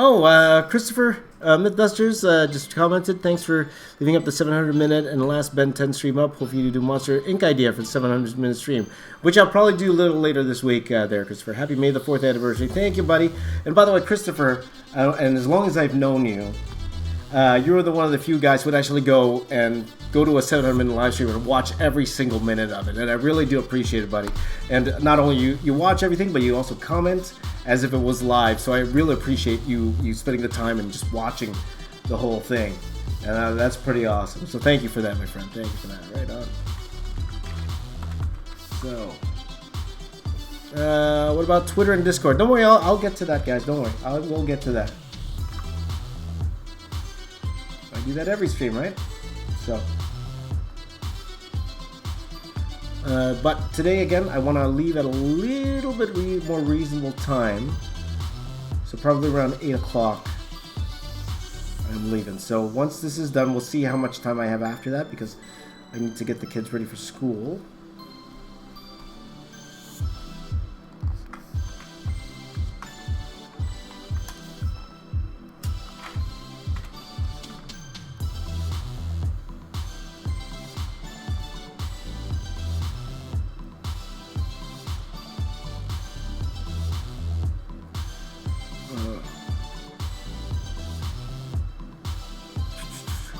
Oh, Christopher Mythbusters just commented. Thanks for leaving up the 700-minute and the last Ben 10 stream up. Hope you do Monster Inc. idea for the 700-minute stream, which I'll probably do a little later this week there, Christopher. Happy May the 4th anniversary. Thank you, buddy. And by the way, Christopher, and as long as I've known you, you're one of the few guys who would actually go to a 700-minute live stream and watch every single minute of it. And I really do appreciate it, buddy. And not only you watch everything, but you also comment as if it was live. So I really appreciate you spending the time and just watching the whole thing. And that's pretty awesome. So thank you for that, my friend. Thank you for that. Right on. So, what about Twitter and Discord? Don't worry, I'll get to that, guys. Don't worry. We'll get to that. I do that every stream, right? So, but today again, I want to leave at a little bit more reasonable time. So probably around 8 o'clock, I'm leaving. So once this is done, we'll see how much time I have after that because I need to get the kids ready for school.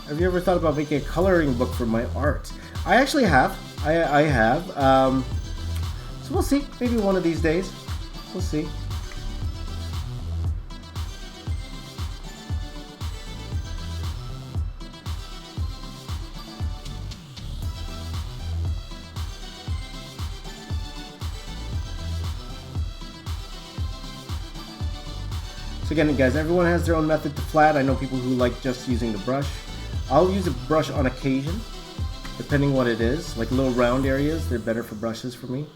Have you ever thought about making a coloring book for my art? I actually have. I have. So we'll see. Maybe one of these days. We'll see. So again, guys, everyone has their own method to flat. I know people who like just using the brush. I'll use a brush on occasion, depending what it is. Like little round areas, they're better for brushes for me.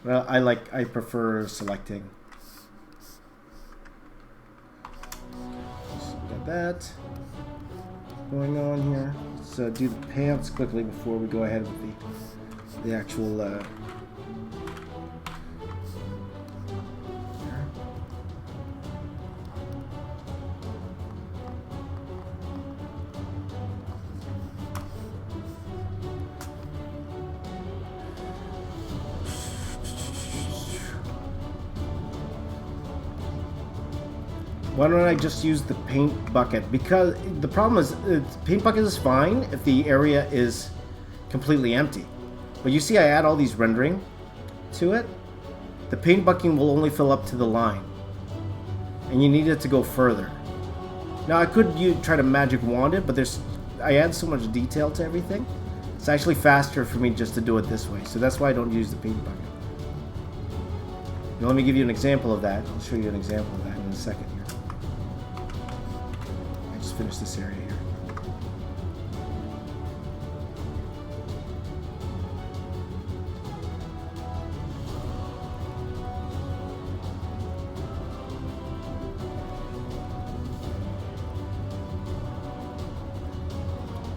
But I prefer selecting. So we got that going on here. Let's do the pants quickly before we go ahead with the actual. why don't I just use the paint bucket? Because the problem is, paint bucket is fine if the area is completely empty. But you see I add all these rendering to it. The paint bucket will only fill up to the line. And you need it to go further. Now I could try to magic wand it, but I add so much detail to everything. It's actually faster for me just to do it this way. So that's why I don't use the paint bucket. Now let me give you an example of that. I'll show you an example of that in a second here. I just finished this area here.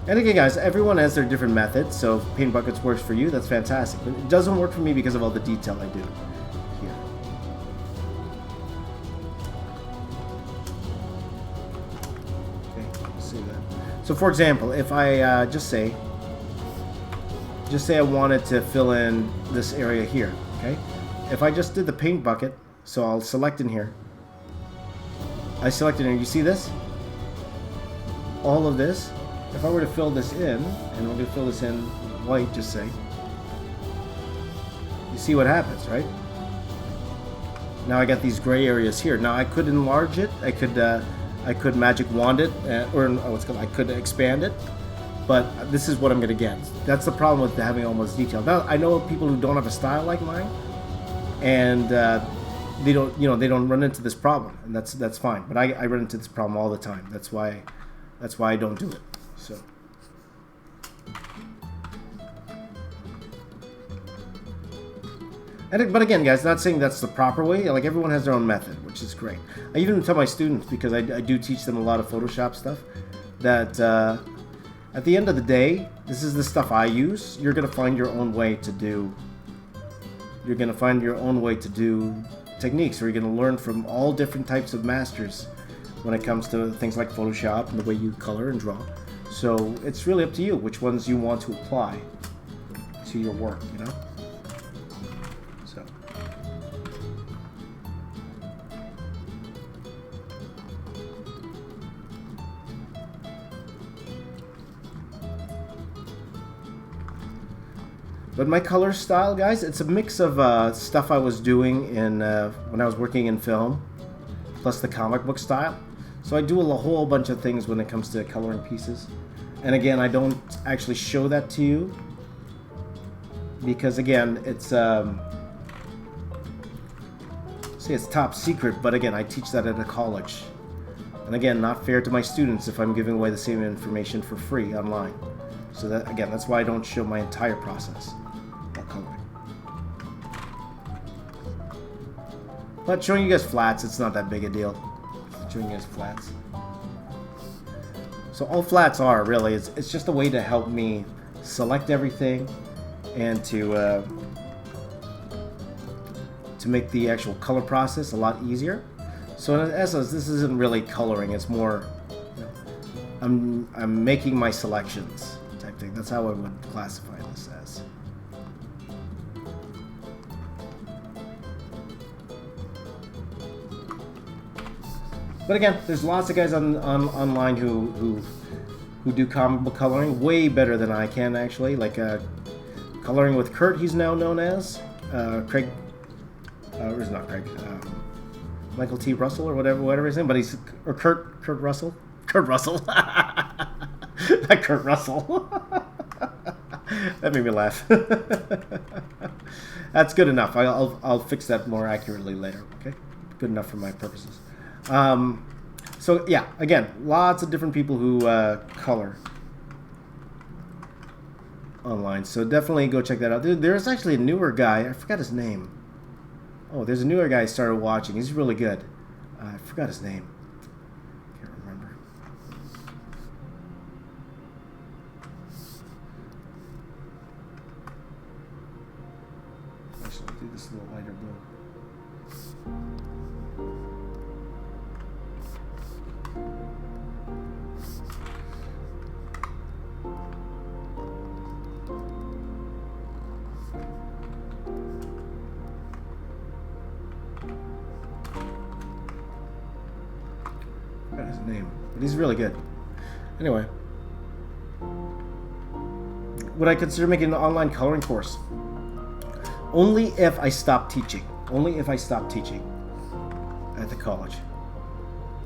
And again, guys, everyone has their different methods, so if paint buckets works for you, that's fantastic. But it doesn't work for me because of all the detail I do here. Okay, let's see that. So for example, if I just say I wanted to fill in this area here, okay? If I just did the paint bucket, so I'll select in here. I selected in here, you see this? All of this. If I were to fill this in, and we're going to fill this in white, just say, you see what happens, right? Now I got these gray areas here. Now I could enlarge it. I could magic wand it, I could expand it. But this is what I'm going to get. That's the problem with having almost detail. Now I know people who don't have a style like mine, and they don't run into this problem, and that's fine. But I run into this problem all the time. That's why I don't do it. So, but again, guys, not saying that's the proper way. Like, everyone has their own method, which is great. I even tell my students, because I do teach them a lot of Photoshop stuff, that at the end of the day, this is the stuff I use. You're gonna find your own way to do. You're gonna find your own way to do techniques, or you're gonna learn from all different types of masters when it comes to things like Photoshop and the way you color and draw. So it's really up to you which ones you want to apply to your work, you know? So. But my color style, guys, it's a mix of stuff I was doing in when I was working in film, plus the comic book style. So I do a whole bunch of things when it comes to coloring pieces. And again, I don't actually show that to you because, again, it's it's top secret, but again, I teach that at a college. And again, not fair to my students if I'm giving away the same information for free online. So that, again, that's why I don't show my entire process of coloring. But showing you guys flats, it's not that big a deal. Showing you guys flats. So all flats are really, it's just a way to help me select everything and to make the actual color process a lot easier. So in essence, this isn't really coloring, it's more, I'm making my selections type thing. That's how I would classify this as. But again, there's lots of guys online who do comic book coloring way better than I can, actually. Like Coloring with Kurt, he's now known as Craig. It's not Craig. Michael T. Russell or whatever his name, but he's Kurt Russell. Kurt Russell. Not Kurt Russell. That made me laugh. That's good enough. I'll fix that more accurately later. Okay, good enough for my purposes. So yeah, again, lots of different people who color online. So definitely go check that out. There's actually a newer guy. I forgot his name. Oh, there's a newer guy I started watching. He's really good. I forgot his name. Can't remember. Actually, I'll do this a little lighter blue. But he's really good. Anyway. Would I consider making an online coloring course? Only if I stop teaching. Only if I stop teaching at the college.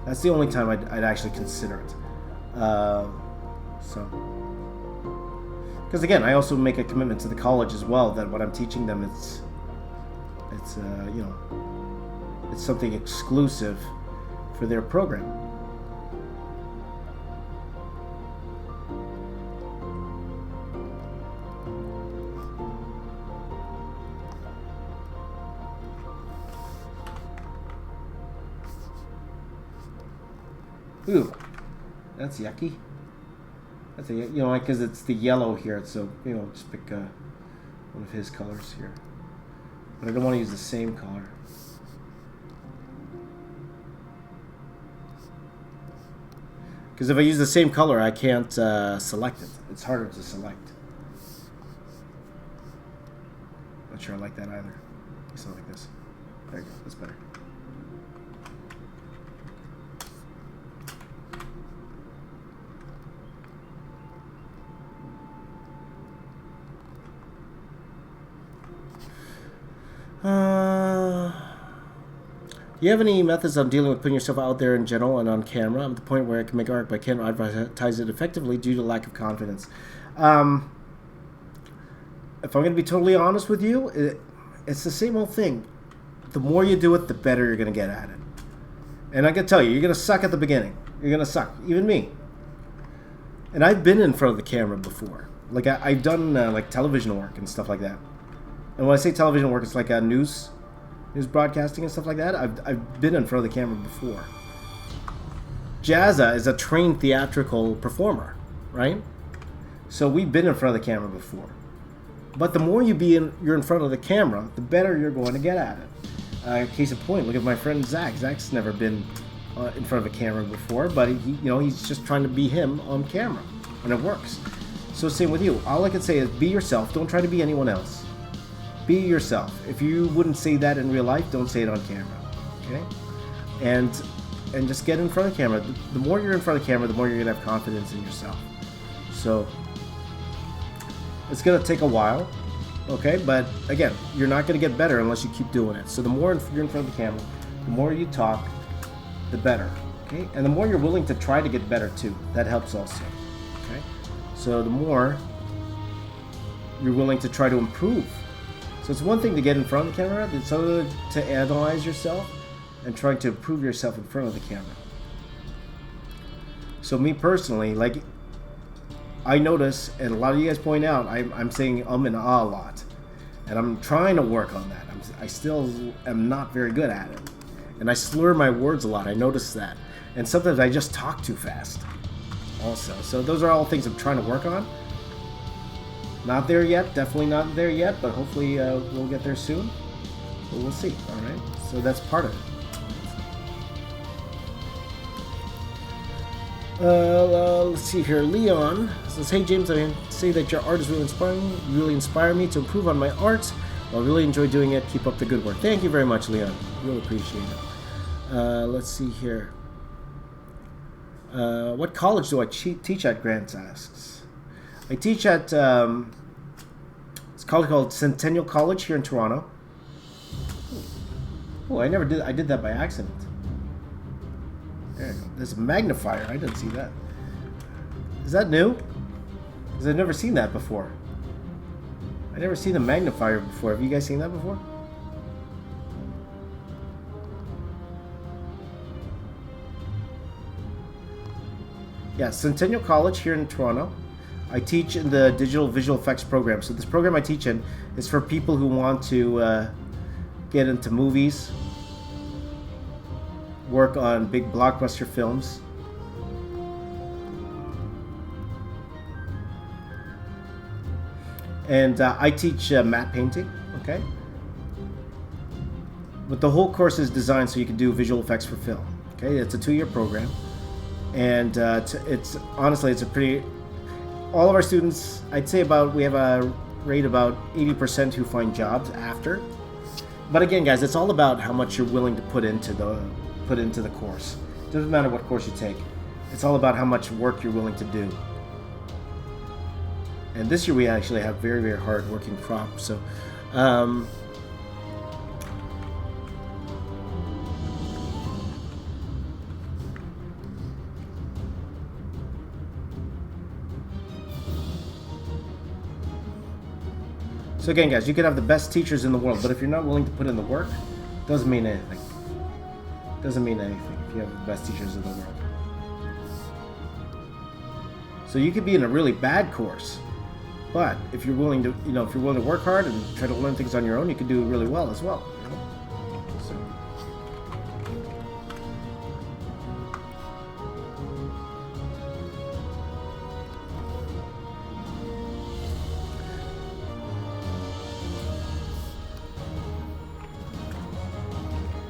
That's the only time I'd actually consider it. Because again, I also make a commitment to the college as well that what I'm teaching them, it's something exclusive for their program. Ooh, that's yucky. That's because it's the yellow here. So just pick one of his colors here. But I don't want to use the same color. Because if I use the same color, I can't select it. It's harder to select. Not sure I like that either. It's not like this. There you go. That's better. Do you have any methods on dealing with putting yourself out there in general and on camera? I'm at the point where I can make art, but I can't advertise it effectively due to lack of confidence. If I'm going to be totally honest with you, it's the same old thing. The more you do it, the better you're going to get at it. And I can tell you're going to suck at the beginning. You're going to suck. Even me. And I've been in front of the camera before. Like, I've done, like, television work and stuff like that. And when I say television work, it's like news broadcasting and stuff like that. I've been in front of the camera before. Jazza is a trained theatrical performer, right? So we've been in front of the camera before. But the more you're in front of the camera, the better you're going to get at it. Case in point, look at my friend Zach. Zach's never been in front of a camera before, but he's just trying to be him on camera, and it works. So same with you. All I can say is be yourself. Don't try to be anyone else. Be yourself. If you wouldn't say that in real life, don't say it on camera. Okay? And just get in front of the camera. The more you're in front of the camera, the more you're going to have confidence in yourself. So it's going to take a while. Okay? But again, you're not going to get better unless you keep doing it. So the more you're in front of the camera, the more you talk, the better. Okay? And the more you're willing to try to get better too. That helps also. Okay? So the more you're willing to try to improve. So it's one thing to get in front of the camera, it's other to analyze yourself and trying to improve yourself in front of the camera. So me personally, like, I notice, and a lot of you guys point out, I'm saying and ah a lot. And I'm trying to work on that. I still am not very good at it. And I slur my words a lot, I notice that. And sometimes I just talk too fast also. So those are all things I'm trying to work on. Not there yet, definitely not there yet, but hopefully we'll get there soon. But we'll see, alright? So that's part of it. Let's see here. Leon says, hey James, I say that your art is really inspiring. You really inspire me to improve on my art. I really enjoy doing it. Keep up the good work. Thank you very much, Leon. Really appreciate it. Let's see here. What college do I teach at? Grant asks. I teach at it's a college called Centennial College here in Toronto. Oh, I did that by accident. There you go. There's a magnifier. I didn't see that. Is that new? Because I've never seen that before. I've never seen a magnifier before. Have you guys seen that before? Yeah, Centennial College here in Toronto. I teach in the digital visual effects program. So this program I teach in is for people who want to get into movies, work on big blockbuster films. And I teach matte painting, okay? But the whole course is designed so you can do visual effects for film, okay? It's a 2-year program. And it's honestly, it's a pretty... All of our students, I'd say we have a rate about 80% who find jobs after. But again, guys, it's all about how much you're willing to put into the course. It doesn't matter what course you take. It's all about how much work you're willing to do. And this year we actually have very, very hard working crop. So, so again, guys, you could have the best teachers in the world, but if you're not willing to put in the work, doesn't mean anything. Doesn't mean anything if you have the best teachers in the world. So you could be in a really bad course, but if you're willing to, you know, if you're willing to work hard and try to learn things on your own, you can do really well as well. You know? So.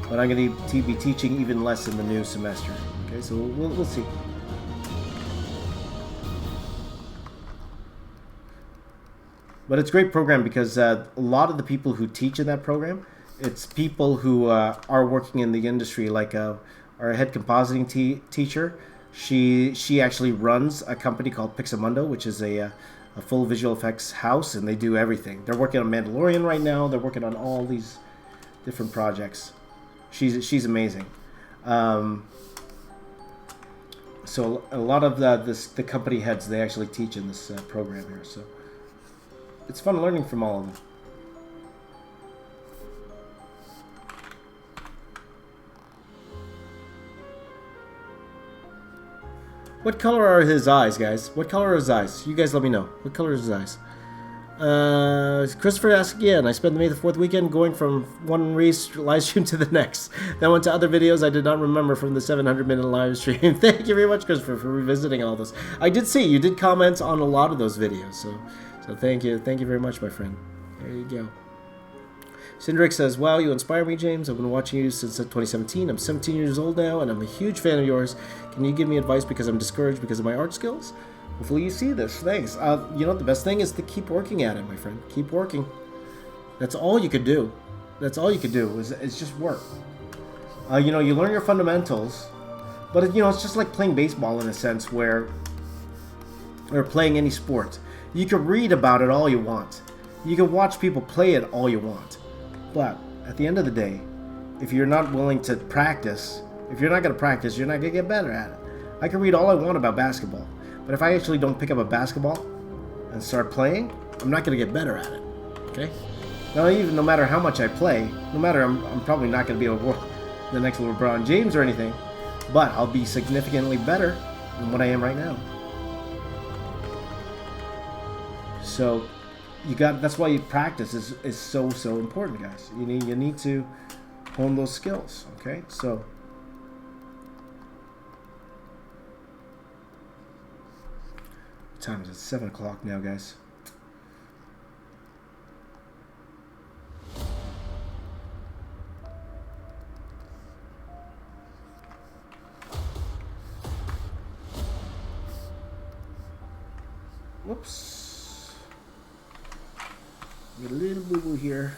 But I'm going to be teaching even less in the new semester. Okay, so we'll see. But it's a great program because a lot of the people who teach in that program, it's people who are working in the industry, like our head compositing teacher. She actually runs a company called Pixamundo, which is a full visual effects house, and they do everything. They're working on Mandalorian right now. They're working on all these different projects. She's amazing. So a lot of the company heads, they actually teach in this program here. So it's fun learning from all of them. What color are his eyes, guys? What color are his eyes? You guys let me know. What color is his eyes? Christopher asks again, I spent the May the 4th weekend going from one Raiz live stream to the next. Then went to other videos I did not remember from the 700-minute live stream. Thank you very much, Christopher, for revisiting all this. I did see you did comment on a lot of those videos, so thank you very much, my friend. There you go. Cindric says, wow, you inspire me, James. I've been watching you since 2017. I'm 17 years old now, and I'm a huge fan of yours. Can you give me advice because I'm discouraged because of my art skills? Hopefully you see this. Thanks. You know, the best thing is to keep working at it, my friend. Keep working. That's all you could do. That's all you could do is just work. You know, you learn your fundamentals, but, you know, it's just like playing baseball in a sense or playing any sport. You can read about it all you want. You can watch people play it all you want. But at the end of the day, if you're not willing to practice, if you're not going to practice, you're not going to get better at it. I can read all I want about basketball, but if I actually don't pick up a basketball and start playing, I'm not going to get better at it. Okay? Now, even no matter how much I play, I'm probably not going to be the next LeBron James or anything, but I'll be significantly better than what I am right now. So that's why practice is so important, guys. You need to hone those skills. Okay, so what time is it? 7 o'clock now, guys. Whoops. Get a little boo-boo here.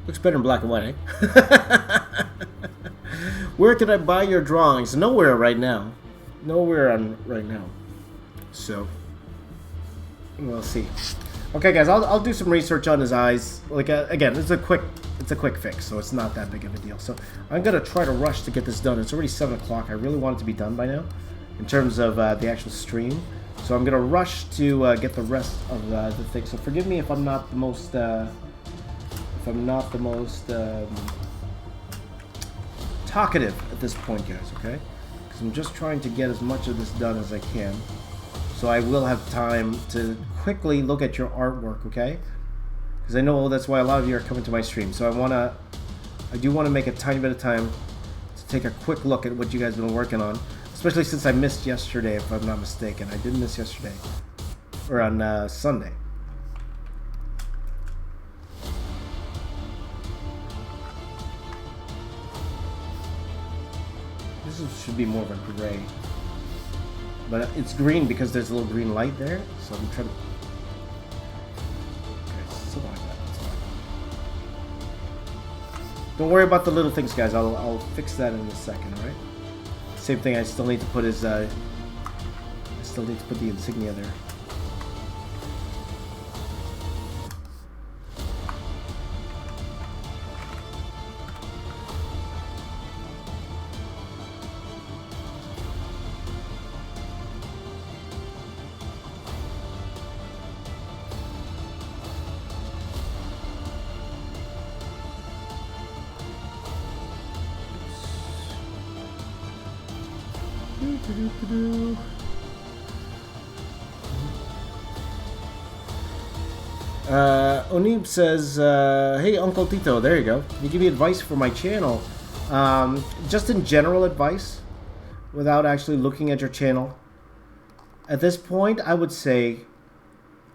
Looks better in black and white, eh? Where can I buy your drawings? Nowhere right now. Nowhere right now. So, we'll see. Okay, guys, I'll do some research on his eyes. Like again, it's a quick fix, so it's not that big of a deal. So I'm gonna try to rush to get this done. It's already 7 o'clock. I really want it to be done by now, in terms of the actual stream. So I'm gonna rush to get the rest of the thing. So forgive me if I'm not the most talkative at this point, guys, okay? Because I'm just trying to get as much of this done as I can, so I will have time to quickly look at your artwork, okay? Because I know that's why a lot of you are coming to my stream. So I do want to make a tiny bit of time to take a quick look at what you guys have been working on, especially since I missed yesterday, if I'm not mistaken. I did miss yesterday, or on Sunday. should be more of a gray. But it's green because there's a little green light there. So I'm trying to... Okay, something like that. That's fine. Don't worry about the little things, guys. I'll fix that in a second, alright? Same thing, I still need to put his... I still need to put the insignia there. Onib says, hey Uncle Tito, there you go. Can you give me advice for my channel? Just in general advice, without actually looking at your channel. At this point, I would say,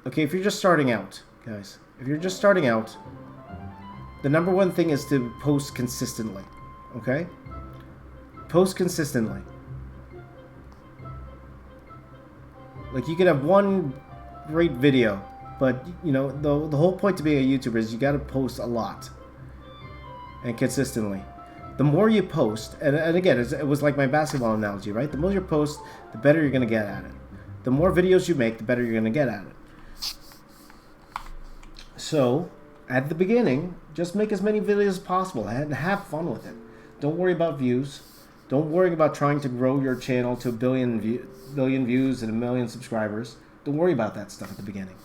okay, if you're just starting out, guys, if you're just starting out, the number one thing is to post consistently, okay? Post consistently. Like, you could have one great video, but, you know, the whole point to being a YouTuber is you got to post a lot and consistently. The more you post, and again, it was like my basketball analogy, right? The more you post, the better you're going to get at it. The more videos you make, the better you're going to get at it. So, at the beginning, just make as many videos as possible and have fun with it. Don't worry about views. Don't worry about trying to grow your channel to a billion views and 1 million subscribers. Don't worry about that stuff at the beginning.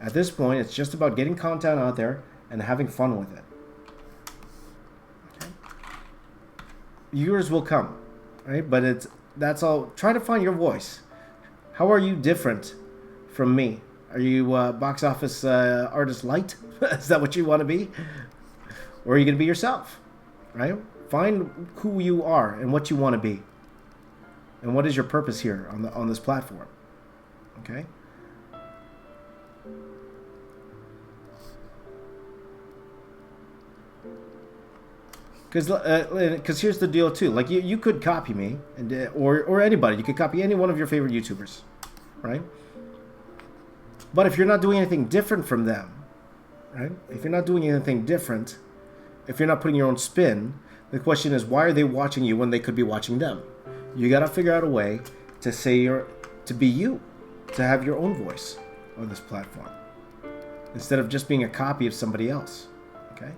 At this point, it's just about getting content out there and having fun with it. Okay? Viewers will come, right? But that's all. Try to find your voice. How are you different from me? Are you box office artist light? Is that what you want to be? Or are you going to be yourself, right? Find who you are and what you want to be. And what is your purpose here on this platform? Okay? Because here's the deal too. Like you could copy me, and or anybody. You could copy any one of your favorite YouTubers, right? But if you're not doing anything different from them, right? If you're not doing anything different, if you're not putting your own spin, the question is, why are they watching you when they could be watching them? You got to figure out a way to to be you, to have your own voice on this platform, instead of just being a copy of somebody else. Okay.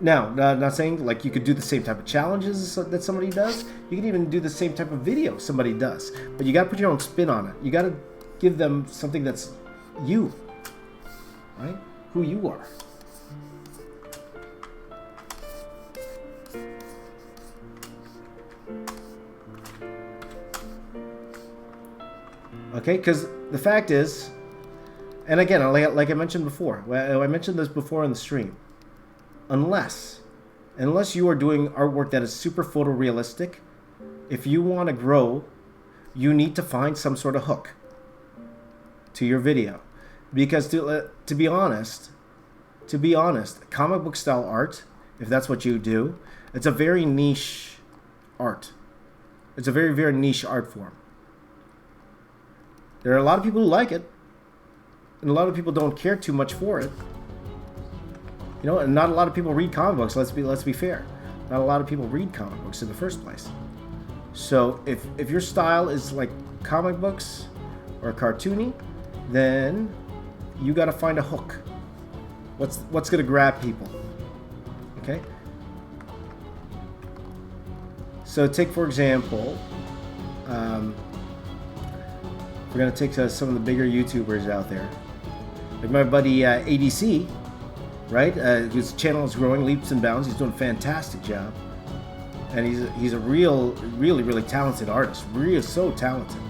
Now, not saying like you could do the same type of challenges that somebody does. You can even do the same type of video somebody does. But you got to put your own spin on it. You got to give them something that's you, right? Who you are. Okay, because the fact is, and again, like I mentioned before, I mentioned this before in the stream, unless you are doing artwork that is super photorealistic, if you want to grow, you need to find some sort of hook to your video. Because to be honest, comic book style art, if that's what you do, it's a very niche art. It's a very, very niche art form. There are a lot of people who like it, and a lot of people don't care too much for it. You know, and not a lot of people read comic books. Let's be fair. Not a lot of people read comic books in the first place. So if your style is like comic books or cartoony, then you got to find a hook. What's going to grab people? Okay. So take for example, we're going to take some of the bigger YouTubers out there. Like my buddy ADC, right? His channel is growing leaps and bounds. He's doing a fantastic job. And he's a really talented artist. Really so talented.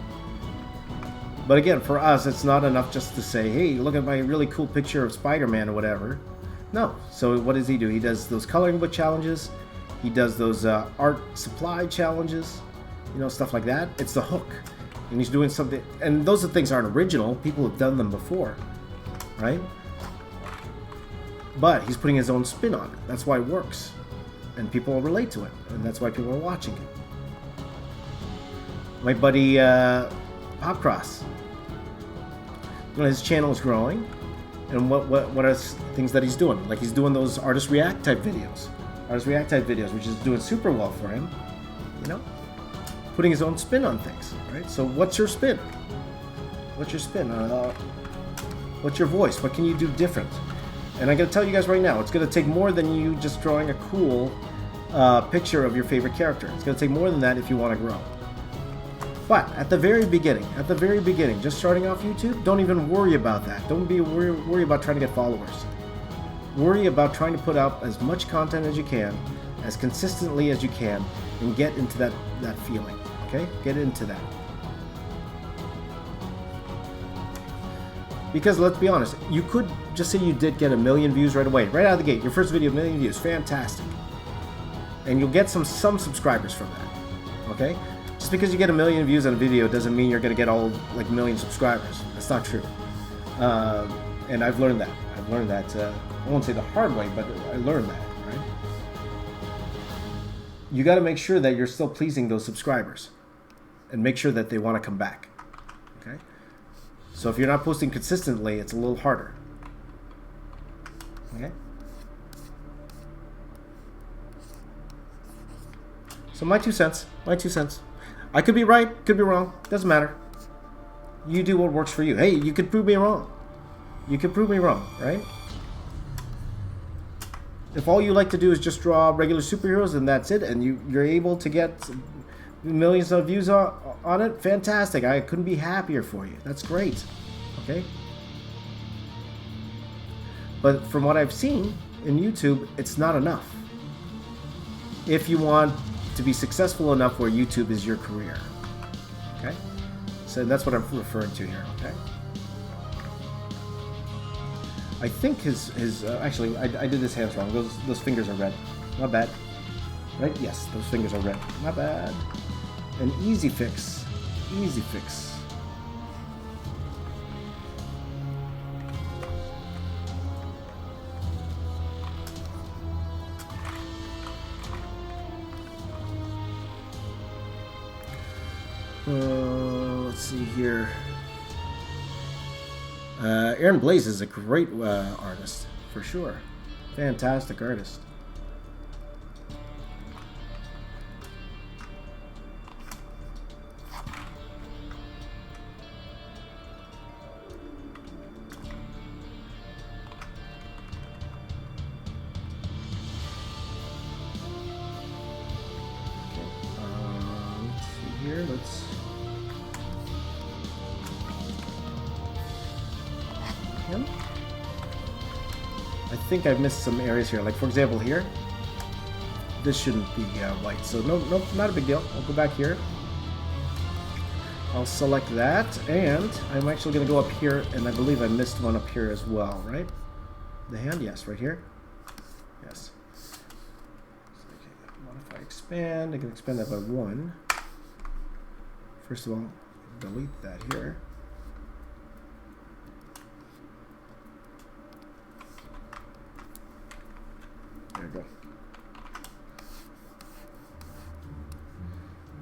But again, for us, it's not enough just to say, hey, look at my really cool picture of Spider-Man or whatever. No. So what does he do? He does those coloring book challenges. He does those art supply challenges. You know, stuff like that. It's the hook. And he's doing something, and those things aren't original. People have done them before, right? But he's putting his own spin on it. That's why it works. and people will relate to it, and that's why people are watching it. My buddy Hopcross, his channel is growing, and what are things that he's doing? Like he's doing those artist react type videos, which is doing super well for him. Putting his own spin on things, right? So what's your spin? What's your spin? What's your voice? What can you do different? And I'm going to tell you guys right now, it's going to take more than you just drawing a cool picture of your favorite character. It's going to take more than that if you want to grow. But at the very beginning, just starting off YouTube, don't even worry about that. Don't worry about trying to get followers. Worry about trying to put out as much content as you can, as consistently as you can, and get into that feeling. Okay? Get into that. Because let's be honest, you could just say you did get 1 million views right away, right out of the gate. Your first video, 1 million views, fantastic. And you'll get some subscribers from that. Okay? Just because you get 1 million views on a video doesn't mean you're going to get all like 1 million subscribers. That's not true. And I've learned that. I won't say the hard way, but I learned that. Right? You got to make sure that you're still pleasing those subscribers, and make sure that they want to come back. Okay. So if you're not posting consistently, it's a little harder. Okay. So my 2 cents. I could be right, could be wrong, doesn't matter. You do what works for you. Hey, you could prove me wrong. Right? If all you like to do is just draw regular superheroes and that's it, and you're able to get millions of views on it, fantastic. I couldn't be happier for you. That's great. Okay? But from what I've seen in YouTube, it's not enough. If you want to be successful enough where YouTube is your career. Okay? So that's what I'm referring to here. Okay? I think his actually, I did his hands wrong. Those fingers are red. Not bad. Right? Yes, those fingers are red. Not bad. An easy fix. Easy fix. Let's see here. Aaron Blaze is a great artist, for sure. Fantastic artist. Let's him. I think I've missed some areas here. Like for example here, this shouldn't be white, so no, not a big deal. I'll go back here. I'll select that, and I'm actually going to go up here, and I believe I missed one up here as well, right? The hand, yes, right here. Yes. So, okay, modify, expand. I can expand that by 1. First of all, delete that here. There you go.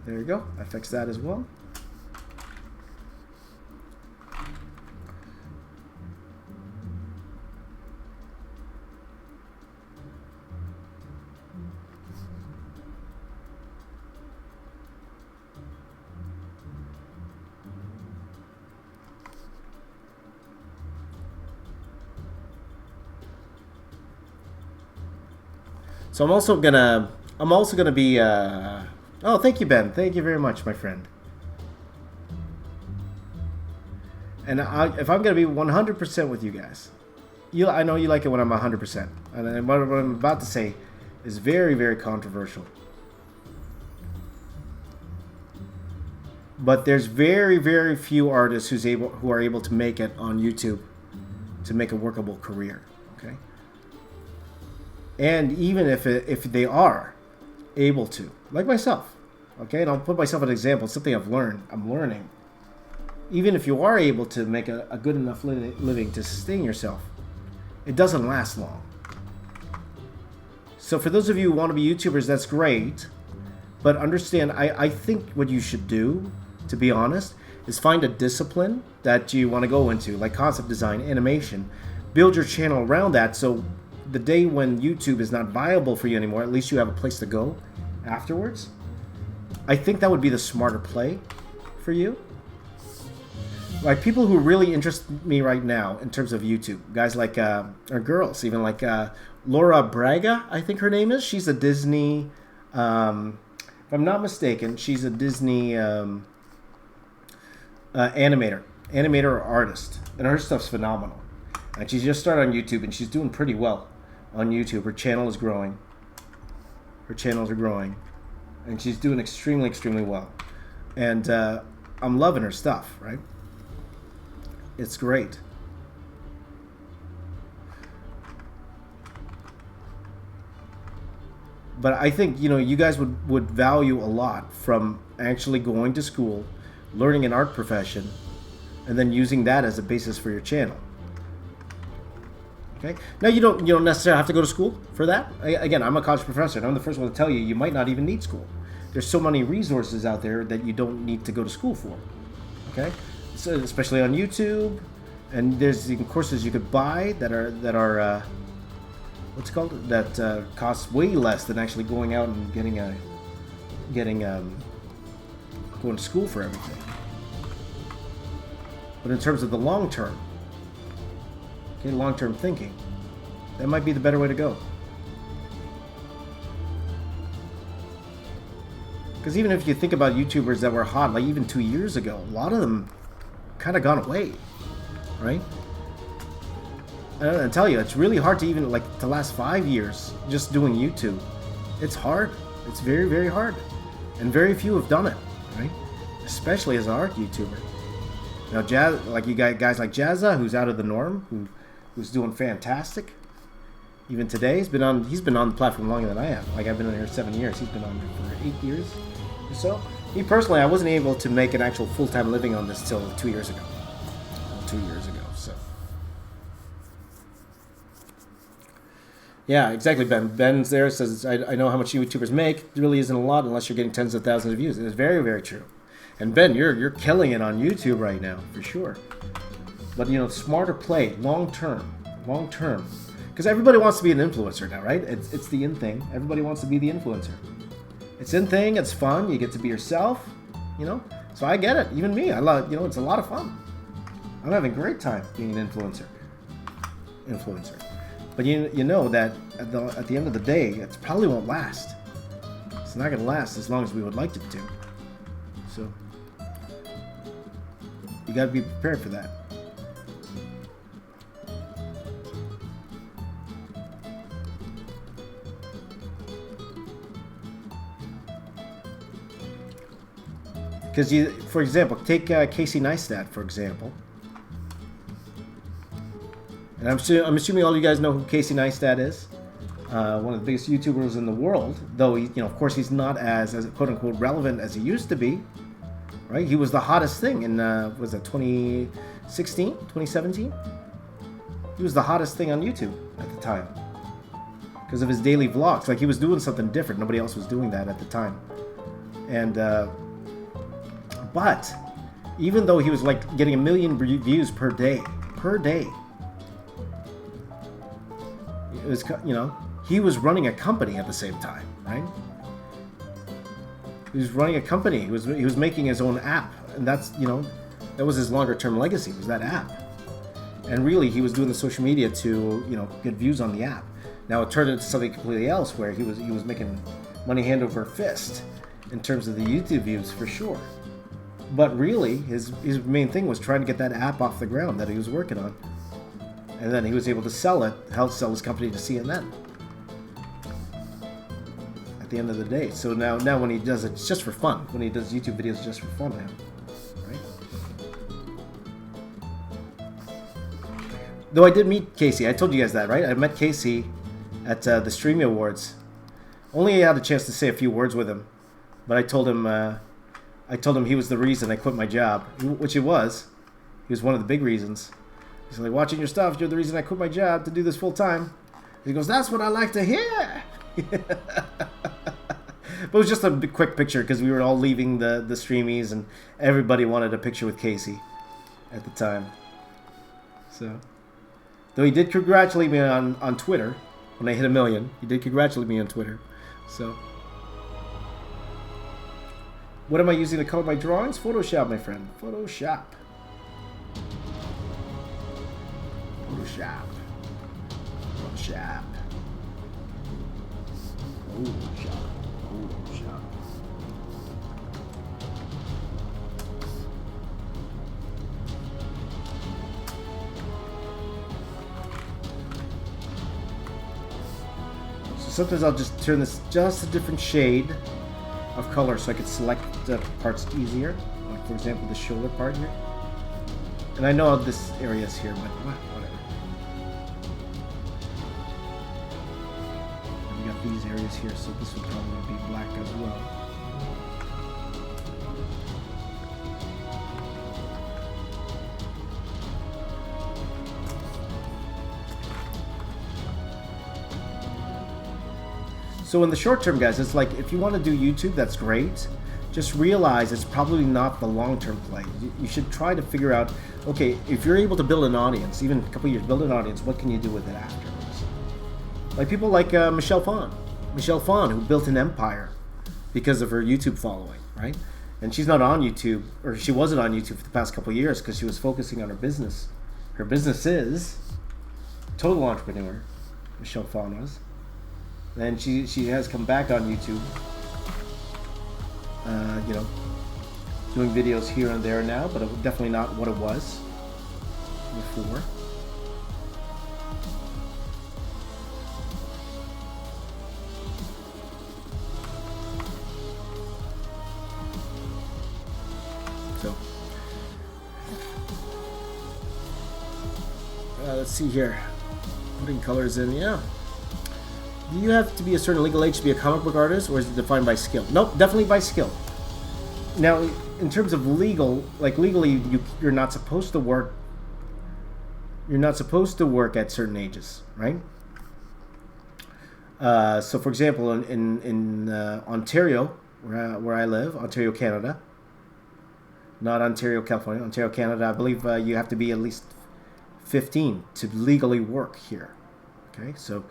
There you go. I fixed that as well. So I'm also gonna be oh, thank you, Ben. Thank you very much, my friend. And if I'm gonna be 100% with you guys, I know you like it when I'm 100%. And what I'm about to say is very, very controversial. But there's very, very few artists who are able to make it on YouTube, to make a workable career. Okay. And even if they are able to, like myself, okay, and I'll put myself as an example, it's something I'm learning. Even if you are able to make a good enough living to sustain yourself, it doesn't last long. So for those of you who want to be YouTubers, that's great. But understand, I think what you should do, to be honest, is find a discipline that you want to go into, like concept design, animation. Build your channel around that, so the day when YouTube is not viable for you anymore, at least you have a place to go afterwards. I think that would be the smarter play for you. Like, people who really interest me right now in terms of YouTube, guys like, or girls, even like Laura Braga, I think her name is. She's a Disney, if I'm not mistaken, she's a Disney animator or artist, and her stuff's phenomenal. And she's just started on YouTube, and she's doing pretty well on YouTube. Her channel is growing. Her channels are growing, and she's doing extremely, extremely well. And I'm loving her stuff, right? It's great. But I think, you know, you guys would value a lot from actually going to school, learning an art profession, and then using that as a basis for your channel. Okay. Now you don't necessarily have to go to school for that. Again, I'm a college professor, and I'm the first one to tell you you might not even need school. There's so many resources out there that you don't need to go to school for. Okay. So especially on YouTube, and there's even courses you could buy that are what's it called, that costs way less than actually going out and going to school for everything. But in terms of the long term, okay, long-term thinking, that might be the better way to go. Because even if you think about YouTubers that were hot, like even 2 years ago, a lot of them kind of gone away, right? I tell you, it's really hard to even, like, to last 5 years just doing YouTube. It's hard. It's very, very hard. And very few have done it, right? Especially as an art YouTuber. Now, like you guys like Jazza, who's out of the norm, who's doing fantastic. Even today, he's been on the platform longer than I have. Like, I've been in here 7 years. He's been on here for 8 years or so. Me personally, I wasn't able to make an actual full-time living on this till 2 years ago. 2 years ago, so. Yeah, exactly, Ben. Ben's there, says, I know how much YouTubers make. It really isn't a lot unless you're getting tens of thousands of views. It's very, very true. And Ben, you're killing it on YouTube right now, for sure. But, you know, smarter play, long term. Because everybody wants to be an influencer now, right? It's the in thing. Everybody wants to be the influencer. It's in thing. It's fun. You get to be yourself, you know. So I get it. Even me, I love. You know, it's a lot of fun. I'm having a great time being an influencer. But you know that at the end of the day, it probably won't last. It's not going to last as long as we would like it to. So you got to be prepared for that. Because for example, take Casey Neistat, for example. And I'm assuming all you guys know who Casey Neistat is. One of the biggest YouTubers in the world, though of course he's not as quote unquote relevant as he used to be. Right? He was the hottest thing in was it 2016, 2017? He was the hottest thing on YouTube at the time. Because of his daily vlogs. Like, he was doing something different. Nobody else was doing that at the time. And but even though he was like getting 1 million views per day, it was, he was running a company at the same time, right? He was running a company. He was making his own app, and that's that was his longer term legacy, was that app. And really, he was doing the social media to get views on the app. Now it turned into something completely else, where he was making money hand over fist in terms of the YouTube views, for sure. But really, his main thing was trying to get that app off the ground that he was working on. And then he was able to help sell his company to CNN. At the end of the day. So now when he does it, it's just for fun. When he does YouTube videos, it's just for fun now. Right? Though I did meet Casey. I told you guys that, right? I met Casey at the Streamy Awards. Only had a chance to say a few words with him. But I told him he was the reason I quit my job, which he was. He was one of the big reasons. He's like, watching your stuff, you're the reason I quit my job to do this full time. He goes, that's what I like to hear. But it was just a quick picture because we were all leaving the streamies and everybody wanted a picture with Casey at the time. So, though he did congratulate me on Twitter when I hit 1 million. He did congratulate me on Twitter. So, what am I using to color my drawings? Photoshop, my friend. Photoshop. Photoshop. Photoshop. Photoshop. Photoshop. So sometimes I'll just turn this just a different shade of color so I can select the parts easier. Like for example, the shoulder part here. And I know this area is here, but whatever. And we got these areas here, so this would probably be black as well. So in the short term, guys, it's like if you want to do YouTube, that's great. Just realize it's probably not the long-term play. You should try to figure out, okay, if you're able to build an audience, even a couple years, build an audience, what can you do with it afterwards? Like people like Michelle Phan. Michelle Phan, who built an empire because of her YouTube following, right? And she's not on YouTube, or she wasn't on YouTube for the past couple of years because she was focusing on her business. Her business is total entrepreneur, Michelle Phan was. And she has come back on YouTube, you know, doing videos here and there now, but definitely not what it was before. So, let's see here. Putting colors in, yeah. Do you have to be a certain legal age to be a comic book artist, or is it defined by skill? Nope, definitely by skill. Now, in terms of legal, like legally, you're not supposed to work. You're not supposed to work at certain ages, right? So, for example, in Ontario, where I live, Ontario, Canada, not Ontario, California, Ontario, Canada, I believe you have to be at least 15 to legally work here. Okay, so.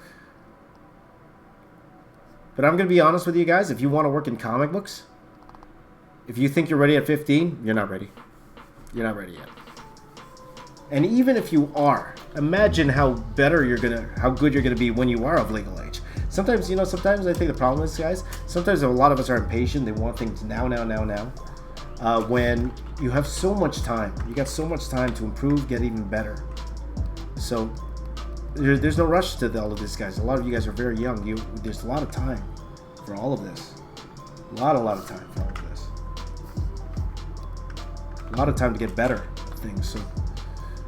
But I'm going to be honest with you guys, if you want to work in comic books, if you think you're ready at 15, you're not ready. You're not ready yet. And even if you are, imagine how good you're going to be when you are of legal age. Sometimes I think the problem is, guys, sometimes a lot of us are impatient. They want things now. When you have so much time, you got so much time to improve, get even better. So there's no rush to all of this, guys. A lot of you guys are very young. There's a lot of time for all of this. A lot of time for all of this. A lot of time to get better at things. So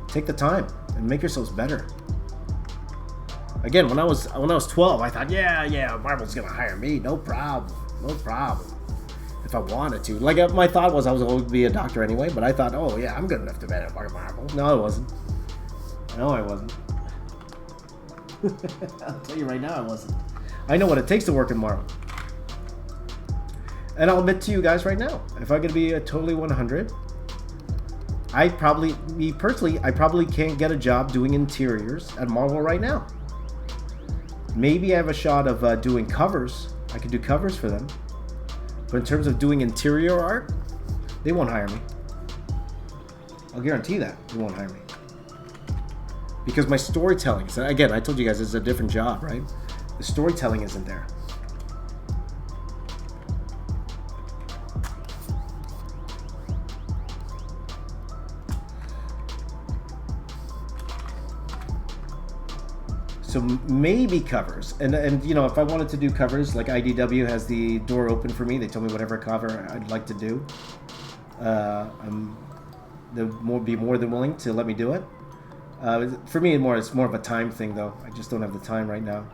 take the time and make yourselves better. Again, when I was 12, I thought, yeah, Marvel's gonna hire me, no problem. If I wanted to, like my thought was I was going to be a doctor anyway, but I thought, oh yeah, I'm good enough to be at Marvel. No, I wasn't. I'll tell you right now, I wasn't. I know what it takes to work in Marvel. And I'll admit to you guys right now, if I'm going to be a totally 100, I probably can't get a job doing interiors at Marvel right now. Maybe I have a shot of doing covers. I could do covers for them. But in terms of doing interior art, they won't hire me. I'll guarantee that. They won't hire me. Because my storytelling, again, I told you guys it's a different job, right? The storytelling isn't there. So maybe covers, and if I wanted to do covers, like IDW has the door open for me. They told me whatever cover I'd like to do. They'll be more than willing to let me do it. For me, it's more of a time thing, though. I just don't have the time right now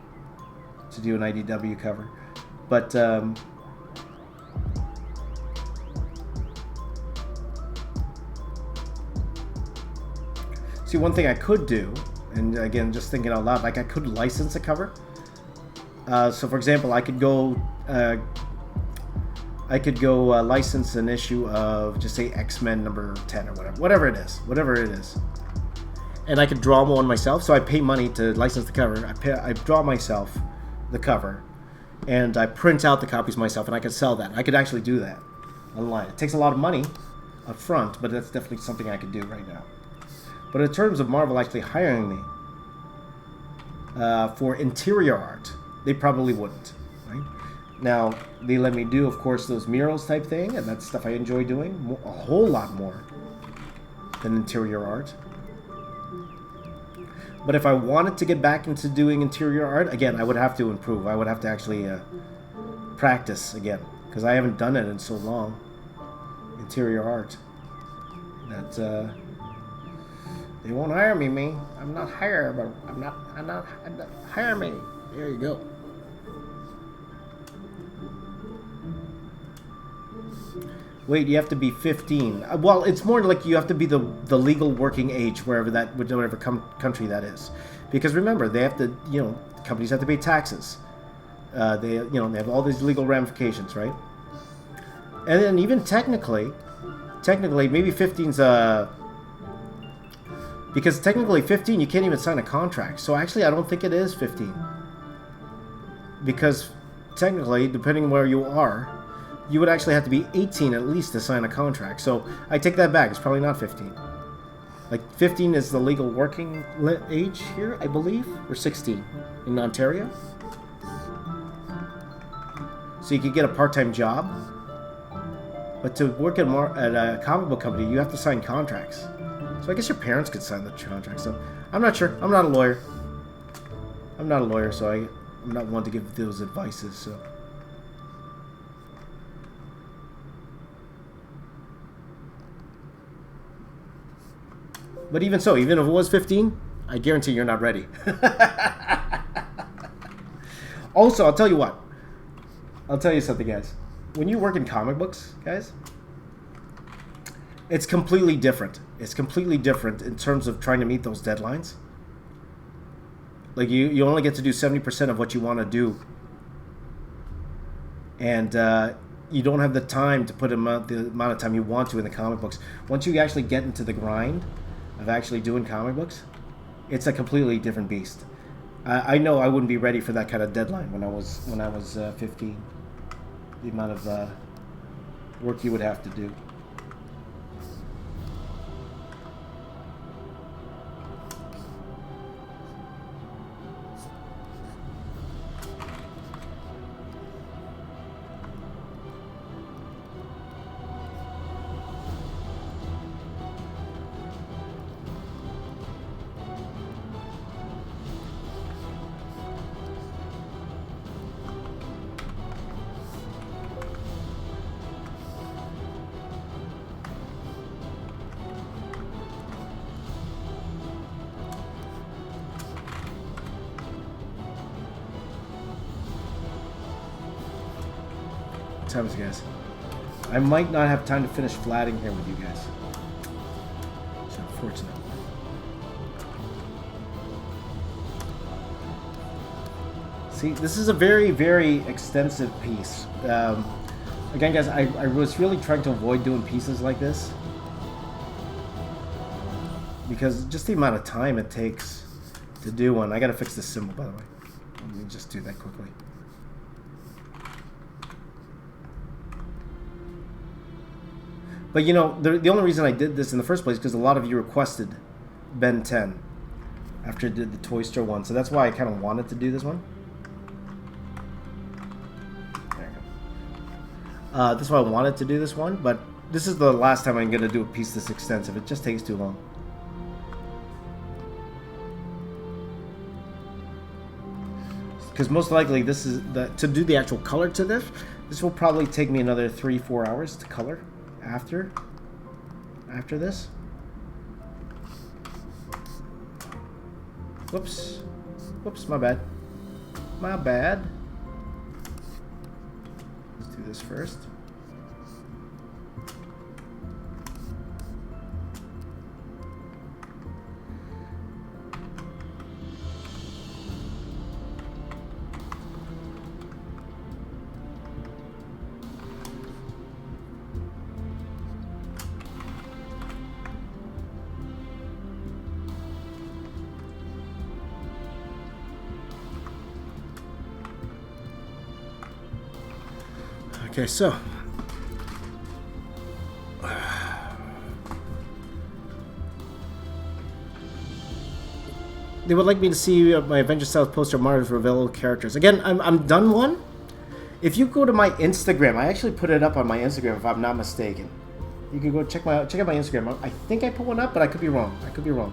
to do an IDW cover. But see, one thing I could do, and again, just thinking out loud, like I could license a cover. So, for example, I could go license an issue of, just say, X-Men number 10 or whatever it is, and I could draw one myself. So I pay money to license the cover. I draw myself the cover, and I print out the copies myself, and I could sell that. I could actually do that online. It takes a lot of money up front, but that's definitely something I could do right now. But in terms of Marvel actually hiring me for interior art, they probably wouldn't, right? Now, they let me do, of course, those murals type thing, and that's stuff I enjoy doing a whole lot more than interior art. But if I wanted to get back into doing interior art, again, I would have to improve. I would have to actually practice again, because I haven't done it in so long. Interior art. That they won't hire me. I'm not hireable. I'm not hire me. There you go. Wait, you have to be 15. Well, it's more like you have to be the legal working age whatever country that is, because remember, they have to, companies have to pay taxes. They have all these legal ramifications, right? And then even technically, maybe 15's because technically 15 you can't even sign a contract. So actually, I don't think it is 15, because technically, depending where you are, you would actually have to be 18 at least to sign a contract. So I take that back. It's probably not 15. Like 15 is the legal working age here, I believe, or 16 in Ontario. So you could get a part-time job, but to work at a comic book company, you have to sign contracts. So I guess your parents could sign the contract. So I'm not sure. I'm not a lawyer. So I'm not one to give those advices. So. But even so, even if it was 15, I guarantee you're not ready. Also, I'll tell you what. I'll tell you something, guys. When you work in comic books, guys, it's completely different. It's completely different in terms of trying to meet those deadlines. Like, you only get to do 70% of what you want to do. And you don't have the time to put the amount of time you want to in the comic books. Once you actually get into the grind of actually doing comic books, it's a completely different beast. I know I wouldn't be ready for that kind of deadline when I was 15. The amount of work you would have to do. Times, guys. I might not have time to finish flatting here with you guys. It's unfortunate. See, this is a very, very extensive piece. Again, guys, I was really trying to avoid doing pieces like this, because just the amount of time it takes to do one. I gotta fix this symbol, by the way. Let me just do that quickly. But the only reason I did this in the first place is because a lot of you requested Ben 10 after I did the Toy Store one. So that's why I kind of wanted to do this one. There you go. That's why I wanted to do this one, but this is the last time I'm going to do a piece this extensive. It just takes too long. Because most likely this is to do the actual color to this. This will probably take me another 3-4 hours to color. After this. Whoops, my bad. Let's do this first. Okay, so they would like me to see my Avengers South poster Marvel's reveal characters. Again, I'm done one. If you go to my Instagram, I actually put it up on my Instagram if I'm not mistaken. You can go check out my Instagram. I think I put one up, but I could be wrong. I could be wrong.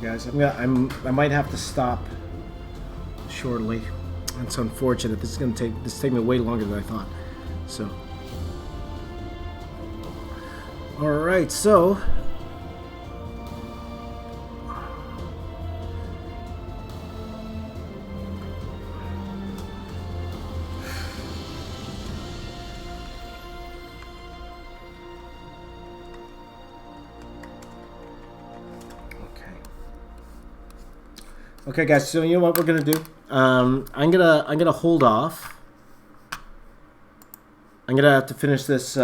Guys, I might have to stop shortly. It's unfortunate. This is take me way longer than I thought. So, all right. So, okay, guys. So you know what we're gonna do? I'm gonna hold off. I'm gonna have to finish this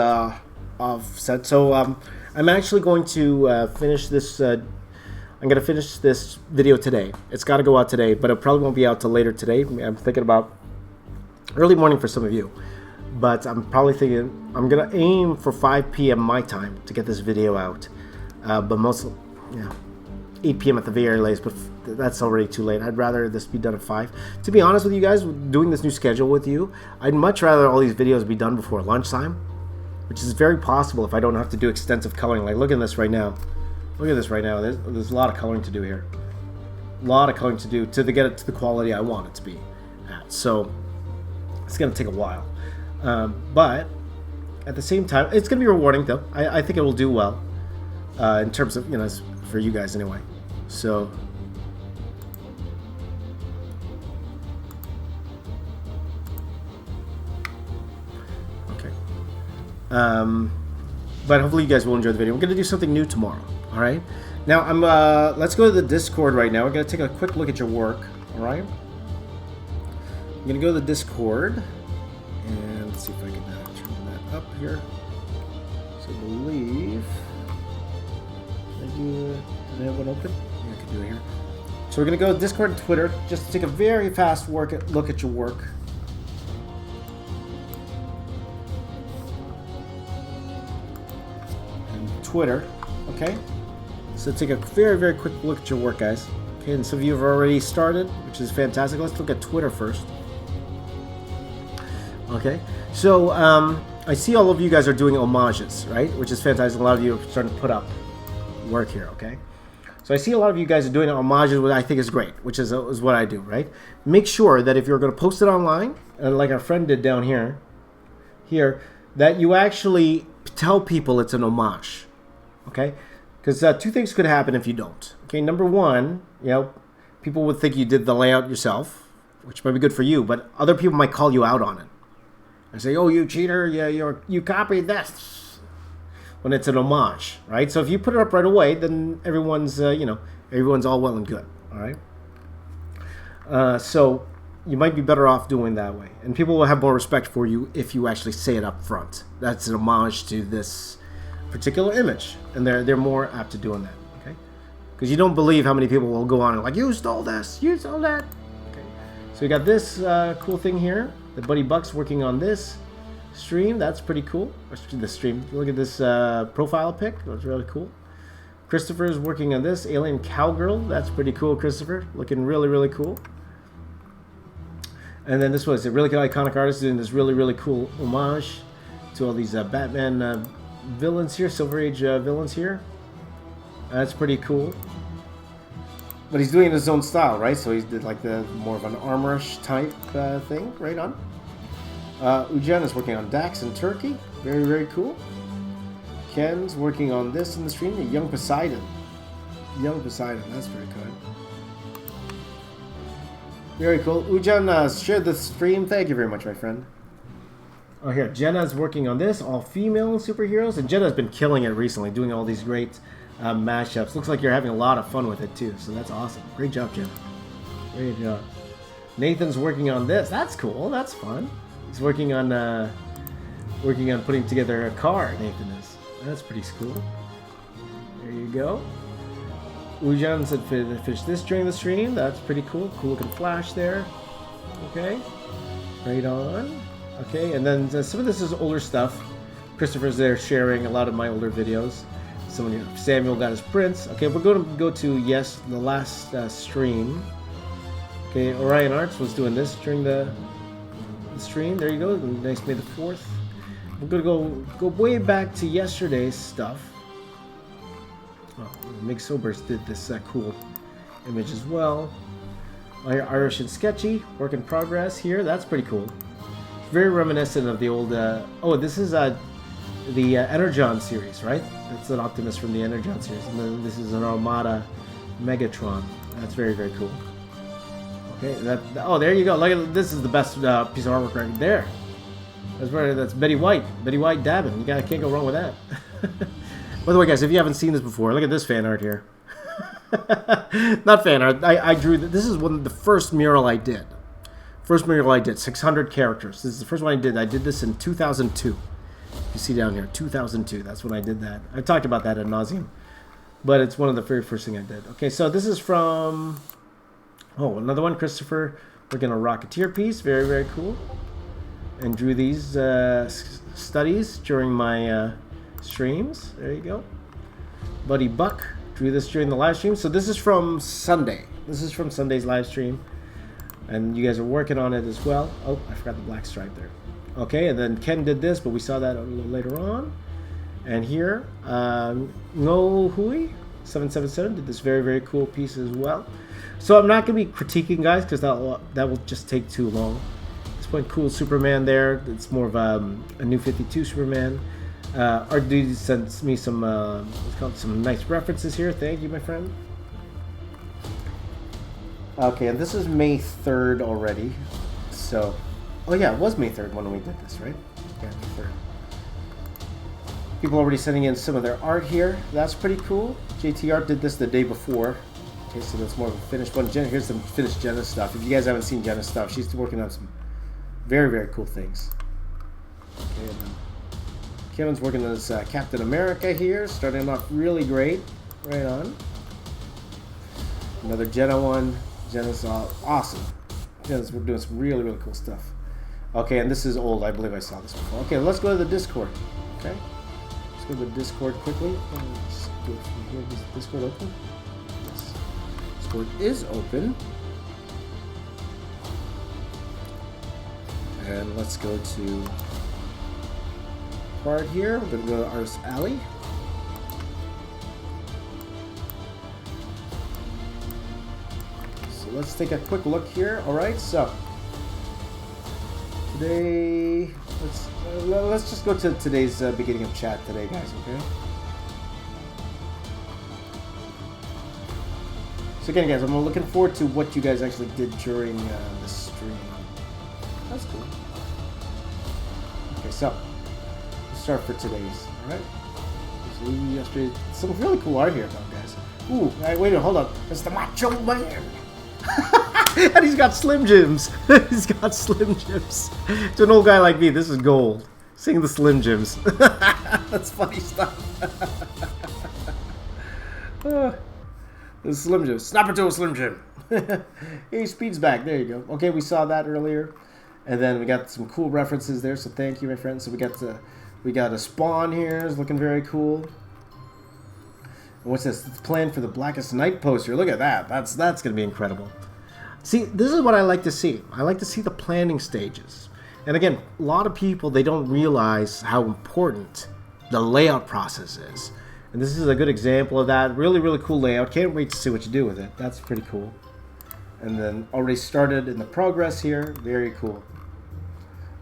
offset. So I'm actually going to finish this. I'm gonna finish this video today. It's got to go out today, but it probably won't be out till later today. I'm thinking about early morning for some of you, but I'm probably thinking I'm gonna aim for 5 p.m. my time to get this video out. But most, 8 p.m. at the very latest, but that's already too late. I'd rather this be done at 5. To be honest with you guys, doing this new schedule with you, I'd much rather all these videos be done before lunchtime, which is very possible if I don't have to do extensive coloring. Like, look at this right now. Look at this right now. There's a lot of coloring to do here. A lot of coloring to do to get it to the quality I want it to be at. So it's going to take a while. But at the same time, it's going to be rewarding, though. I think it will do well in terms of, for you guys anyway. So okay, but hopefully you guys will enjoy the video. We're gonna do something new tomorrow. All right, now let's go to the Discord right now. We're gonna take a quick look at your work. All right, I'm gonna go to the Discord and let's see if I can turn that up here. So I believe do I have one open? Yeah, I can do it here. So we're going to go to Discord and Twitter just to take a very fast look at your work. And Twitter, okay? So take a very, very quick look at your work, guys. Okay, and some of you have already started, which is fantastic. Let's look at Twitter first. Okay, so I see all of you guys are doing homages, right? Which is fantastic. A lot of you are starting to put up work here, okay? So I see a lot of you guys are doing homages, which I think is great, which is what I do, right? Make sure that if you're going to post it online, like our friend did down here, that you actually tell people it's an homage, okay? Because two things could happen if you don't. Okay, number one, people would think you did the layout yourself, which might be good for you, but other people might call you out on it and say, "Oh, you cheater! Yeah, you copied this." When it's an homage, right? So if you put it up right away, then everyone's everyone's all well and good, all right? So you might be better off doing that way, and people will have more respect for you if you actually say it up front. That's an homage to this particular image, and they're more apt to doing that, okay? Because you don't believe how many people will go on and like, "You stole this, you stole that." Okay, so we got this cool thing here. The Buddy Buck's working on this stream. That's pretty cool. The stream. Look at this profile pic. That's really cool. Christopher is working on this alien cowgirl. That's pretty cool, Christopher. Looking really, really cool. And then this was a really cool iconic artist doing this really, really cool homage to all these Batman villains here, Silver Age villains here. That's pretty cool. But he's doing it in his own style, right? So he did like the more of an armorish type thing, right on. Ujan is working on Dax in Turkey. Very, very cool. Ken's working on this in the stream. The Young Poseidon. Young Poseidon. That's very good. Very cool. Ujan shared the stream. Thank you very much, my friend. Oh, here. Jenna's working on this. All female superheroes. And Jenna's been killing it recently, doing all these great mashups. Looks like you're having a lot of fun with it, too. So that's awesome. Great job, Jenna. Great job. Nathan's working on this. That's cool. That's fun. He's working on putting together a car. Nathan is. That's pretty cool. There you go. Ujan said fish this during the stream. That's pretty cool. Cool looking flash there. Okay. Right on. Okay, and then some of this is older stuff. Christopher's there sharing a lot of my older videos. Samuel got his prints. Okay, we're going to go to the last stream. Okay, Orion Arts was doing this during the stream. There you go. Nice May the 4th. We're going to go way back to yesterday's stuff. Oh, Mig Sobers did this cool image as well. Irish and Sketchy, work in progress here. That's pretty cool. It's very reminiscent of the old... this is the Energon series, right? That's an Optimus from the Energon series. And then this is an Armada Megatron. That's very, very cool. Okay, there you go. Look at this. Is the best piece of artwork right there. That's Betty White. Betty White dabbing. You can't go wrong with that. By the way, guys, if you haven't seen this before, look at this fan art here. Not fan art. I drew. This is the first mural I did. 600 characters. This is the first one I did. I did this in 2002. You see down here, 2002. That's when I did that. I talked about that ad nauseum. But it's one of the very first thing I did. Okay, so this is from... Oh, another one, Christopher. We're going to Rocketeer piece. Very, very cool. And drew these studies during my streams. There you go. Buddy Buck drew this during the live stream. So this is from Sunday. This is from Sunday's live stream. And you guys are working on it as well. Oh, I forgot the black stripe there. Okay, and then Ken did this, but we saw that a little later on. And here, No Hui 777 did this very, very cool piece as well. So I'm not going to be critiquing, guys, because that will just take too long. At this point, cool Superman there. It's more of a new 52 Superman. Art Duty sends me some nice references here. Thank you, my friend. Okay, and this is May 3rd already. So, oh yeah, it was May 3rd when we did this, right? Yeah, May 3rd. People already sending in some of their art here. That's pretty cool. JT Art did this the day before. Okay, so that's more of a finished one. Here's some finished Jenna stuff. If you guys haven't seen Jenna's stuff, she's working on some very, very cool things. Okay, and then Kevin's working on this Captain America here, starting off really great. Right on. Another Jenna one. Jenna's awesome. Jenna's doing some really, really cool stuff. Okay, and this is old. I believe I saw this before. Okay, let's go to the Discord. Okay, let's go to the Discord quickly. Let's do it from here. Is Discord open? Yes. Discord is open. And let's go to part here. We're going to go to Artist Alley. So let's take a quick look here. All right, so today, let's just go to today's beginning of chat today, guys. Okay. So again, guys, I'm looking forward to what you guys actually did during the stream. That's cool. Okay, so let's start for today's. All right. So yesterday, some really cool art here, though, guys. Ooh, wait, hold up. It's the Macho Man. And he's got Slim Jims. He's got Slim Jims. To an old guy like me, this is gold. Seeing the Slim Jims. That's funny stuff. The Slim Jim. Snap it to a Slim Jim. He speeds back. There you go. Okay, we saw that earlier. And then we got some cool references there, so thank you, my friends. So we got a Spawn here. It's looking very cool. And what's this? It's planned for the Blackest Night poster. Look at that. That's going to be incredible. See, this is what I like to see. I like to see the planning stages. And again, a lot of people, they don't realize how important the layout process is. And this is a good example of that. Really, really cool layout. Can't wait to see what you do with it. That's pretty cool. And then already started in the progress here. Very cool.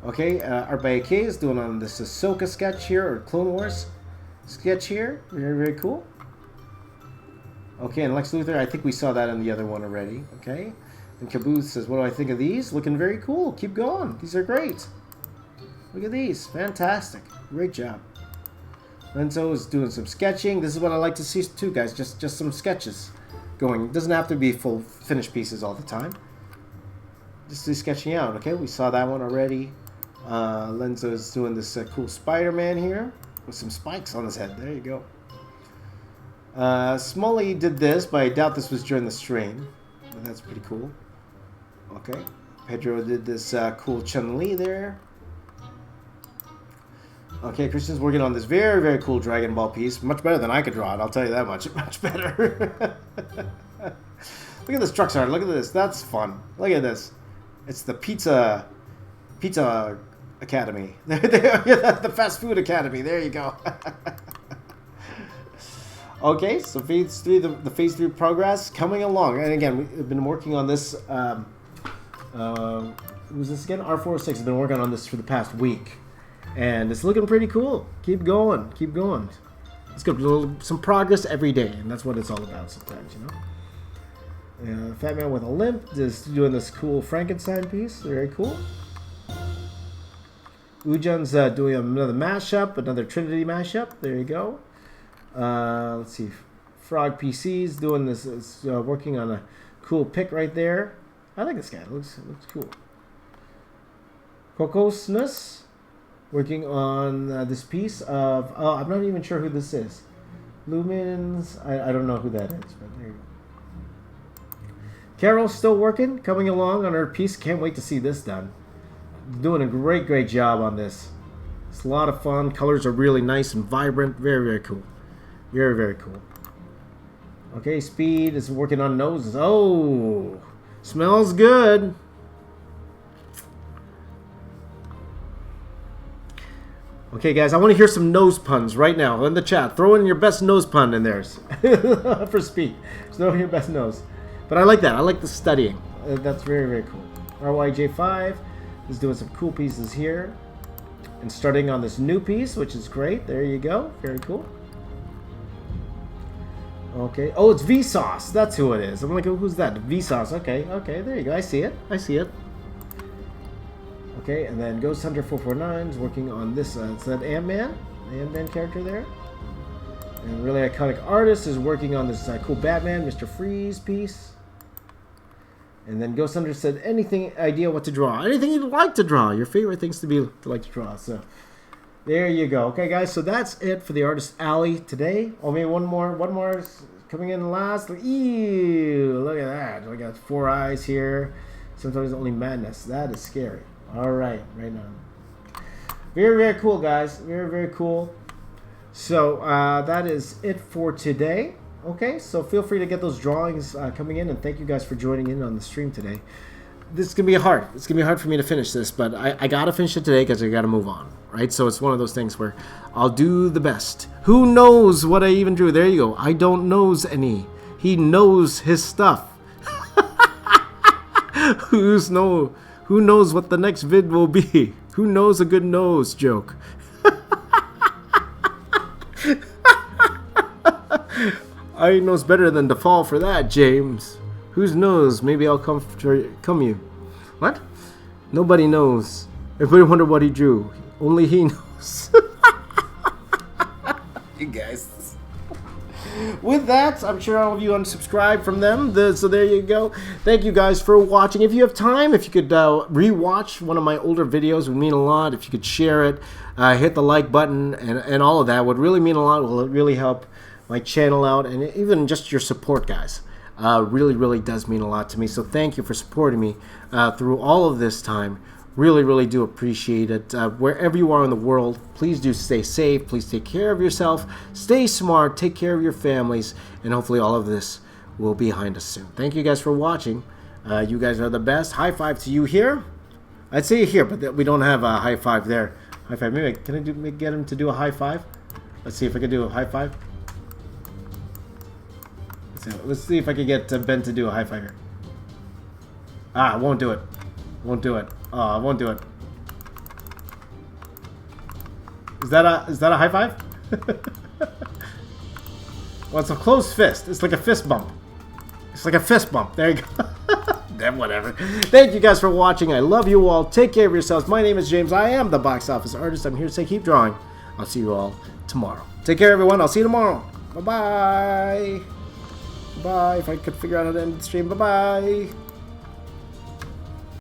Okay, art by AK is doing on this Ahsoka sketch here, or Clone Wars sketch here. Very, very cool. Okay, and Lex Luthor, I think we saw that in the other one already. Okay, and Caboose says, what do I think of these? Looking very cool. Keep going. These are great. Look at these. Fantastic. Great job. Renzo is doing some sketching. This is what I like to see too, guys. Just some sketches going. It doesn't have to be full finished pieces all the time. Just do sketching out. Okay, we saw that one already. Lenzo is doing this cool Spider-Man here with some spikes on his head. There you go. Smalley did this, but I doubt this was during the stream. But that's pretty cool. Okay. Pedro did this cool Chun-Li there. Okay, Christian's working on this very, very cool Dragon Ball piece. Much better than I could draw it, I'll tell you that much. Much better. Look at this truck art. Look at this. That's fun. Look at this. It's the Pizza Academy. The Fast Food Academy. There you go. Okay, so Phase 3, the Phase 3 progress coming along. And again, we've been working on this. Who's this again? R406 has been working on this for the past week. And it's looking pretty cool. Keep going. Keep going. Let's go. Some progress every day. And that's what it's all about sometimes, you know. Fat Man with a Limp is doing this cool Frankenstein piece. Very cool. Ujan's doing another mashup, another Trinity mashup. There you go. Let's see. Frog PC's doing this. Is working on a cool pick right there. I like this guy. Looks cool. Kokosness working on this piece of. Oh, I'm not even sure who this is. Lumens. I don't know who that is, but there you go. Carol's still working, coming along on her piece. Can't wait to see this done. Doing a great job on this. It's a lot of fun. Colors are really nice and vibrant. Very, very cool. Very, very cool. Okay, Speed is working on noses. Oh, smells good. Okay, guys, I want to hear some nose puns right now in the chat. Throw in your best nose pun in there for Speed. Throw in your best nose. But I like that. I like the studying. That's very, very cool. RYJ5 is doing some cool pieces here. And starting on this new piece, which is great. There you go. Very cool. Okay. Oh, it's Vsauce. That's who it is. I'm like, who's that? Vsauce. Okay. Okay. There you go. I see it. I see it. Okay. And then Ghost Hunter 449 is working on this. It's that Ant-Man. The Ant-Man character there. And really iconic artist is working on this cool Batman, Mr. Freeze piece. And then Ghost Hunter said, anything idea what to draw? Anything you'd like to draw. Your favorite things to like to draw. So there you go. Okay, guys. So that's it for the Artist Alley today. Oh, maybe one more is coming in last. Ew, look at that. I got 4 eyes here. Sometimes only madness. That is scary. All right, right now. Very, very cool, guys. Very, very cool. So that is it for today. Okay, so feel free to get those drawings coming in, and thank you guys for joining in on the stream today. This is gonna be hard. It's gonna be hard for me to finish this, but I gotta finish it today because I gotta move on, right? So it's one of those things where I'll do the best. Who knows what I even drew? There you go. I don't knows any. He knows his stuff. Who knows what the next vid will be? Who knows a good nose joke? I knows better than to fall for that, James. Who knows? Maybe I'll come you. What? Nobody knows. Everybody wonder what he drew. Only he knows. You guys. With that, I'm sure all of you unsubscribed from them. So there you go. Thank you guys for watching. If you have time, if you could re-watch one of my older videos, would mean a lot. If you could share it, hit the like button, and all of that would really mean a lot. It will really help my channel out, and even just your support, guys. Really does mean a lot to me. So thank you for supporting me through all of this time. Really do appreciate it. Wherever you are in the world, please do stay safe. Please take care of yourself. Stay smart. Take care of your families. And hopefully all of this will be behind us soon. Thank you guys for watching. You guys are the best. High five to you here. I'd say here, but we don't have a high five there. High five. Maybe can I get him to do a high five? Let's see if I can do a high five. Let's see if I can get Ben to do a high five here. Ah, I won't do it. Won't do it. Oh, I won't do it. Is that a high five? Well, it's a closed fist. It's like a fist bump. It's like a fist bump. There you go. Then whatever. Thank you guys for watching. I love you all. Take care of yourselves. My name is James. I am the box office artist. I'm here to say keep drawing. I'll see you all tomorrow. Take care, everyone. I'll see you tomorrow. Bye-bye. Bye. If I could figure out how to end the stream. Bye-bye.